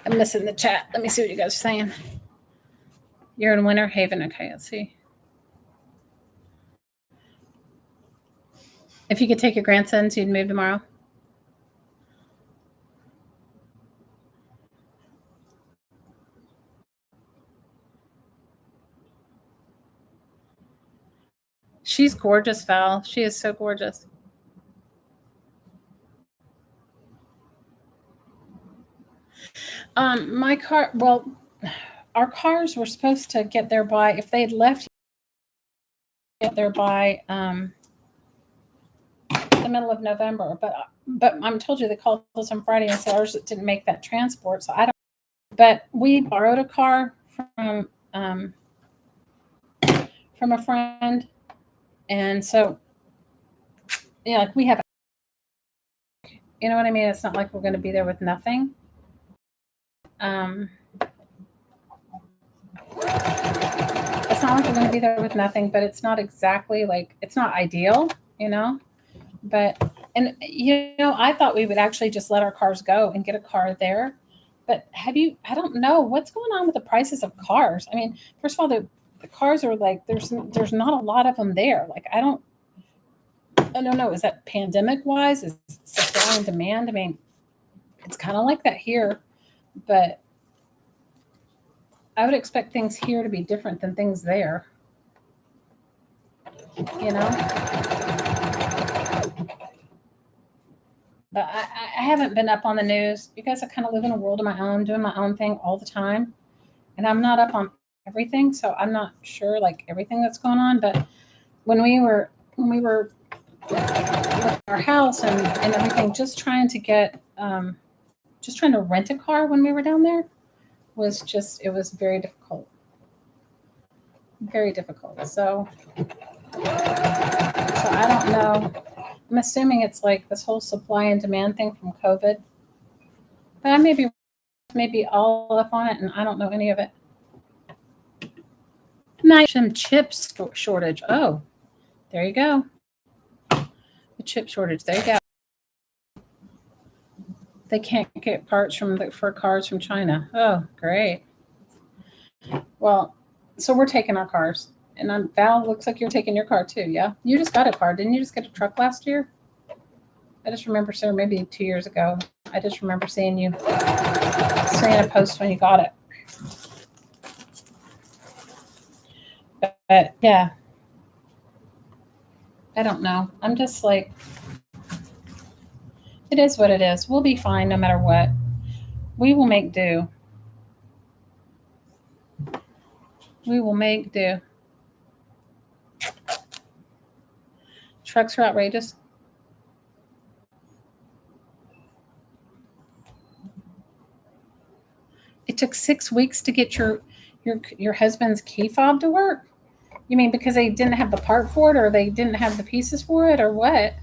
I'm missing the chat. Let me see what you guys are saying. You're in Winter Haven. Okay, let's see. If you could take your grandsons, you'd move tomorrow. She's gorgeous, Val. She is so gorgeous. My car, well, our cars were supposed to get there by, if they had left, get there by the middle of November. But I'm told you they called us on Friday and said ours didn't make that transport. So I don't. But we borrowed a car um, from a friend, and so like we have, you know what I mean. It's not like we're going to be there with nothing. Um, it's not like we're going to be there with nothing, but it's not exactly like it's not ideal, you know. But and I thought we would actually just let our cars go and get a car there. But I don't know what's going on with the prices of cars. I mean, first of all, the cars are like there's not a lot of them there. Like I don't know. Is that pandemic wise? Is supply and demand? I mean, it's kind of like that here, but I would expect things here to be different than things there. You know, but I haven't been up on the news because I kind of live in a world of my own, doing my own thing all the time, and I'm not up on everything, so I'm not sure like everything that's going on. But when we were with our house and everything, just trying to rent a car when we were down there it was very difficult. So I don't know. I'm assuming it's like this whole supply and demand thing from COVID, but I maybe all up on it, and I don't know any of it. Some shortage. Oh, there you go. The chip shortage. There you go. They can't get parts for cars from China. Oh, great. Well, so we're taking our cars, and Val. Looks like you're taking your car too. Yeah, you just got a car, didn't you? Just get a truck last year. I just remember, sir, maybe 2 years ago. I just remember seeing a post when you got it. But yeah, I don't know. I'm just like, it is what it is. We'll be fine no matter what. We will make do. We will make do. Trucks are outrageous. It took 6 weeks to get your husband's key fob to work. You mean because they didn't have the part for it, or they didn't have the pieces for it, or what?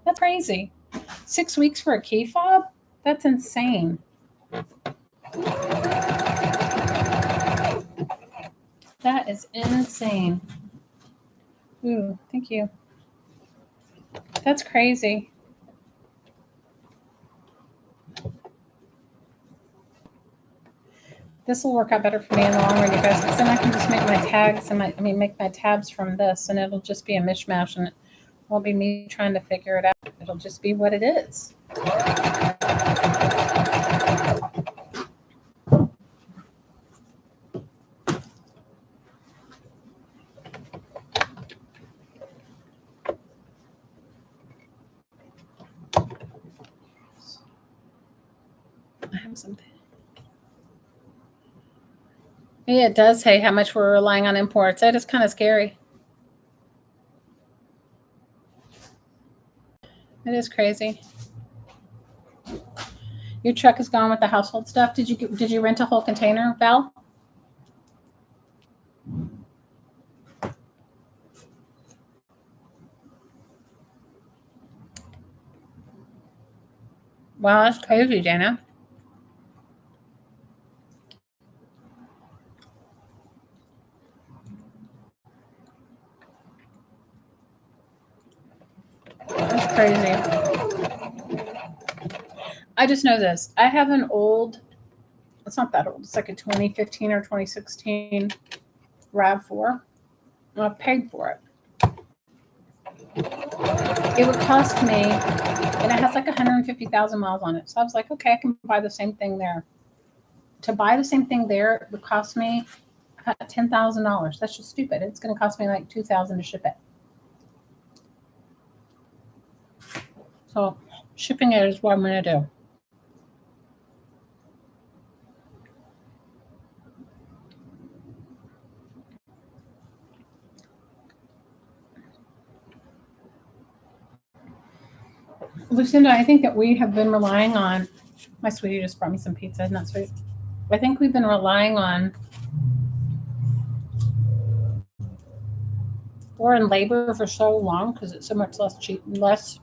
That's crazy. 6 weeks for a key fob? That's insane. That is insane. Ooh, thank you. That's crazy. This will work out better for me in the long run, you guys, because then I can just make my tags and make my tabs from this, and it'll just be a mishmash, and it won't be me trying to figure it out. It'll just be what it is. I have something. Yeah, it does say how much we're relying on imports. That is kind of scary. It is crazy. Your truck is gone with the household stuff. Did you rent a whole container, Val? Wow, that's crazy, Dana. That's crazy. I just know this. I have an old. It's not that old. It's like a 2015 or 2016 Rav4. And I paid for it. It would cost me, and it has like 150,000 miles on it. So I was like, okay, I can buy the same thing there. To buy the same thing there, it would cost me $10,000. That's just stupid. It's going to cost me like 2,000 to ship it. So shipping it is what I'm going to do. Lucinda, I think that we have been relying on, my sweetie just brought me some pizza, not sweet. I think we've been relying on foreign labor for so long because it's so much less cheap, less,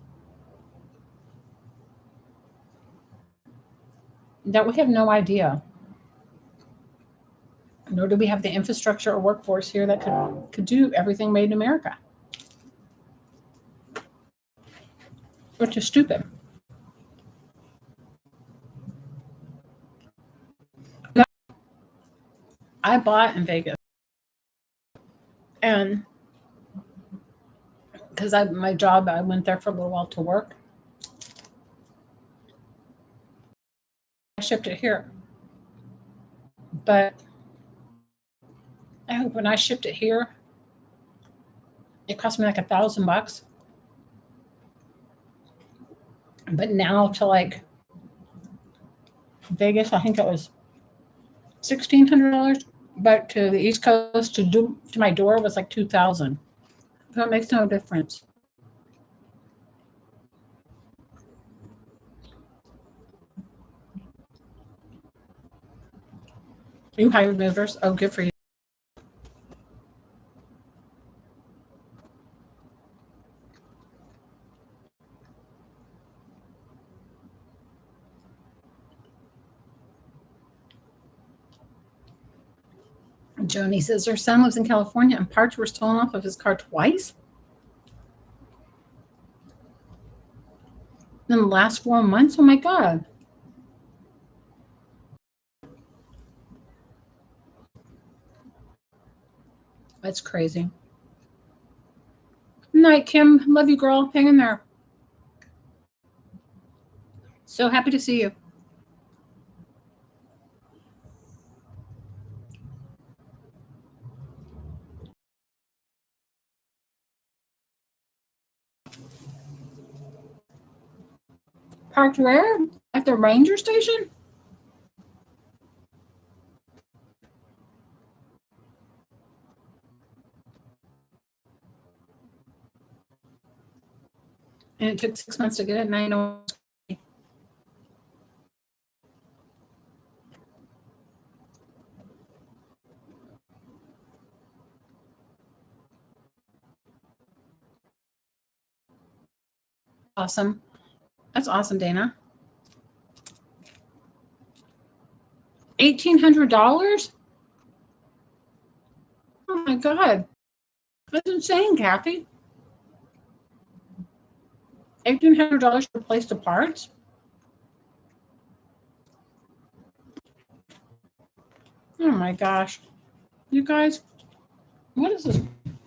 that we have no idea. Nor do we have the infrastructure or workforce here that could do everything made in America, which is stupid. I bought in Vegas, and because my job, I went there for a little while to work. I shipped it here, but I think when I shipped it here, it cost me like $1,000. But now to like Vegas, I think it was $1,600. But to the East Coast to my door was like 2,000. So it makes no difference. You hire movers. Oh, good for you. Joni says her son lives in California and parts were stolen off of his car twice in the last 4 months. Oh my God. That's crazy. Night, Kim. Love you, girl. Hang in there. So happy to see you. Parked where? At the ranger station? And it took 6 months to get it, and I know. Awesome. That's awesome, Dana. $1,800? Oh my God. That's insane, Kathy. $1,800 to replace the parts? Oh my gosh. You guys, what is this?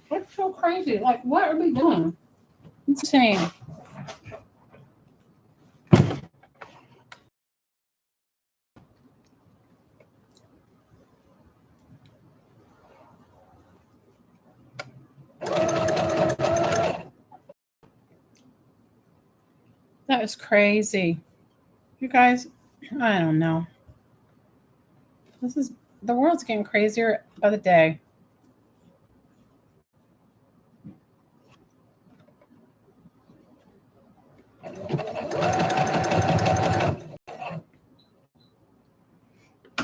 What's so crazy? Like, what are we doing? It's insane. That is crazy. You guys, I don't know. The world's getting crazier by the day.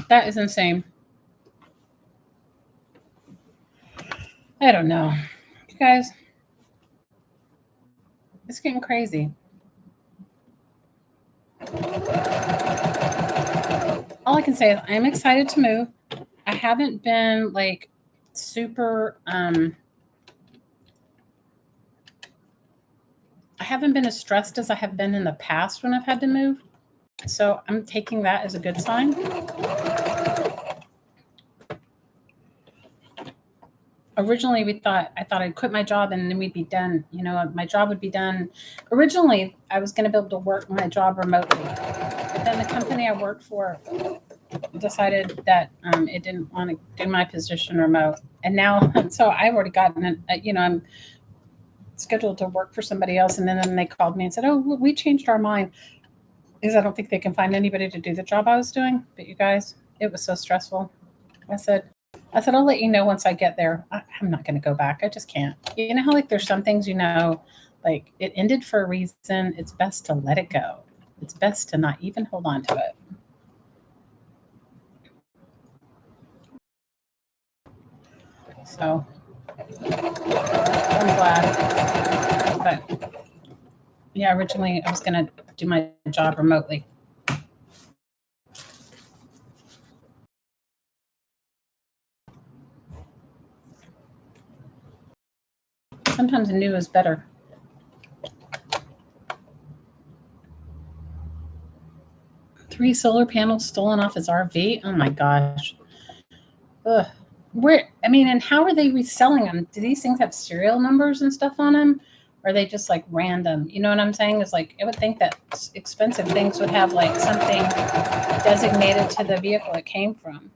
That is insane. I don't know. You guys, it's getting crazy. All I can say is I'm excited to move. I haven't been like super I haven't been as stressed as I have been in the past when I've had to move. So I'm taking that as a good sign. Originally I thought I'd quit my job and then we'd be done. You know, my job would be done. Originally, I was going to be able to work my job remotely. But then the company I worked for decided that it didn't want to do my position remote. And now, so I've already gotten, I'm scheduled to work for somebody else. And then they called me and said, oh, we changed our mind. Because I don't think they can find anybody to do the job I was doing. But you guys, it was so stressful. I said, I'll let you know once I get there. I'm not going to go back. I just can't. You know how like there's some things, Like, it ended for a reason. It's best to let it go. It's best to not even hold on to it. So I'm glad. But yeah, originally I was going to do my job remotely. Sometimes new is better. Three solar panels stolen off his RV. Oh my gosh. Ugh. Where? I mean, and how are they reselling them? Do these things have serial numbers and stuff on them? Or are they just like random? You know what I'm saying? It's like I would think that expensive things would have like something designated to the vehicle it came from.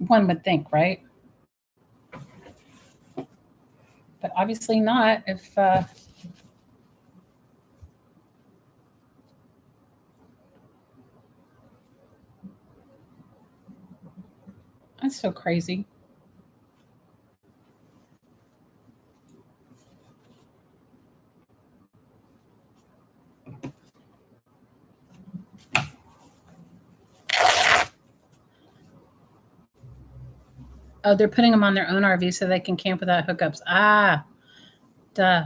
One would think, right? But obviously not. If that's so crazy. Oh, they're putting them on their own RV so they can camp without hookups. Ah, duh.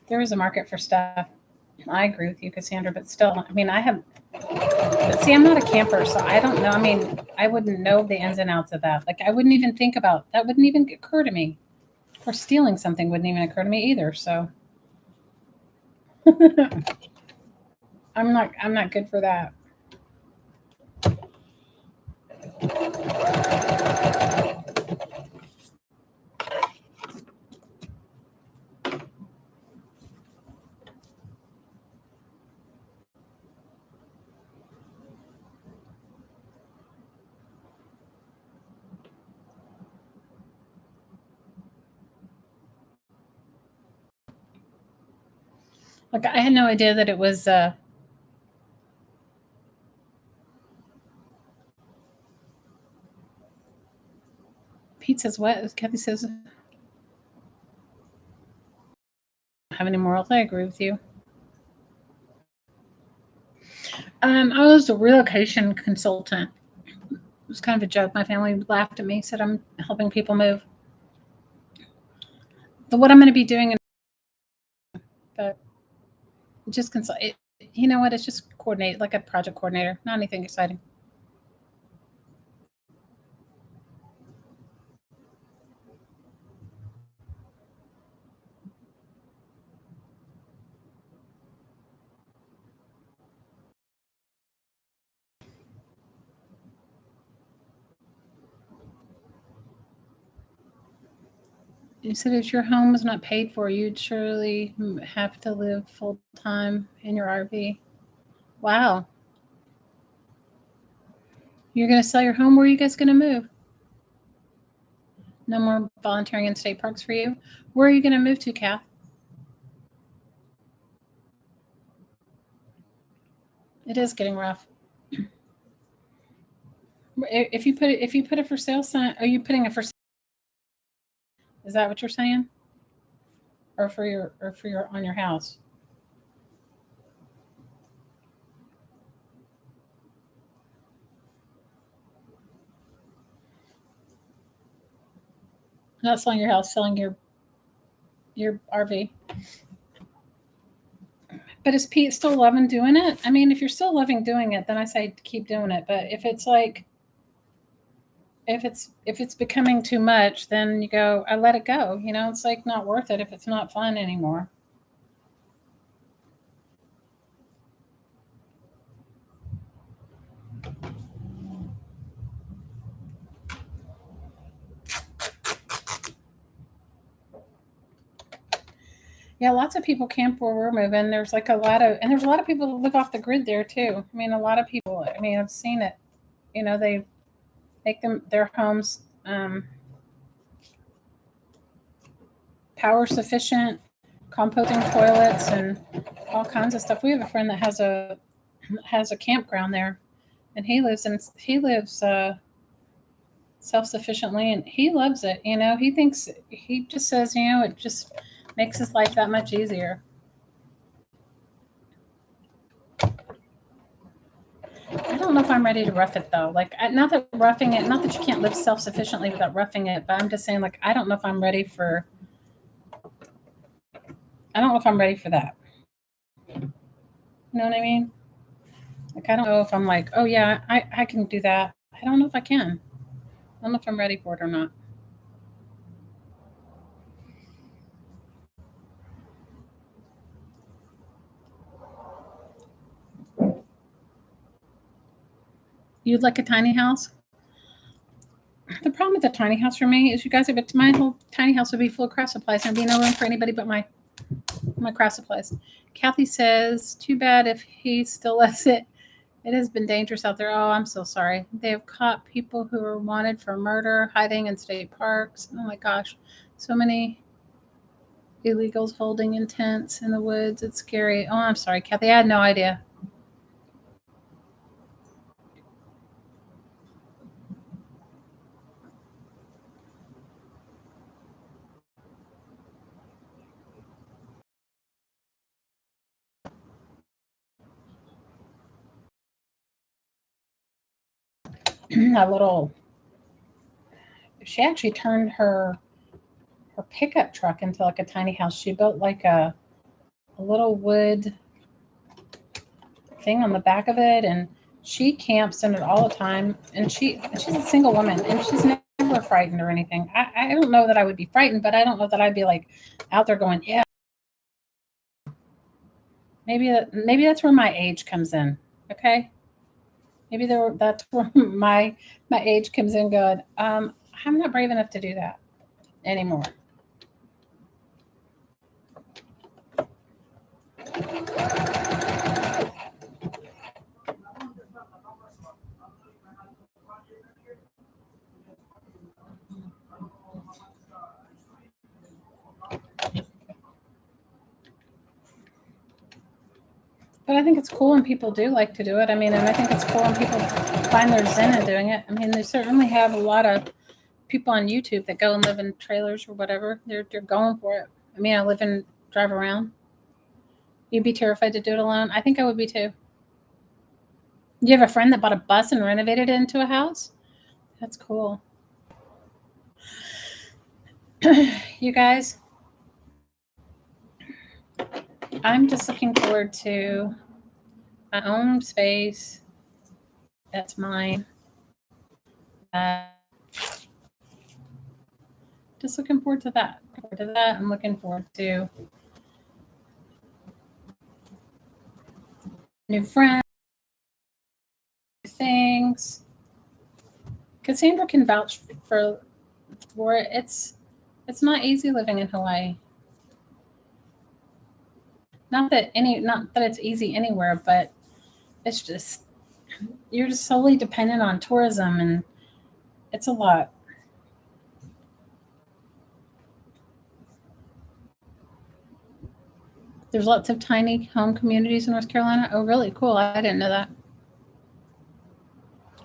There is a market for stuff. I agree with you, Cassandra, but still, I mean, but see, I'm not a camper, so I don't know. I mean, I wouldn't know the ins and outs of that. Like, I wouldn't even think about that. Wouldn't even occur to me. Or stealing something wouldn't even occur to me either. So I'm not good for that. Like, I had no idea that it was Pete says what? Kathy says have any morals. I agree with you. I was a relocation consultant. It was kind of a joke. My family laughed at me, said I'm helping people move. But what I'm going to be doing, but just consult. You know what? It's just coordinate, like a project coordinator. Not anything exciting. You said if your home was not paid for, you'd surely have to live full time in your RV. Wow. You're going to sell your home? Where are you guys going to move? No more volunteering in state parks for you? Where are you going to move to, Kath? It is getting rough. If you put it for sale sign, are you putting it for sale? Is that what you're saying? Or for your on your house? Not selling your house, selling your RV. But is Pete still loving doing it? I mean, if you're still loving doing it, then I say keep doing it. But if it's like if it's becoming too much, then you go, I let it go. It's like not worth it if it's not fun anymore. Yeah, lots of people camp where we're moving. There's a lot of people that live off the grid there too. I mean, a lot of people. I mean, I've seen it. They make them their homes power sufficient, composting toilets, and all kinds of stuff. We have a friend that has a campground there, and he lives self-sufficiently, and he loves it. He thinks, he just says, it just makes his life that much easier. I don't know if I'm ready to rough it though. Like, not that roughing it, not that you can't live self-sufficiently without roughing it, but I'm just saying, like, I don't know if I'm ready for. I don't know if I'm ready for that. You know what I mean? Like, I don't know if I'm like, oh yeah, I can do that. I don't know if I can. I don't know if I'm ready for it or not. You'd like a tiny house? The problem with the tiny house for me is, you guys, if my whole tiny house would be full of craft supplies, and there'd be no room for anybody but my craft supplies. Kathy says, too bad if he still lets it. It has been dangerous out there. Oh, I'm so sorry. They have caught people who are wanted for murder, hiding in state parks. Oh my gosh. So many illegals holding in tents in the woods. It's scary. Oh, I'm sorry, Kathy. I had no idea. A little, she actually turned her pickup truck into like a tiny house. She built like a little wood thing on the back of it, and she camps in it all the time. And she's a single woman, and she's never frightened or anything. I don't know that I would be frightened, but I don't know that I'd be like out there going, yeah. Maybe that's where my age comes in. Okay, that's where my age comes in. Good. I'm not brave enough to do that anymore. But I think it's cool when people do like to do it. I mean, and I think it's cool when people find their zen in doing it. I mean, they certainly have a lot of people on YouTube that go and live in trailers or whatever. They're going for it. I mean, I live and drive around. You'd be terrified to do it alone. I think I would be too. You have a friend that bought a bus and renovated it into a house? That's cool. You guys, I'm just looking forward to my own space. That's mine. Uh, just looking forward to that. I'm looking forward to new friends, things. Cassandra can vouch for it. It's not easy living in Hawaii. Not that it's easy anywhere, but it's just, you're just solely dependent on tourism, and it's a lot. There's lots of tiny home communities in North Carolina. Oh, really? Cool. I didn't know that.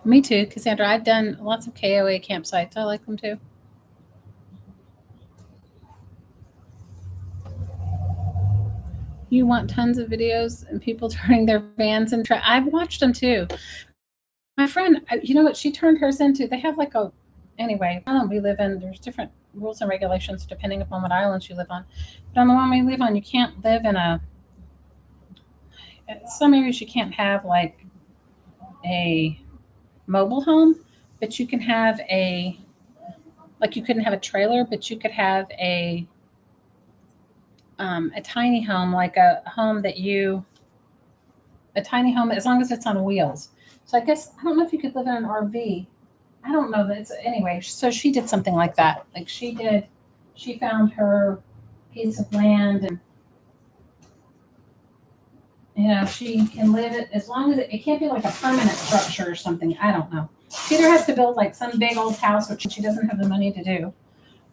Me too, Cassandra. I've done lots of KOA campsites. I like them too. You want tons of videos and people turning their vans into. I've watched them too. My friend, you know what she turned hers into? They have like a, anyway, the island we live in, there's different rules and regulations depending upon what islands you live on. But on the one we live on, you can't live in some areas you can't have like a mobile home, but you can have like you couldn't have a trailer, but you could have a tiny home, like a tiny home, as long as it's on wheels. So I guess, I don't know if you could live in an RV. I don't know that it's, anyway. So she did something like that. Like she found her piece of land, and she can live it as long as it can't be like a permanent structure or something. I don't know. She either has to build like some big old house, which she doesn't have the money to do,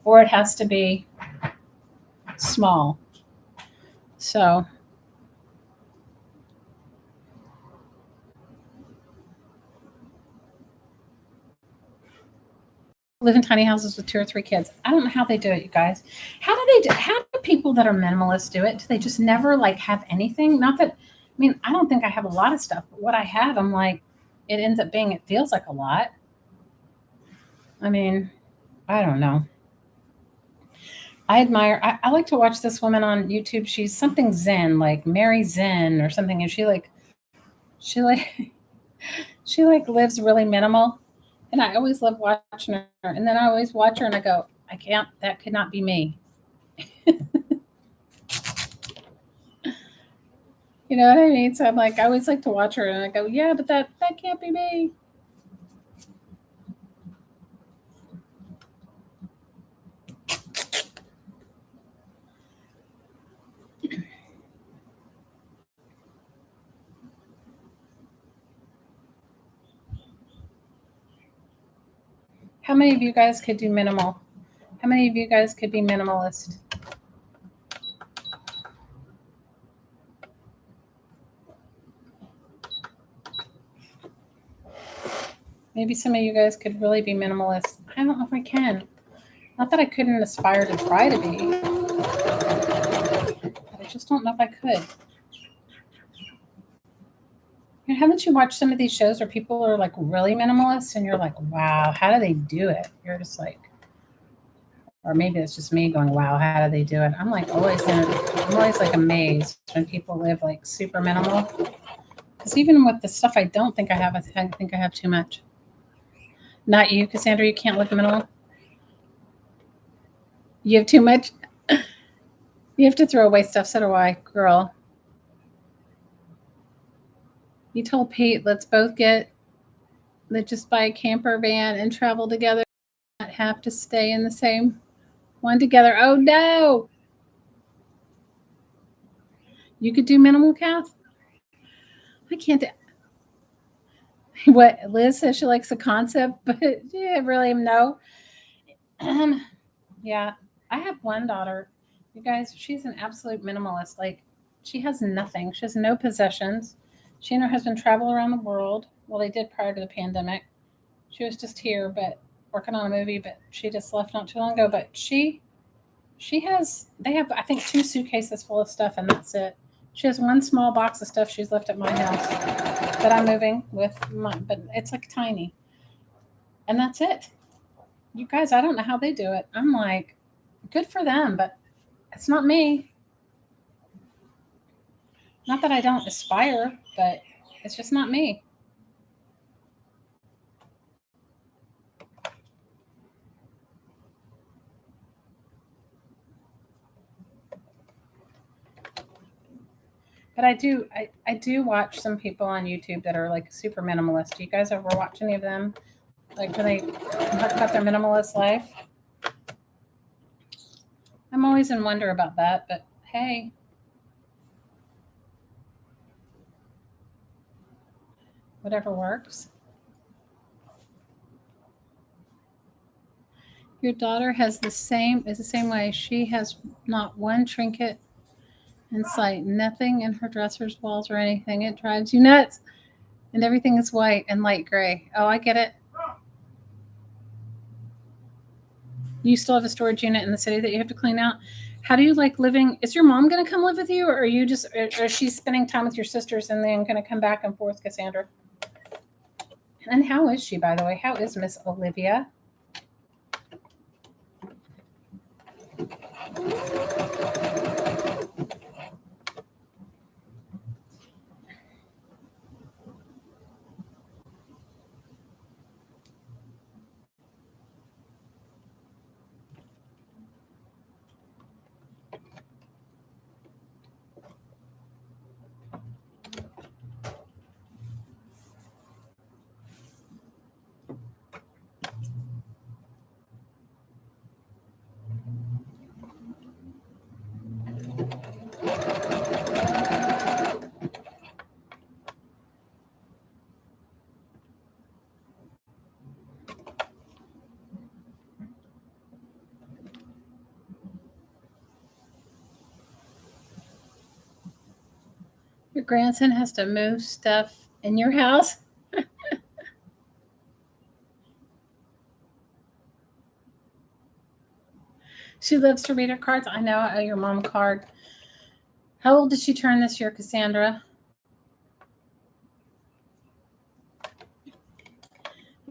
or it has to be small. So live in tiny houses with 2 or 3 kids. I don't know how they do it, you guys. How do people that are minimalists do it? Do they just never like have anything? Not that, I mean, I don't think I have a lot of stuff, but what I have, I'm like, it ends up being, it feels like a lot. I mean, I don't know. I like to watch this woman on YouTube. She's something Zen, like Mary Zen or something. And she like, she like lives really minimal. And I always love watching her. And then I always watch her and I go, I can't, that could not be me. You know what I mean? So I'm like, I always like to watch her and I go, yeah, but that can't be me. How many of you guys could do minimal? How many of you guys could be minimalist? Maybe some of you guys could really be minimalist. I don't know if I can. Not that I couldn't aspire to try to be, but I just don't know if I could. You know, haven't you watched some of these shows where people are like really minimalist and you're like, wow, how do they do it? You're just like, or maybe it's just me going, wow, how do they do it? I'm always like amazed when people live like super minimal. Because even with the stuff I don't think I have, I think I have too much. Not you, Cassandra. You can't live minimal. You have too much. You have to throw away stuff. So do I, girl. You told Pete, let's just buy a camper van and travel together. Not have to stay in the same one together. Oh no. You could do minimal, Kath? I can't. What Liz says she likes the concept, but yeah, really no. Um, yeah, I have one daughter. You guys, she's an absolute minimalist. Like, she has nothing. She has no possessions. She and her husband travel around the world. Well, they did prior to the pandemic. She was just here, but working on a movie. But she just left not too long ago. But she has. They have, I think, 2 suitcases full of stuff, and that's it. She has one small box of stuff she's left at my house that I'm moving with. But it's like tiny, and that's it. You guys, I don't know how they do it. I'm like, good for them, but it's not me. Not that I don't aspire, but it's just not me. But I do watch some people on YouTube that are like super minimalist. Do you guys ever watch any of them? Like when they talk about their minimalist life? I'm always in wonder about that, but hey, whatever works. Your daughter has the same way. She has not one trinket in sight, nothing in her dresser's walls or anything. It drives you nuts. And everything is white and light gray. Oh, I get it. You still have a storage unit in the city that you have to clean out. How do you like living? Is your mom going to come live with you, or are you just, or is she spending time with your sisters and then going to come back and forth, Cassandra? And how is she, by the way? How is Miss Olivia? Your grandson has to move stuff in your house. She loves to read her cards. I know. I owe your mom a card. How old did she turn this year, Cassandra?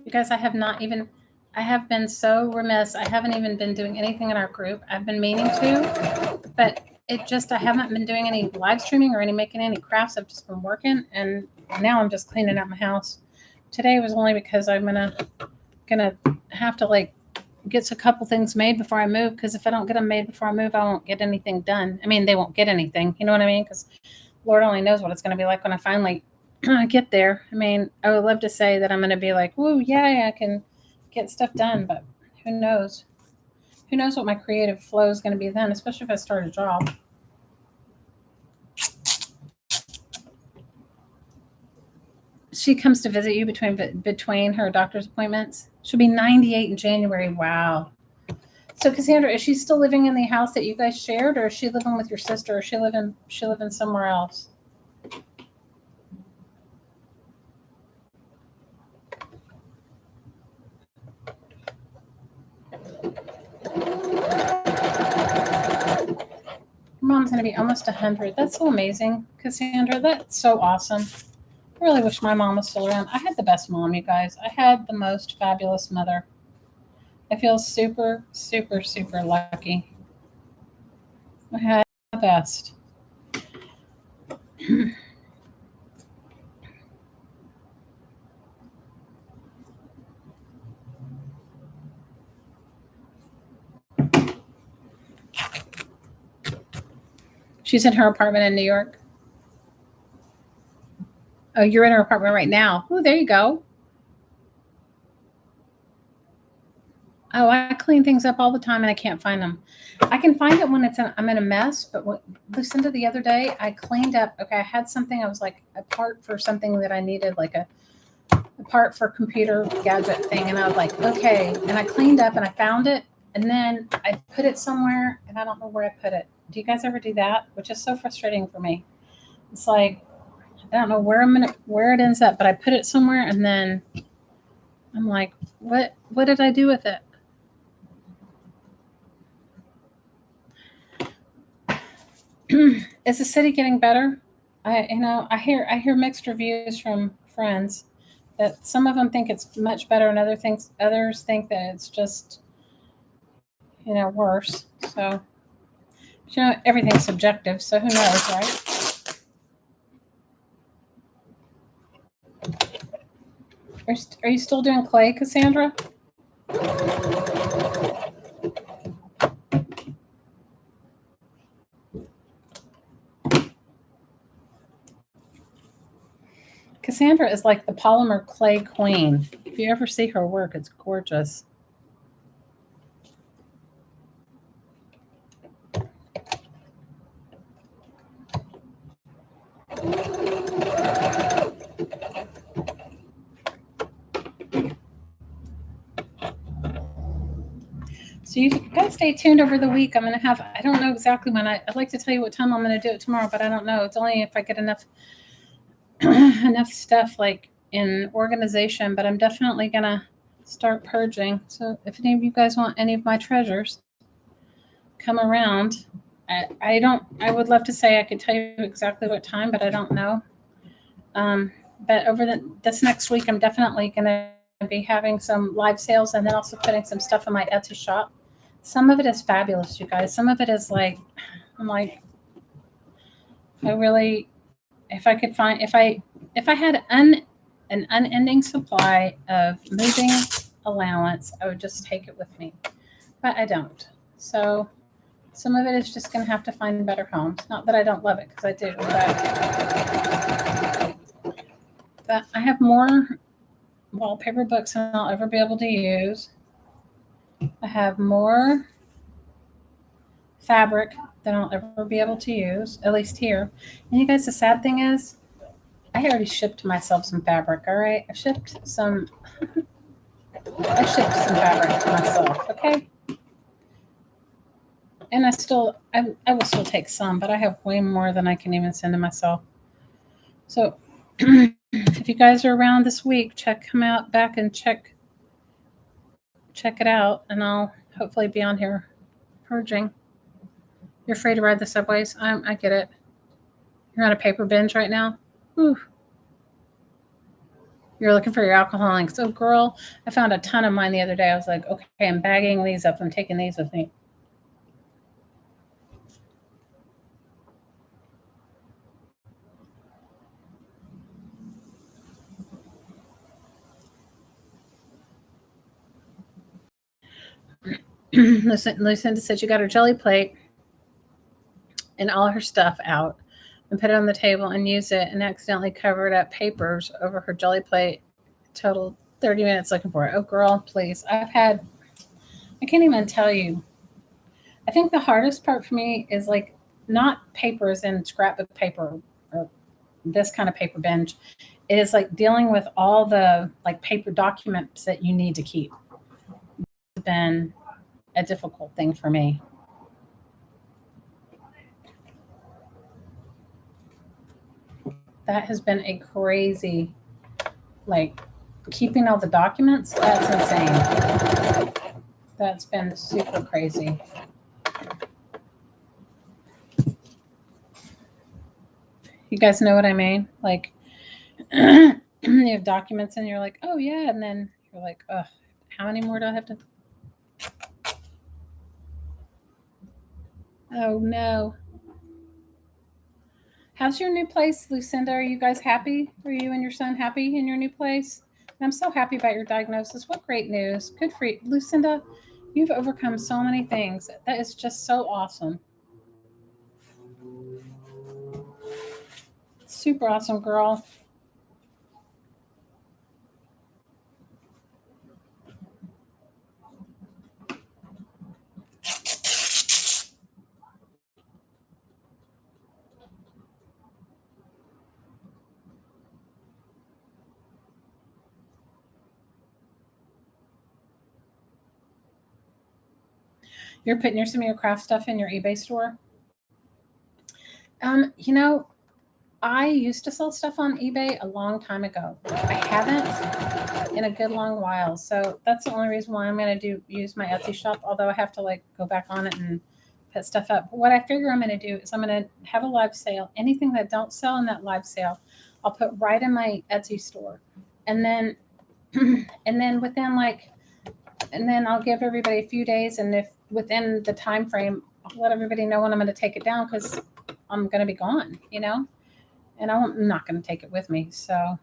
You guys, I have been so remiss. I haven't even been doing anything in our group. I've been meaning to, but I haven't been doing any live streaming or making any crafts. I've just been working, and now I'm just cleaning up my house. Today was only because I'm gonna have to get a couple things made before I move, because if I don't get them made before I move, I won't get anything done. I mean, they won't get anything. You know what I mean? Because Lord only knows what it's going to be like when I finally get there. I mean, I would love to say that I'm going to be like, woo, yeah, I can get stuff done, but who knows? Who knows what my creative flow is going to be then, especially if I start a job. She comes to visit you between her doctor's appointments. She'll be 98 in January. Wow. So Cassandra, is she still living in the house that you guys shared, or is she living with your sister, or is she living somewhere else? Your mom's going to be almost 100. That's so amazing, Cassandra. That's so awesome. I really wish my mom was still around. I had the best mom, you guys. I had the most fabulous mother. I feel super, super, super lucky. I had the best. She's in her apartment in New York. Oh, you're in her apartment right now. Oh, there you go. Oh, I clean things up all the time and I can't find them. I can find it when I'm in a mess. But Lucinda, the other day, I cleaned up. Okay, I had something. I was like a part for something that I needed, like a part for computer gadget thing, and I was like, okay. And I cleaned up and I found it, and then I put it somewhere, and I don't know where I put it. Do you guys ever do that? Which is so frustrating for me. It's like I don't know where it ends up, but I put it somewhere, and then I'm like, what did I do with it? Is the city getting better? I hear mixed reviews from friends that some of them think it's much better, and others think that it's just worse. So everything's subjective. So who knows, right? Are you still doing clay, Cassandra? Cassandra is like the polymer clay queen. If you ever see her work, it's gorgeous. So you guys stay tuned over the week. I don't know exactly when. I'd like to tell you what time I'm going to do it tomorrow, but I don't know. It's only if I get enough stuff like in organization, but I'm definitely going to start purging. So if any of you guys want any of my treasures, come around. I would love to say I could tell you exactly what time, but I don't know. But over this next week, I'm definitely going to be having some live sales, and then also putting some stuff in my Etsy shop. Some of it is fabulous, you guys. Some of it is like, I'm like, if I had an unending supply of moving allowance, I would just take it with me, but I don't. So some of it is just going to have to find better homes. Not that I don't love it, because I do, but I have more wallpaper books than I'll ever be able to use. I have more fabric than I'll ever be able to use, at least here. And you guys, the sad thing is, I already shipped myself some fabric. All right, I shipped some fabric to myself. Okay, and I will still take some, but I have way more than I can even send to myself. So if you guys are around this week, come out back and check it out, and I'll hopefully be on here Purging. You're afraid to ride the subways. I get it. You're on a paper binge right now. Whew. You're looking for your alcohol links. Oh, girl, I found a ton of mine the other day. I was like, okay, I'm bagging these up. I'm taking these with me. Lucinda said she got her jelly plate and all her stuff out and put it on the table and used it and accidentally covered up papers over her jelly plate. Total 30 minutes looking for it. Oh, girl, please. I can't even tell you. I think the hardest part for me is like not papers and scrapbook paper or this kind of paper binge. It is like dealing with all the like paper documents that you need to keep. It's been a difficult thing for me. That has been a crazy, like keeping all the documents. That's insane. That's been super crazy. You guys know what I mean? Like you have documents and you're like, oh yeah, and then you're like, oh, how many more do I have to? Oh no. How's your new place, Lucinda? Are you guys happy? Are you and your son happy in your new place? I'm so happy about your diagnosis. What great news. Good for you. Lucinda, you've overcome so many things. That is just so awesome. Super awesome, girl. You're putting some of your craft stuff in your eBay store? You know, I used to sell stuff on eBay a long time ago. I haven't in a good long while. So that's the only reason why I'm going to use my Etsy shop, although I have to like go back on it and put stuff up. But what I figure I'm going to do is I'm going to have a live sale. Anything that don't sell in that live sale, I'll put right in my Etsy store. And then and then and then I'll give everybody a few days, and if within the time frame, I'll let everybody know when I'm going to take it down because I'm going to be gone, and I'm not going to take it with me. So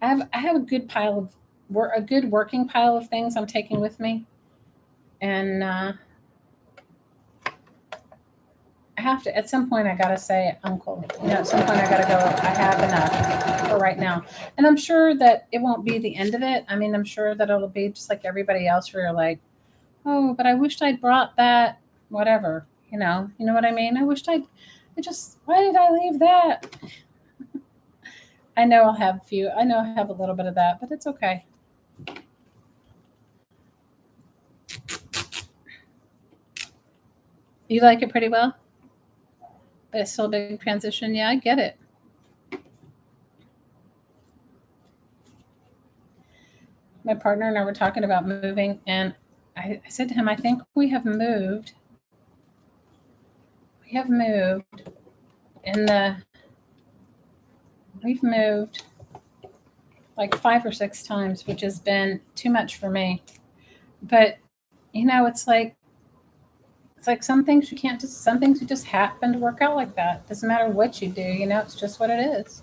I have a good a good working pile of things I'm taking with me, and I have to at some point. I gotta say, Uncle. At some point I gotta go. I have enough for right now, and I'm sure that it won't be the end of it. I mean, I'm sure that it'll be just like everybody else, where you're like, oh, but I wished I'd brought that. Whatever, you know what I mean. I wished I'd. I just. Why did I leave that? I know I'll have a few. I know I have a little bit of that, but it's okay. You like it pretty well, but it's still a big transition. Yeah, I get it. My partner and I were talking about moving, and I said to him, I think we have moved in the, we've moved like 5 or 6 times, which has been too much for me. But, it's like some things you can't just, some things you just happen to work out like that. Doesn't matter what you do, it's just what it is.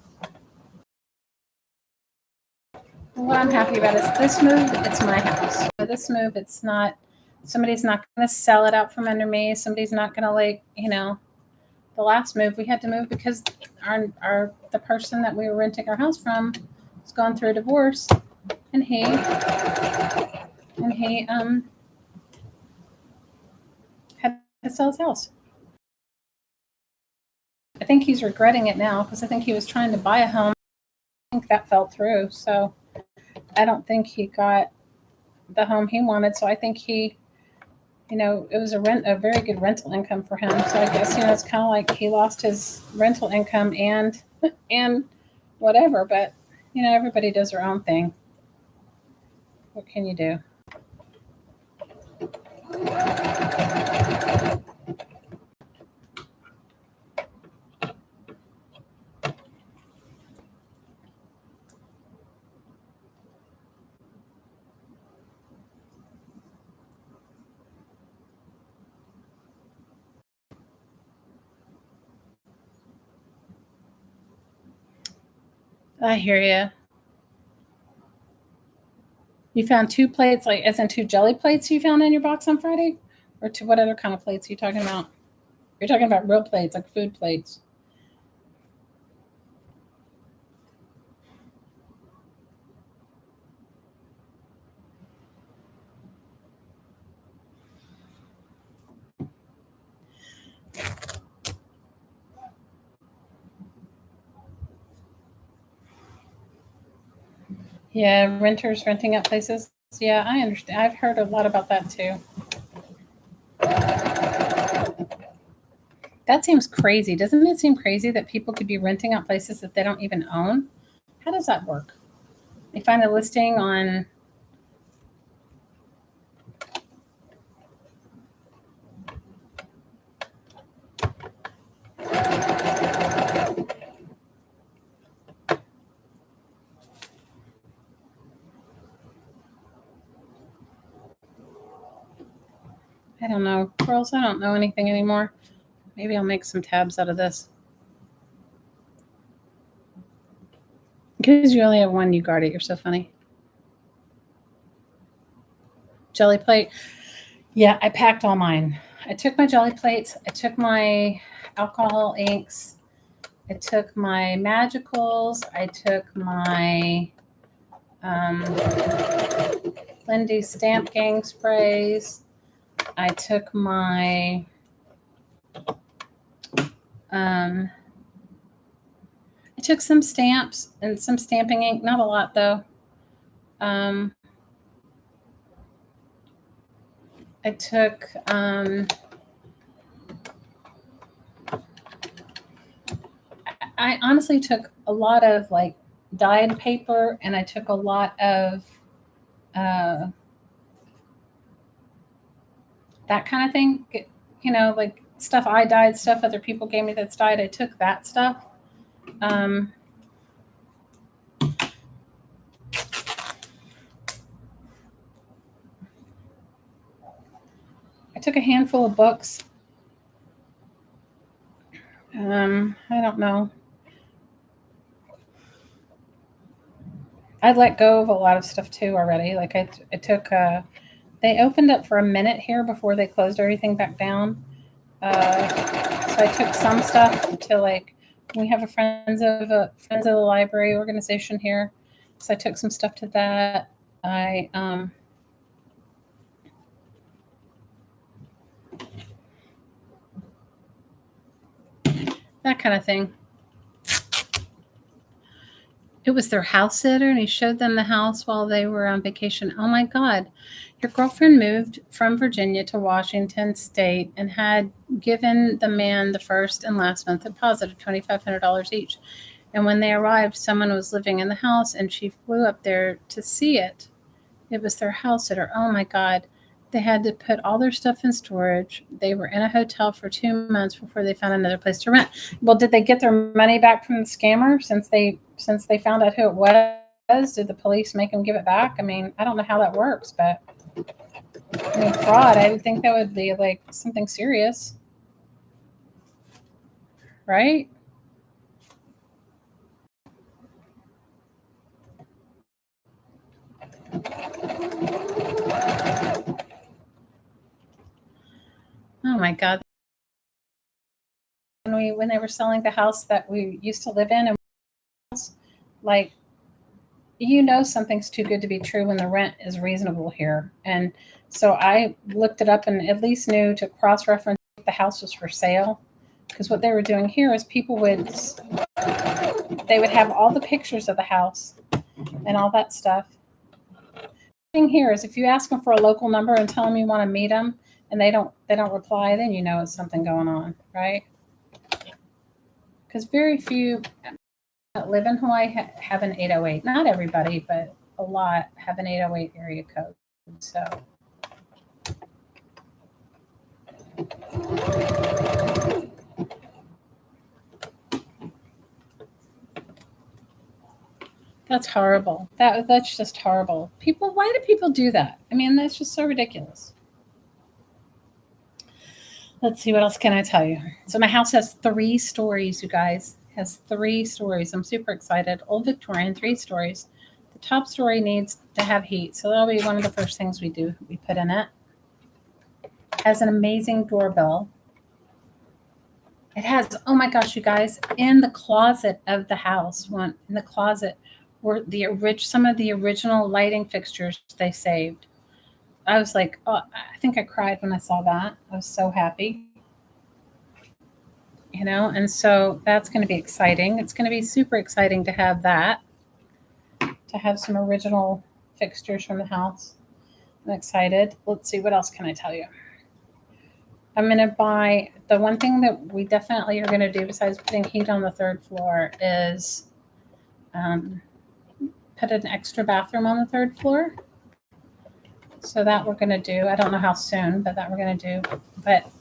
What I'm happy about is this move, it's my house. This move, it's not, somebody's not going to sell it out from under me. Somebody's not going to the last move we had to move because the person that we were renting our house from was going through a divorce, and he had to sell his house. I think he's regretting it now because I think he was trying to buy a home. I think that fell through, so I don't think he got the home he wanted. So I think it was a very good rental income for him. So I guess it's kind of like he lost his rental income and whatever. But everybody does their own thing. What can you do? I hear you. You found 2 plates, like, as in 2 jelly plates you found in your box on Friday? Or what other kind of plates are you talking about? You're talking about real plates, like food plates. Yeah, renters renting out places. Yeah, I understand. I've heard a lot about that too. That seems crazy. Doesn't it seem crazy that people could be renting out places that they don't even own? How does that work? They find a listing on. I don't know. Girls, I don't know anything anymore. Maybe I'll make some tabs out of this. Because you only have one, you guard it. You're so funny. Jelly plate. Yeah, I packed all mine. I took my jelly plates. I took my alcohol inks. I took my magicals. I took my Lindy Stamp Gang sprays. I took my I took some stamps and some stamping ink. Not a lot though. I took I honestly took a lot of like dyed paper, and I took a lot of uh, that kind of thing. Like stuff I dyed, stuff other people gave me that's dyed. I took that stuff. Um, I took a handful of books. I don't know. I let go of a lot of stuff too already. Like I took. They opened up for a minute here before they closed everything back down. So I took some stuff to like. We have a friends of the library organization here, so I took some stuff to that. I that kind of thing. It was their house sitter, and he showed them the house while they were on vacation. Oh my God. Your girlfriend moved from Virginia to Washington State and had given the man the first and last month deposit of $2,500 each. And when they arrived, someone was living in the house, and she flew up there to see it. It was their house sitter. Oh my God. They had to put all their stuff in storage. They were in a hotel for 2 months before they found another place to rent. Well, did they get their money back from the scammer since they found out who it was? Did the police make them give it back? I mean, I don't know how that works, but I mean, fraud. I would think that would be like something serious, right? Oh my God. When they were selling the house that we used to live in, and like something's too good to be true when the rent is reasonable here. And so I looked it up and at least knew to cross reference if the house was for sale. Because what they were doing here is they would have all the pictures of the house and all that stuff. The thing here is if you ask them for a local number and tell them you want to meet them and they don't reply, then you know it's something going on, right? Because very few that live in Hawaii have an 808. Not everybody, but a lot have an 808 area code. So that's horrible. That's just horrible. Why do people do that? I mean, that's just so ridiculous. Let's see, what else can I tell you? So my house has 3 stories, you guys. Has 3 stories. I'm super excited. Old Victorian, 3 stories. The top story needs to have heat, so that'll be one of the first things we do. We put in it. Has an amazing doorbell. It has, oh my gosh, you guys, in the closet of the house, in the closet were some of the original lighting fixtures they saved. I was like, oh, I think I cried when I saw that. I was so happy. And so that's going to be exciting. It's going to be super exciting to have that, to have some original fixtures from the house. I'm excited. Let's see, what else can I tell you? I'm going to buy, the one thing that we definitely are going to do besides putting heat on the 3rd floor is put an extra bathroom on the 3rd floor. So that we're going to do. I don't know how soon, but that we're going to do. But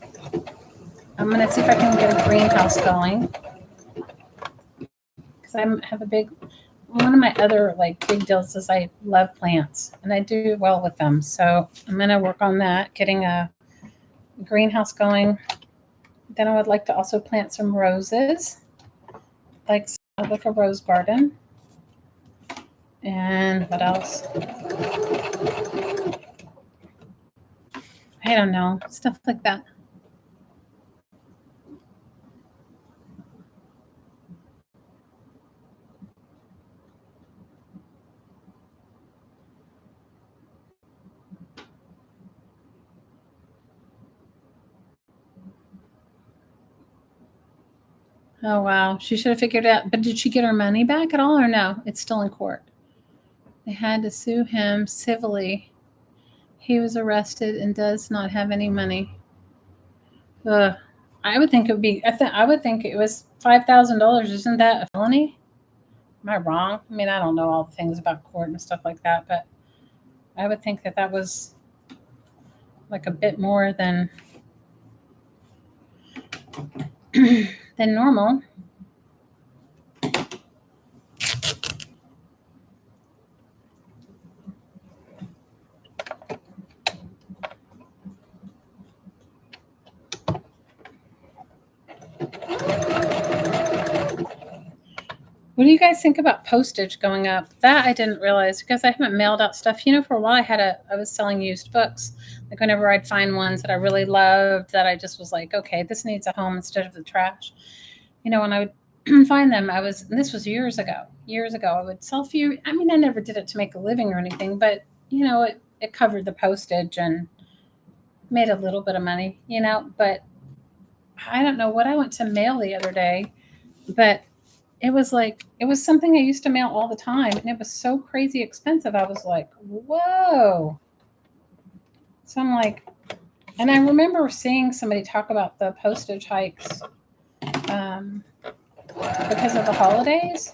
I'm going to see if I can get a greenhouse going. Because I have one of my other big deals is I love plants and I do well with them. So I'm going to work on that, getting a greenhouse going. Then I would like to also plant some roses, like a rose garden. And what else? I don't know, stuff like that. Oh, wow. She should have figured it out. But did she get her money back at all or no? It's still in court. They had to sue him civilly. He was arrested and does not have any money. Ugh. I would think it would be, I would think it was $5,000. Isn't that a felony? Am I wrong? I mean, I don't know all the things about court and stuff like that, but I would think that was like a bit more than normal. What do you guys think about postage going up? That I didn't realize because I haven't mailed out stuff. For a while I was selling used books. Like whenever I'd find ones that I really loved that I just was like, okay, this needs a home instead of the trash. When I would find them, and this was years ago, I would sell a few. I mean, I never did it to make a living or anything, but it covered the postage and made a little bit of money, but I don't know what I went to mail the other day, but it was something I used to mail all the time, and it was so crazy expensive. I was like, whoa. So I'm like, and I remember seeing somebody talk about the postage hikes because of the holidays,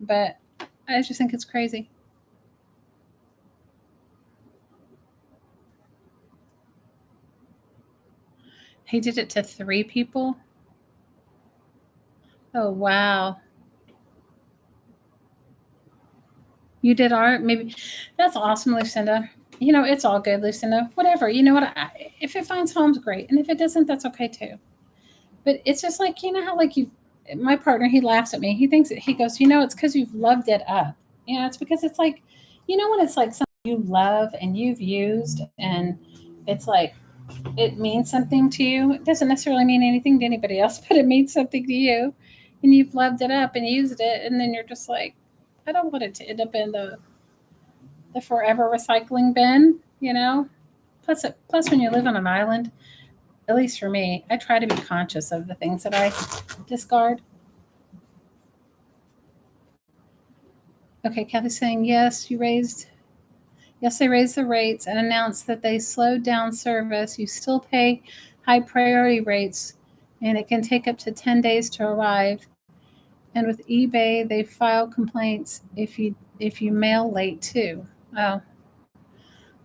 but I just think it's crazy. He did it to 3 people. Oh, wow. You did art? Maybe. That's awesome, Lucinda. It's all good, Lucinda. Whatever. You know what? If it finds homes, great. And if it doesn't, that's okay too. But it's just like, how my partner, he laughs at me. He goes, it's because you've loved it up. It's because it's like, when it's like something you love and you've used and it's like, it means something to you. It doesn't necessarily mean anything to anybody else, but it means something to you. And you've loved it up and used it. And then you're just like, I don't want it to end up in the forever recycling bin, Plus, when you live on an island, at least for me, I try to be conscious of the things that I discard. Okay, Kathy's saying, yes, they raised the rates and announced that they slowed down service. You still pay high priority rates, and it can take up to 10 days to arrive. And with eBay, they file complaints if you mail late too. Oh,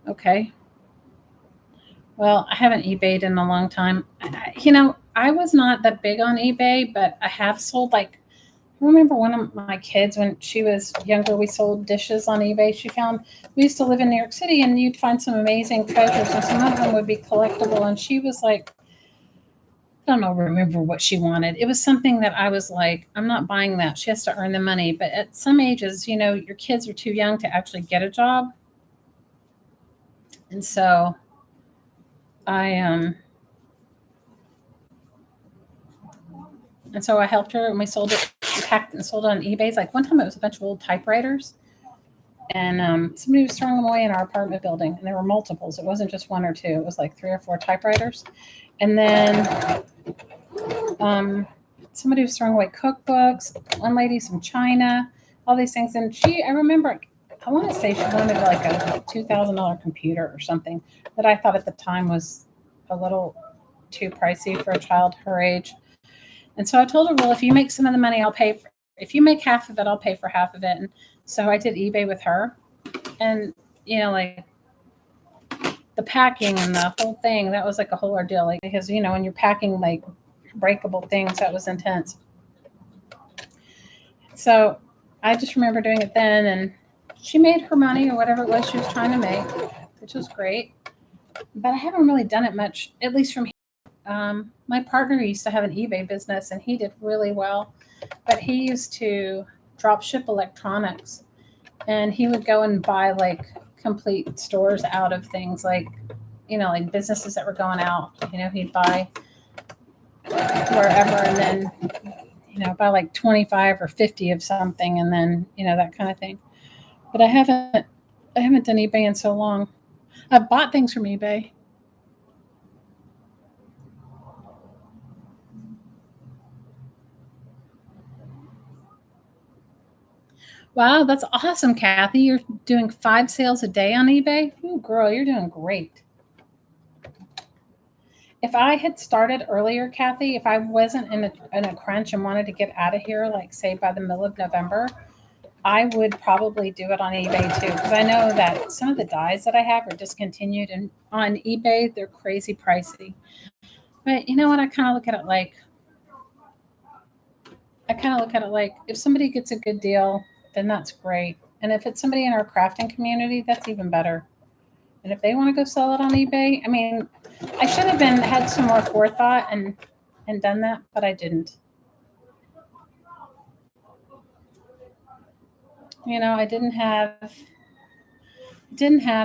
okay. Well, I haven't eBayed in a long time. I was not that big on eBay, but I have sold I remember one of my kids when she was younger, we sold dishes on eBay. We used to live in New York City, and you'd find some amazing treasures, and some of them would be collectible. And she was like, don't know, remember what she wanted. It was something that I was like, I'm not buying that. She has to earn the money. But at some ages, your kids are too young to actually get a job. And so I helped her and we sold it, packed and sold it on eBay. It's like one time it was a bunch of old typewriters. And somebody was throwing them away in our apartment building, and there were multiples. It wasn't just one or two. It was like 3 or 4 typewriters. And then somebody was throwing away cookbooks. One lady, some china, all these things. And I remember, I want to say she wanted like a $2,000 computer or something that I thought at the time was a little too pricey for a child her age. And so I told her, well, if you make some of the money, I'll pay for. If you make half of it, I'll pay for half of it. And so I did eBay with her, and like the packing and the whole thing, that was like a whole ordeal. Like, because when you're packing like breakable things, that was intense. So I just remember doing it then, and she made her money or whatever it was she was trying to make, which was great. But I haven't really done it much, at least from here. My partner used to have an eBay business, and he did really well. But he used to drop ship electronics, and he would go and buy like complete stores out of things like, like businesses that were going out. He'd buy wherever, and then, buy like 25 or 50 of something, and then, that kind of thing. But I haven't done eBay in so long. I've bought things from eBay. Wow, that's awesome, Kathy. You're doing 5 sales a day on eBay? Ooh, girl, you're doing great. If I had started earlier, Kathy, if I wasn't in a crunch and wanted to get out of here, like say by the middle of November, I would probably do it on eBay too, because I know that some of the dyes that I have are discontinued, and on eBay they're crazy pricey. But you know what? I kind of look at it like if somebody gets a good deal, then that's great. And if it's somebody in our crafting community, that's even better. And if they want to go sell it on eBay, I mean, I should have had some more forethought and done that, but I didn't. I didn't have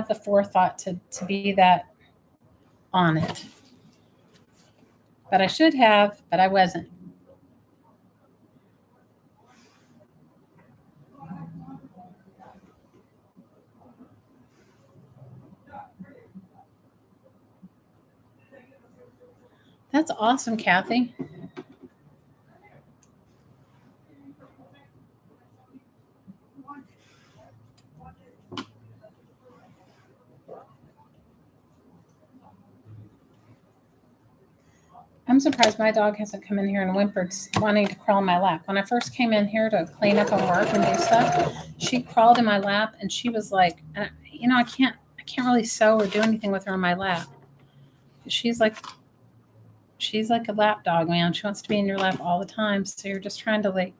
the forethought to be that on it. But I should have, but I wasn't. That's awesome, Kathy. I'm surprised my dog hasn't come in here and whimpered, wanting to crawl in my lap. When I first came in here to clean up and work and do stuff, she crawled in my lap, and she was like, I can't really sew or do anything with her in my lap. She's like she's like a lap dog, man. She wants to be in your lap all the time. So you're just trying to like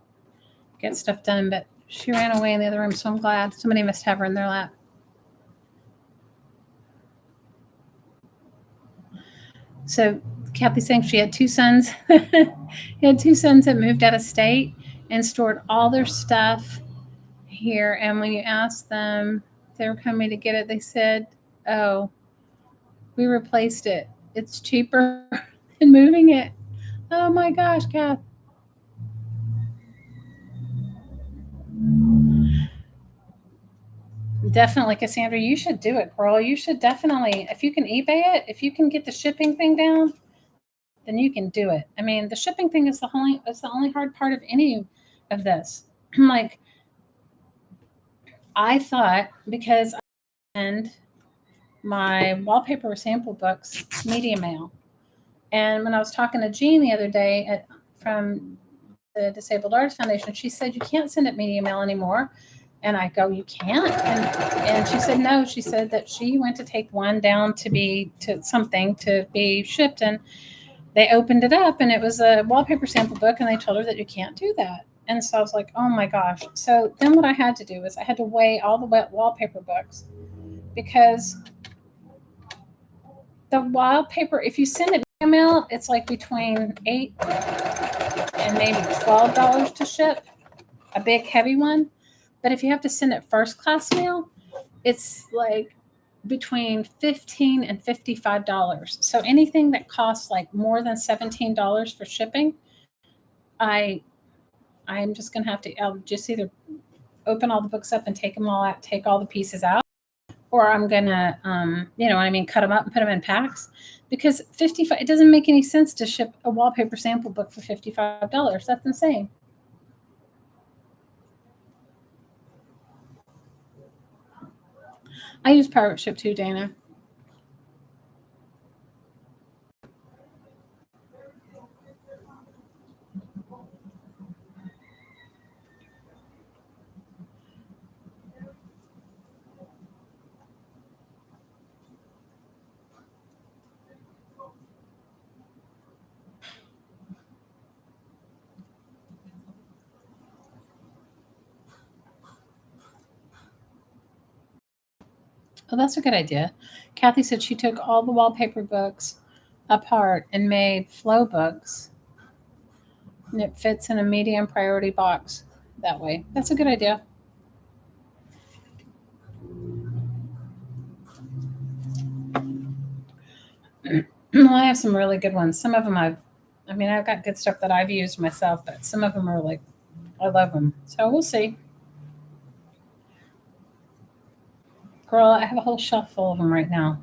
get stuff done. But she ran away in the other room, so I'm glad somebody must have her in their lap. So Kathy's saying she had 2 sons. He had 2 sons that moved out of state and stored all their stuff here. And when you asked them if they were coming to get it, they said, "Oh, we replaced it. It's cheaper than moving it." Oh my gosh, Kath. Definitely, Cassandra, you should do it, girl. You should definitely, if you can eBay it, if you can get the shipping thing down, then you can do it. I mean, the shipping thing is the only hard part of any of this. Like I thought, because I send my wallpaper sample books media mail, and when I was talking to Jean the other day from the Disabled Artists Foundation, she said you can't send it media mail anymore. And I go, you can't? And she said no. She said that she went to take one down to be shipped, and they opened it up, and it was a wallpaper sample book, and they told her that you can't do that. And so I was like, oh my gosh. So then what I had to do is I had to weigh all the wet wallpaper books, because the wallpaper, if you send it mail, it's like between $8 and maybe $12 to ship, a big heavy one. But if you have to send it first class mail, it's like between $15 and $55. So anything that costs like more than $17 for shipping, I'm just gonna have to. I'll just either open all the books up and take them all out, take all the pieces out, or I'm gonna, you know what I mean, cut them up and put them in packs. Because 55, it doesn't make any sense to ship a wallpaper sample book for $55. That's insane. I use pirate ship too, Dana. Oh, that's a good idea. Kathy said she took all the wallpaper books apart and made flow books, and it fits in a medium priority box that way. That's a good idea. Well, I have some really good ones. Some of them I mean, I've got good stuff that I've used myself, but some of them are like, I love them. So we'll see. Girl, I have a whole shelf full of them right now.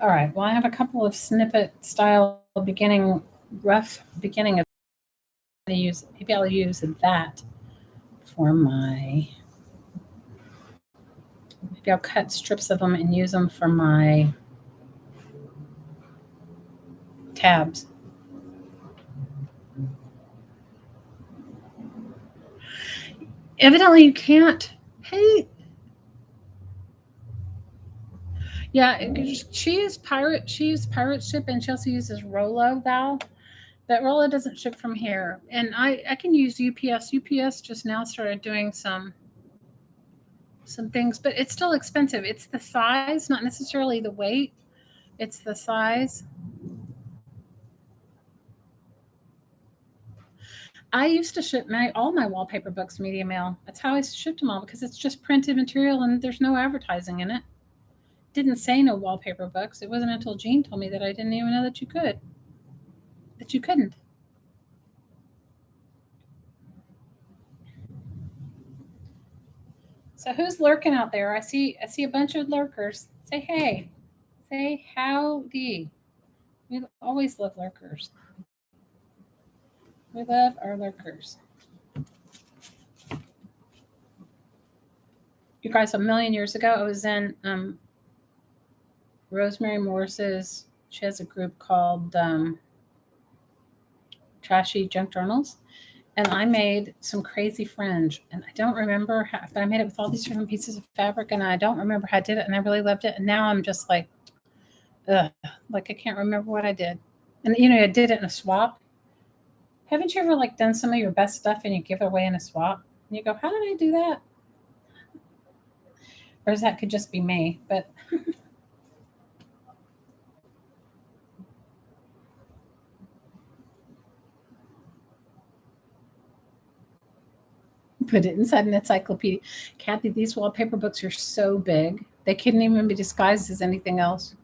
All right. Well, I have a couple of snippet style beginning, rough beginning of use. Maybe I'll use that for my. Maybe I'll cut strips of them and use them for my tabs. Evidently, you can't. Hey, yeah, she used pirate. She used pirate ship, and she also uses Rolo Val. But Rolo doesn't ship from here, and I can use UPS. UPS just now started doing some things, but it's still expensive. It's the size, not necessarily the weight. It's the size. I used to ship all my wallpaper books media mail. That's how I shipped them all because it's just printed material and there's no advertising in it. Didn't say no wallpaper books. It wasn't until Jean told me that I didn't even know that you could. That you couldn't. So who's lurking out there? I see a bunch of lurkers. Say hey. Say howdy. We always love lurkers. We love our lurkers. You guys, a million years ago, I was in Rosemary Morris's. She has a group called Trashy Junk Journals, and I made some crazy fringe, and I don't remember how, but I made it with all these different pieces of fabric, and I don't remember how I did it, and I really loved it, and now I'm just like, ugh, like I can't remember what I did, and I did it in a swap. Haven't you ever like done some of your best stuff and you give it away in a swap, and you go, how did I do that? Or that could just be me, but put it inside an encyclopedia. Kathy, these wallpaper books are so big they couldn't even be disguised as anything else.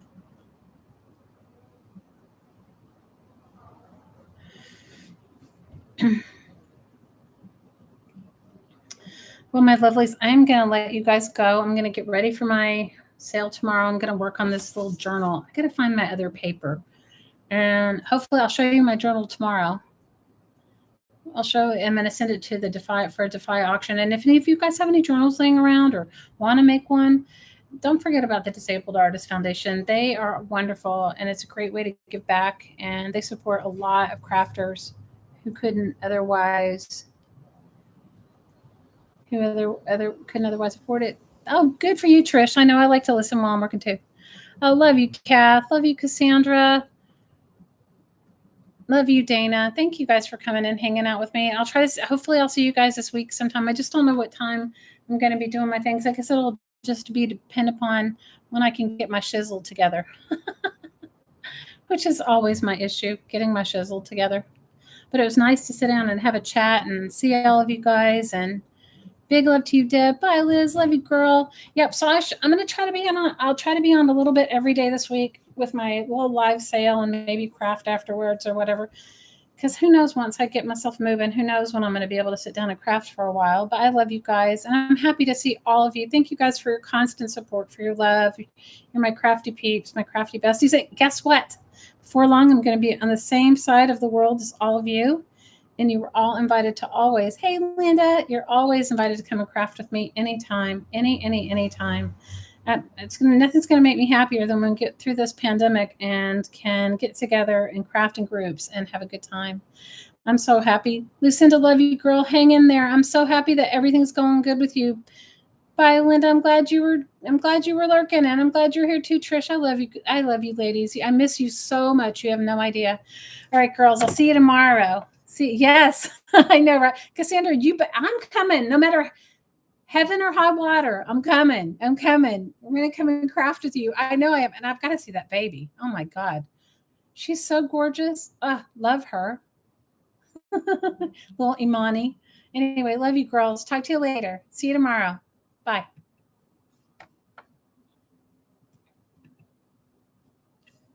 Well, my lovelies, I'm going to let you guys go. I'm going to get ready for my sale tomorrow. I'm going to work on this little journal. I got to find my other paper. And hopefully I'll show you my journal tomorrow. I'm going to send it to the Defy auction. And if any of you guys have any journals laying around or want to make one, don't forget about the Disabled Artist Foundation. They are wonderful, and it's a great way to give back. And they support a lot of crafters who couldn't otherwise couldn't otherwise afford it. Oh, good for you, Trish. I know I like to listen while I'm working too. Oh, love you, Kath. Love you, Cassandra. Love you, Dana. Thank you guys for coming and hanging out with me. I'll try to. Hopefully, I'll see you guys this week sometime. I just don't know what time I'm going to be doing my things. I guess it'll just be depend upon when I can get my shizzle together, which is always my issue, getting my shizzle together. But it was nice to sit down and have a chat and see all of you guys. And big love to you, Deb. Bye, Liz. Love you, girl. Yep. So I'm going to try to be on. I'll try to be on a little bit every day this week with my little live sale and maybe craft afterwards or whatever. Because who knows, once I get myself moving, who knows when I'm going to be able to sit down and craft for a while. But I love you guys, and I'm happy to see all of you. Thank you guys for your constant support, for your love. You're my crafty peeps, my crafty besties. And guess what? Before long, I'm going to be on the same side of the world as all of you. And you were all invited to always, hey, Linda, you're always invited to come and craft with me anytime, anytime. Nothing's going to make me happier than when we get through this pandemic and can get together and craft in groups and have a good time. I'm so happy. Lucinda, love you, girl. Hang in there. I'm so happy that everything's going good with you. Bye, Linda. I'm glad you were lurking, and I'm glad you're here too, Trish. I love you, ladies. I miss you so much. You have no idea. All right, girls. I'll see you tomorrow. Yes, I know, right? Cassandra, I'm coming no matter heaven or high water. I'm coming. I'm going to come and craft with you. I know I am. And I've got to see that baby. Oh my God. She's so gorgeous. Love her. Little Imani. Anyway, love you girls. Talk to you later. See you tomorrow. Bye.